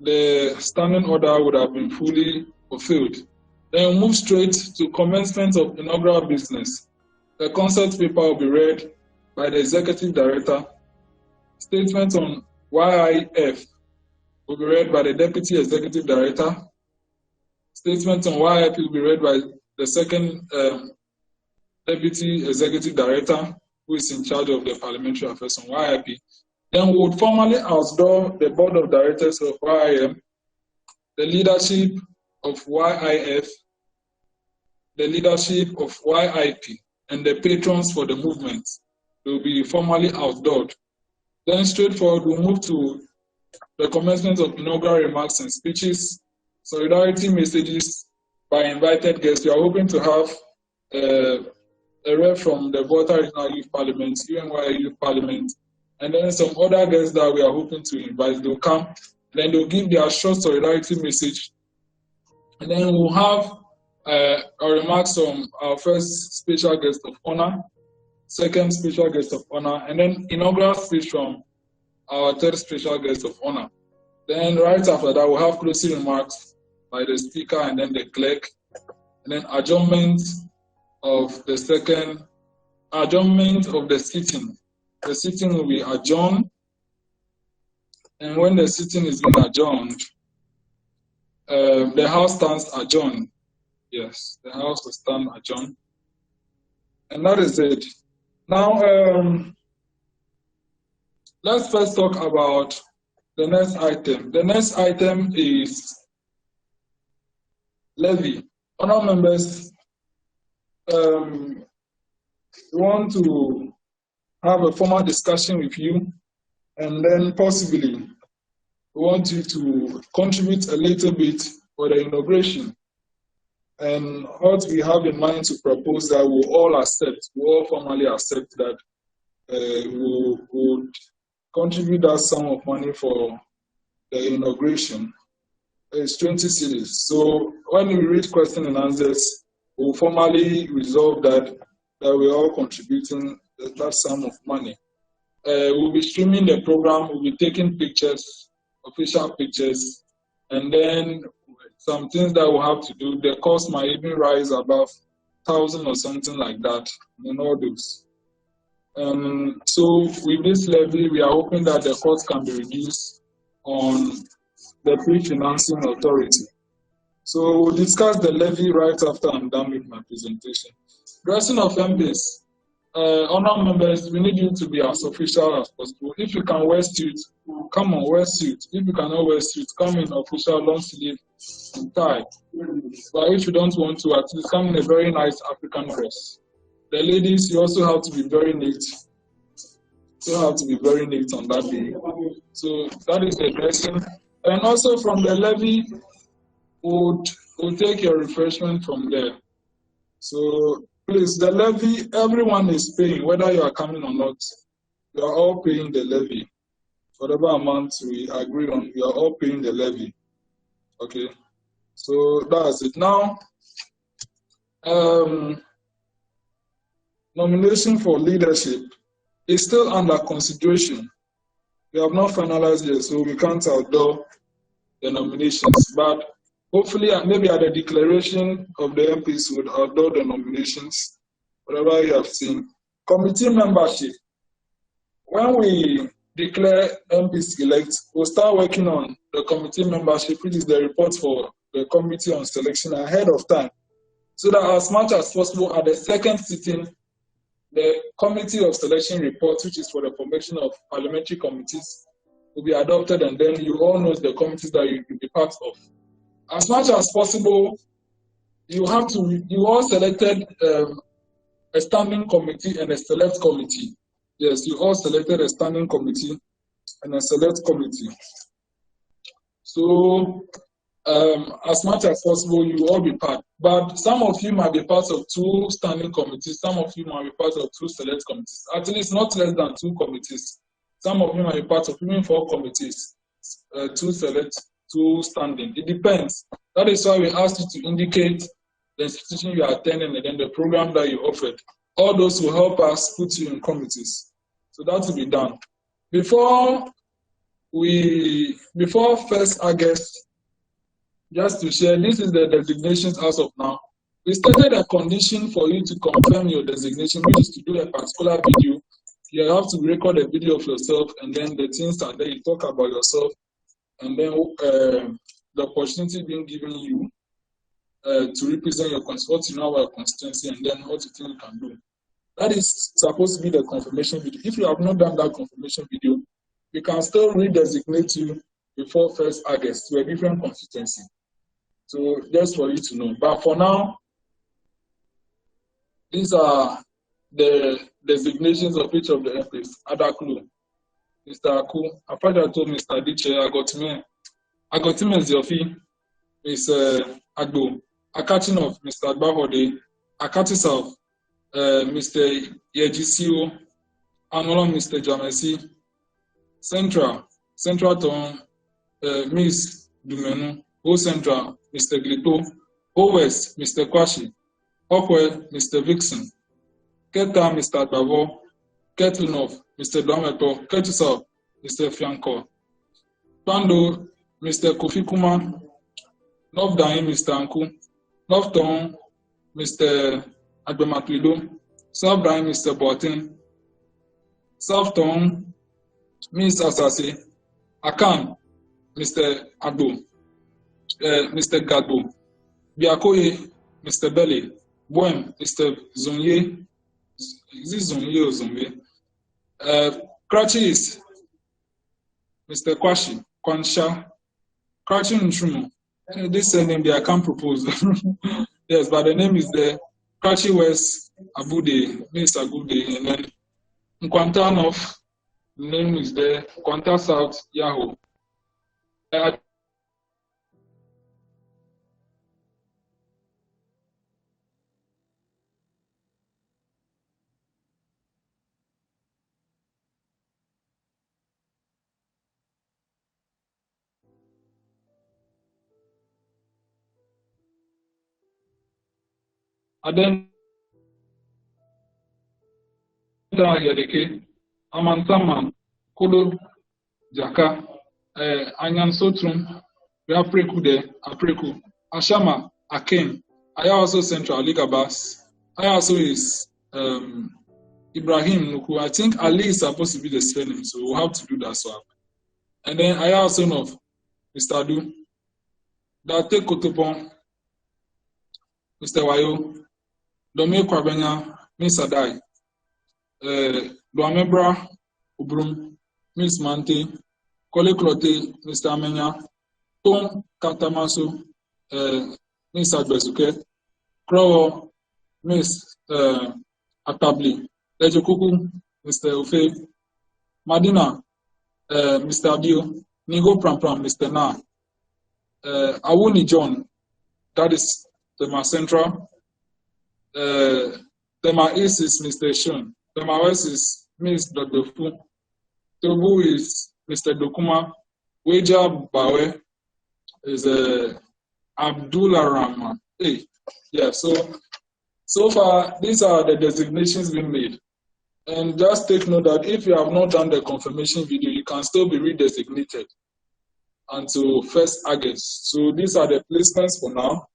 the standing order would have been fully fulfilled. Then we'll move straight to commencement of inaugural business. The concept paper will be read by the Executive Director. Statement on YIF will be read by the Deputy Executive Director. Statement on YIP will be read by the second Deputy Executive Director, who is in charge of the Parliamentary Affairs on YIP. Then we would formally outdoor the Board of Directors of YIM, the leadership of YIF, the leadership of YIP, and the patrons for the movement. They will be formally outdoored. Then straightforward, we'll move to the commencement of inaugural remarks and speeches, solidarity messages by invited guests. We are hoping to have a rep from the Volta Regional Youth Parliament, UNY Youth Parliament, and then some other guests that we are hoping to invite. They'll come, then they'll give their short solidarity message, and then we'll have our remarks from our first special guest of honor, second special guest of honor, and then inaugural speech from our third special guest of honor. Then right after that, we'll have closing remarks by the speaker and then the clerk, and then adjournment of the sitting. The sitting will be adjourned, and when the sitting is being adjourned, the House stands adjourned. Yes, the House will stand adjourned. And that is it. Now, let's first talk about the next item. The next item is levy. Honourable members, we want to have a formal discussion with you, and then possibly we want you to contribute a little bit for the inauguration. And what we have in mind to propose that we all formally accept that we would contribute that sum of money for the inauguration is 20 cities. So when we read question and answers, we'll formally resolve that we're all contributing that sum of money. We'll be streaming the program, we'll be taking pictures, official pictures, and then some things that we'll have to do. The cost might even rise above 1,000 or something like that in all those. So with this levy, we are hoping that the cost can be reduced on the pre-financing authority. So we'll discuss the levy right after I'm done with my presentation. Dressing of MPs. Honour members, we need you to be as official as possible. If you can wear suit, come on, wear suit. If you cannot wear suit, come in official long sleeve and tie. But if you don't want to, at least come in a very nice African dress. The ladies, you also have to be very neat. You have to be very neat on that day. So that is the dressing. And also from the levy, we'll take your refreshment from there. So please, the levy, everyone is paying, whether you are coming or not. You are all paying the levy. Whatever amount we agree on, you are all paying the levy. Okay? So that's it. Now, nomination for leadership is still under consideration. We have not finalized yet, so we can't outdoor the nominations. But hopefully, maybe at the declaration of the MPs, would outdoor the nominations, whatever you have seen. Committee membership. When we declare MPs elect, we'll start working on the committee membership, which is the report for the committee on selection ahead of time. So that as much as possible at the second sitting, the committee of selection report, which is for the formation of parliamentary committees, will be adopted, and then you all know the committees that you will be part of. As much as possible, you all selected a standing committee and a select committee. Yes, you all selected a standing committee and a select committee. So as much as possible, you all be part. But some of you might be part of 2 standing committees, some of you might be part of 2 select committees, at least not less than 2 committees. Some of you might be part of even 4 committees, 2 select, 2 standing. It depends. That is why we asked you to indicate the institution you are attending and then the program that you offered. All those will help us put you in committees. So that will be done. Before 1st August, just to share, this is the designations as of now. We stated a condition for you to confirm your designation, which is to do a particular video. You have to record a video of yourself, and then the things are there. You talk about yourself, and then the opportunity being given you to represent your constituency, what you know about your constituency, and then what you think you can do. That is supposed to be the confirmation video. If you have not done that confirmation video, we can still redesignate you before 1st August to a different constituency. So just for you to know. But for now, these are the designations of each of the MPs. Adaklu, Mr. Aku, Afaja told Mr. Diche, I got him as your fee, Ms. Agbo, Akatinov, Mr. Agbahode, Akatisov, Mr. Yejisio, Anolon, Mr. Jamesi, Central Town, Miss Dumenu, O Central, Mr. Glito, O West, Mr. Kwashi, Okwe, Mr. Vixen, Keta, Mr. Bavo, Ketlinov, Mr. Dometo, Ketusov, Mr. Fianco, Pando, Mr. Kofi Kuma, North Dain, Mr. Anku, North Town, Mr. Agbemaklido, South Dain, Mr. Boatin, South Town, Miss Asase, Akan, Mr. Agbo, Mr. Gadbo, Biakoye, Mr. Belly, Boem, Mr. Zonye, is this Zonye or Zonye? Krachi is Mr. Kwashi, Kwansha, Krachi Nchumo. This name I can't propose. Yes, but the name is there. Krachi West, Abude, Miss Abude, and then Nkwanta North, the name is there. Nkwanta South, Yahoo. And then Yadeke, Amantaman, Kodo, Jaka, Anyan Sotrum, we have Preku there, Apreku, Ashama, Aken, Aya also Central, Ligabas, Aya also is Ibrahim Nuku. I think Ali is supposed to be the spelling, so we'll have to do that swap. And then Aya also of Mr. Du, Date Kotopon, Mr. Wayo, Dome Kwabenya, Miss Adai, Duamebra, Ubrum, Miss Mante, Kole Klote, Mr. Amenya, Tom Katamaso, Miss Adbesuke, Crow, Miss Atabli, Lejokuku, Mr. Ofe, Madina, Mr. Adio, Nigo Pram, Mr. Na, Awuni John, that is Tema Central, Tema East is Mr. Shun, Tema West is Miss Dr. Fu, Tobu is Mr. Dokuma, Weja Bawe is Abdullah Rahman. Hey, yeah, so far these are the designations being made. And just take note that if you have not done the confirmation video, you can still be redesignated until 1st August. So these are the placements for now.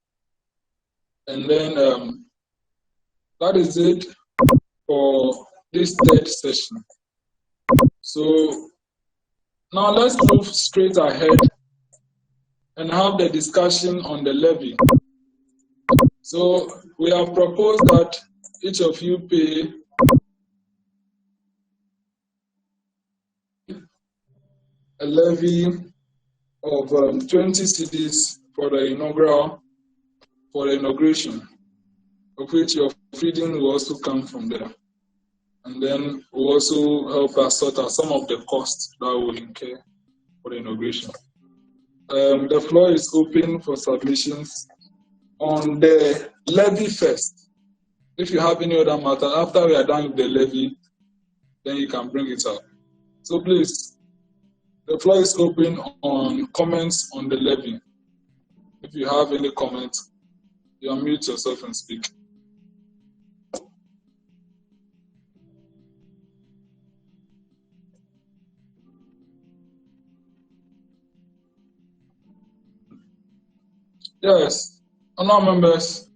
And then that is it for this third session. So now let's move straight ahead and have the discussion on the levy. So we have proposed that each of you pay a levy of 20 cedis for the inauguration, of which your feeding will also come from there. And then will also help us sort out some of the costs that will incur for the inauguration. The floor is open for submissions on the levy first. If you have any other matter, after we are done with the levy, then you can bring it up. So please, the floor is open on comments on the levy. If you have any comments, you unmute yourself and speak. Yes, honourable members,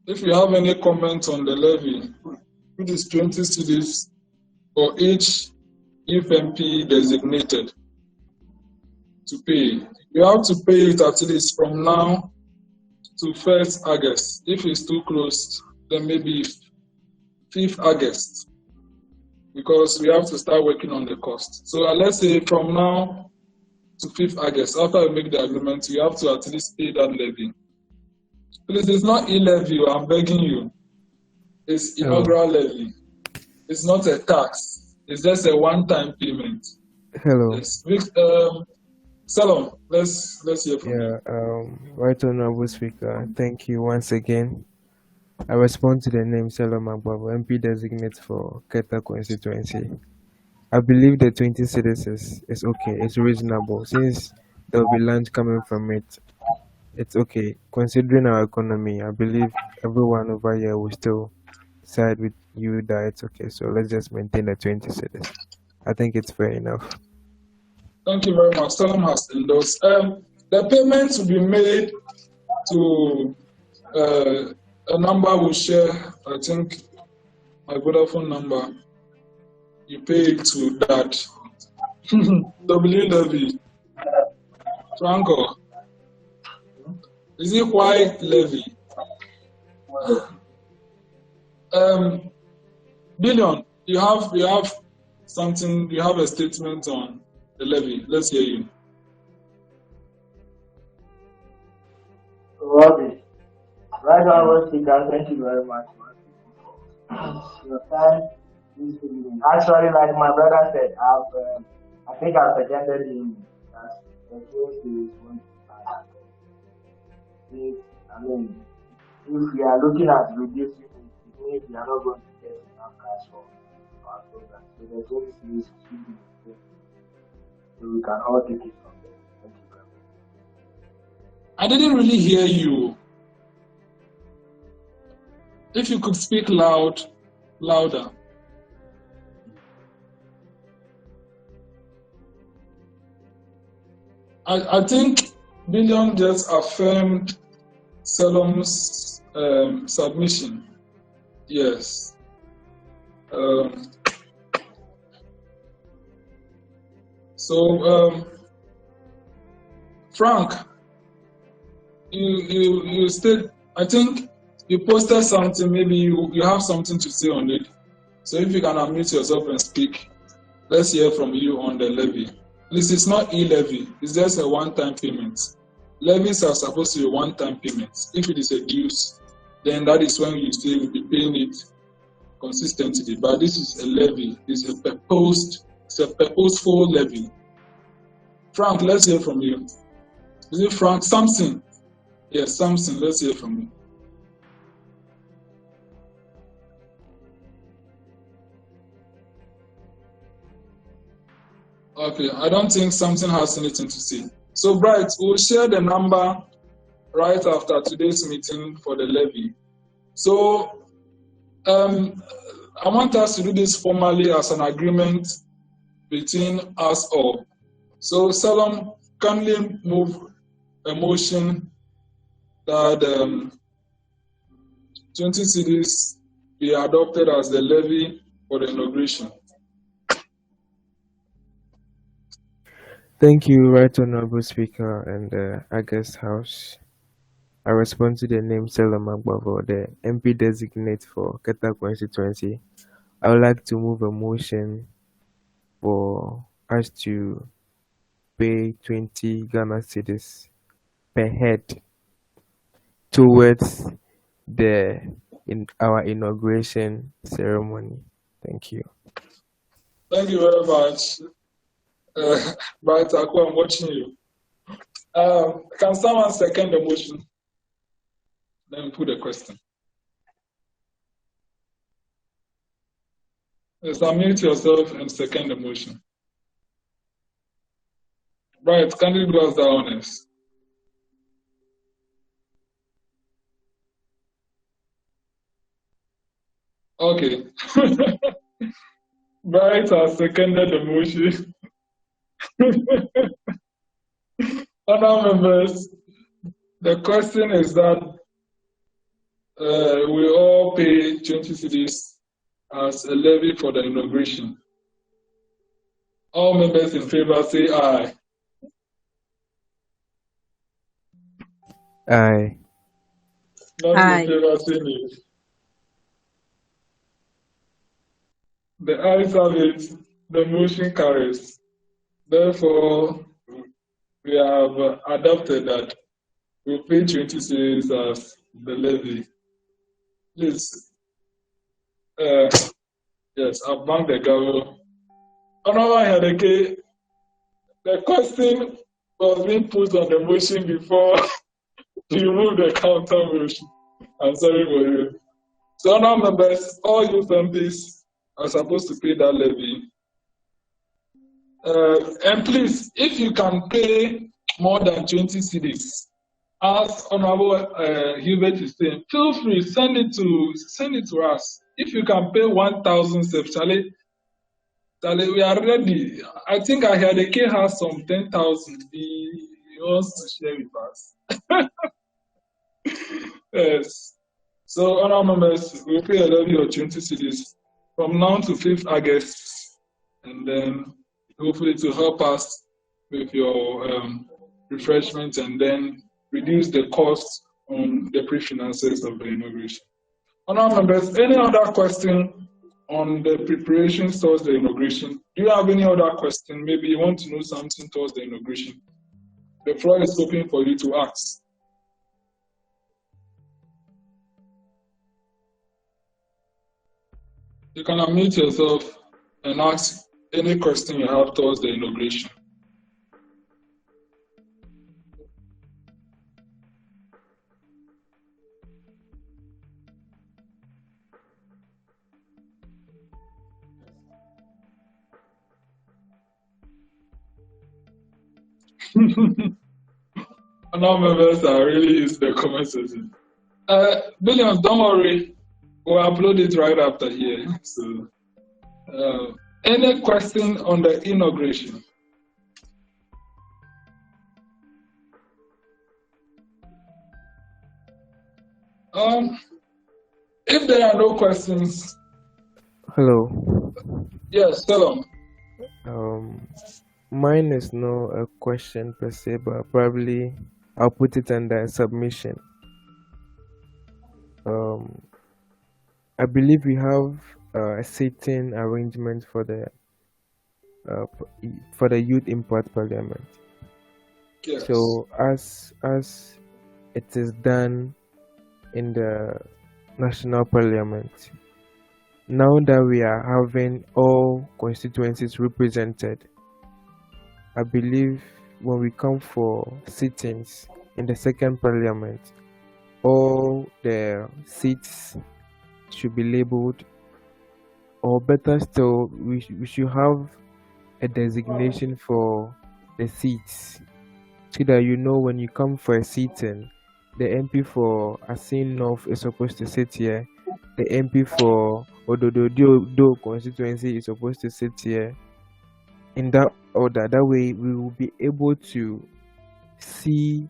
if you have any comments on the levy, it is 20 cedis for each Youth MP designated to pay. You have to pay it at least from now to 1st August. If it's too close, then maybe 5th August, because we have to start working on the cost. So let's say from now to 5th August, after we make the agreement, you have to at least pay that levy. Please, it's not e-levy, I'm begging you. It's inaugural levy. It's not a tax. It's just a one-time payment. Hello. Yes. Salam, let's hear from you. Right Honorable Speaker, thank you once again. I respond to the name Salam Agbo, MP designate for Keta constituency. I believe the 20 cities is okay, it's reasonable. Since there will be land coming from it, it's okay. Considering our economy, I believe everyone over here will still side with you that it's okay. So let's just maintain the 20 cities. I think it's fair enough. Thank you very much. Salam has endorsed. The payments will be made to a number we share. I think my Vodafone number. You pay it to that. W levy. Franco. Is it Y levy? Billion, you have something, you have a statement on the levy. Let's hear you. Robbie, right now, Speaker, thank you very much for your time this evening. Actually, like my brother said, I think I've presented him as the case is going to start. I mean, if we are looking at reducing it, it means we are not going to get enough cash for our program. So the case is should be the so we can all take it from there. Thank you very much. I didn't really hear you. If you could speak louder. I think Billion just affirmed Salom's submission. Yes. Frank, you said, I think you posted something, maybe you have something to say on it. So if you can unmute yourself and speak, let's hear from you on the levy. This is not e-levy, it's just a one-time payment. Levies are supposed to be one-time payments. If it is a dues, then that is when you say we'll be paying it consistently. But this is a levy, it's a purposeful levy. Frank, let's hear from you. Is it Frank? Samson? Yes, Samson, let's hear from you. Okay, I don't think Samson has anything to say. So, Bright, we'll share the number right after today's meeting for the levy. So, I want us to do this formally as an agreement between us all. So, Salom, kindly move a motion that 20 cedis be adopted as the levy for the inauguration. Thank you, Right Honorable Speaker and August House. I respond to the name Selam Agbo, the MP designate for Keta constituency. I would like to move a motion for us to pay 20 Ghana cedis per head towards our inauguration ceremony. Thank you. Thank you very much. Bright Akwa, I'm watching you. Can someone second the motion? Then put a question. Yes, unmute yourself and second the motion. Right, can you do us the honors? Okay. Bright has seconded the motion. Other members, the question is that we all pay 20 cedis as a levy for the inauguration. All members in favor say aye. Aye. None in favor say nay. The ayes have it, the motion carries. Therefore, we have adopted that we pay 20 cedis as the levy. Please, yes, I've banked the gavel. Honorable Hedeke, the question was being put on the motion before you move the counter motion. I'm sorry for you. So, honorable members, all youth MPs are supposed to pay that levy. And please, if you can pay more than 20 cedis, as Honorable Hubert is saying, feel free, send it to us. If you can pay 1,000 steps, Charlie, we are ready. I think I heard the K has some 10,000. He wants to share with us. Yes. So, honorable members, we pay a levy of 20 cedis from now to 5th August, and then hopefully to help us with your refreshments and then reduce the cost on the pre-finances of the inauguration. Honorable members, any other question on the preparations towards the inauguration? Do you have any other question? Maybe you want to know something towards the inauguration. The floor is open for you to ask. You can unmute yourself and ask any question you have towards the inauguration. Now members are really used to the comment section. Billions, don't worry. We'll upload it right after here. So, any question on the inauguration? If there are no questions. Hello. Yes, Salom. Mine is no a question per se, but probably I'll put it under submission. I believe we have a seating arrangement for the Youth Import Parliament. Yes. So as it is done in the National Parliament, now that we are having all constituencies represented, I believe when we come for sittings in the second Parliament, all the seats should be labeled, or better still, we should have a designation for the seats, so that you know when you come for a sitting, the MP for Asin North is supposed to sit here, the MP for Ododo constituency is supposed to sit here, in that order. That way we will be able to see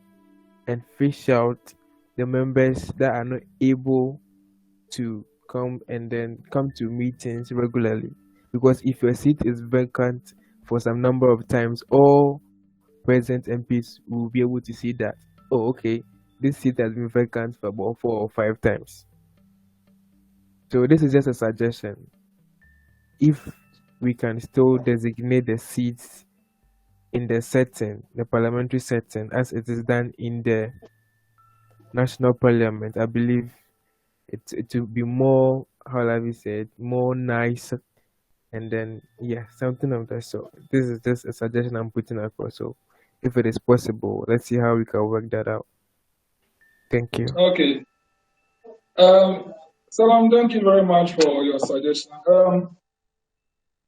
and fish out the members that are not able to come to meetings regularly. Because if your seat is vacant for some number of times, all present MPs will be able to see that, oh, okay, this seat has been vacant for about 4 or 5 times. So this is just a suggestion. If we can still designate the seats in the setting, the parliamentary setting, as it is done in the National Parliament, I believe it will be more, how have you said, more nice, and then something of that sort. This is just a suggestion I'm putting across. So if it is possible, let's see how we can work that out. Thank you. Okay. Salam, thank you very much for your suggestion.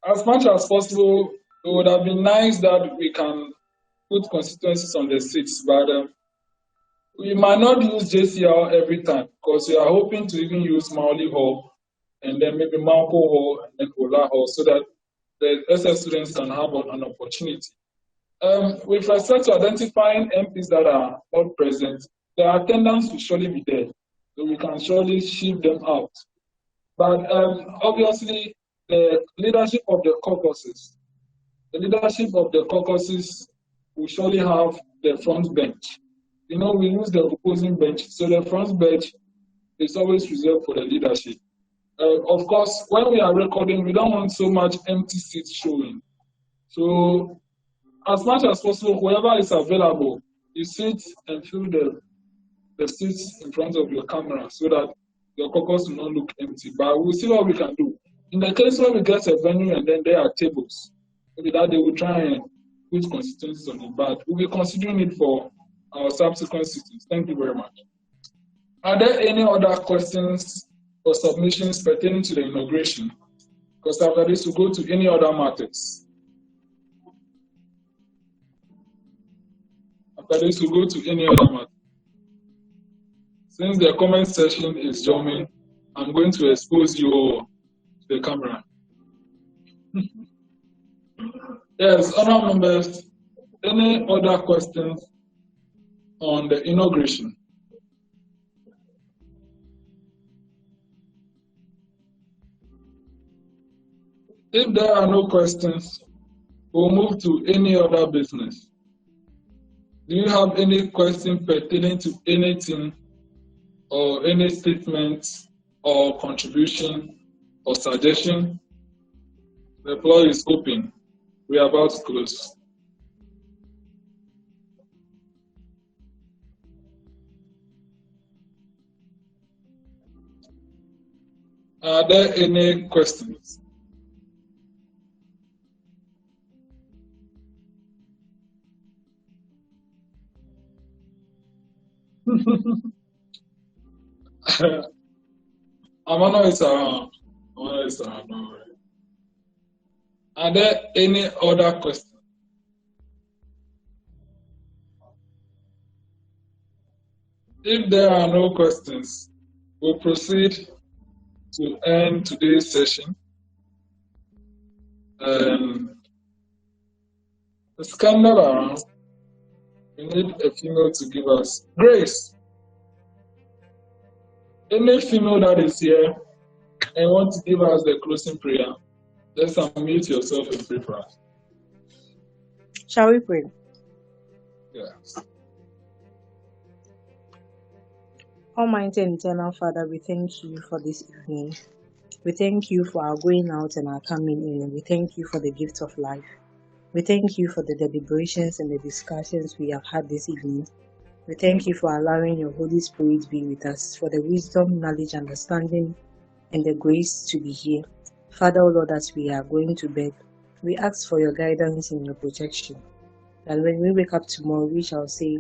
As much as possible, it would have been nice that we can put constituencies on the seats, but we might not use JCR every time because we are hoping to even use Maoli Hall and then maybe Maupo Hall and then Ola Hall so that the SS students can have an opportunity. With respect to identifying MPs that are not present, their attendance will surely be there, so we can surely shift them out. But obviously, the leadership of the caucuses will surely have the front bench. You know, we use the opposing bench, so the front bench is always reserved for the leadership. Of course, when we are recording, we don't want so much empty seats showing. So, as much as possible, whoever is available, you sit and fill the seats in front of your camera so that your caucus will not look empty. But we'll see what we can do. In the case where we get a venue and then there are tables, maybe that they will try and put constituencies on it. But we'll be considering it for our subsequent sittings. Thank you very much. Are there any other questions or submissions pertaining to the inauguration? Because after this, we'll go to any other matters. After this, we'll go to any other matter. Since the comment section is jamming, I'm going to expose you all to the camera. Yes, honourable members, any other questions on the inauguration? If there are no questions, we'll move to any other business. Do you have any question pertaining to anything or any statement or contribution or suggestion? The floor is open. We are about to close. Are there any questions? Amanor is around. Amanor is around. Don't worry. Are there any other questions? If there are no questions, we'll proceed to end today's session. The scandal around, we need a female to give us grace. Any female that is here and want to give us the closing prayer, just unmute yourself and pray for us. Shall we pray? Yes. Almighty and eternal Father, we thank you for this evening. We thank you for our going out and our coming in. We thank you for the gift of life. We thank you for the deliberations and the discussions we have had this evening. We thank you for allowing your Holy Spirit be with us, for the wisdom, knowledge, understanding, and the grace to be here. Father, O Lord, as we are going to bed, we ask for your guidance and your protection. That when we wake up tomorrow, we shall say,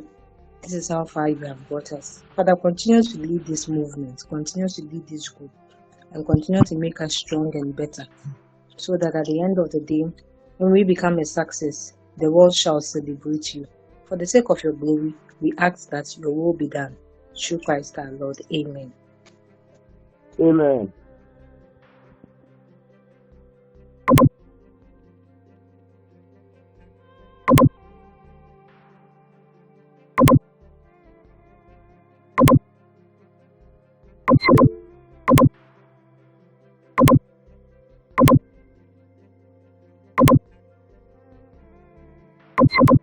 this is how far you have brought us. Father, continue to lead this movement, continue to lead this group, and continue to make us strong and better, so that at the end of the day, when we become a success, the world shall celebrate you. For the sake of your glory, we ask that your will be done. Through Christ our Lord. Amen. Amen. Thank you.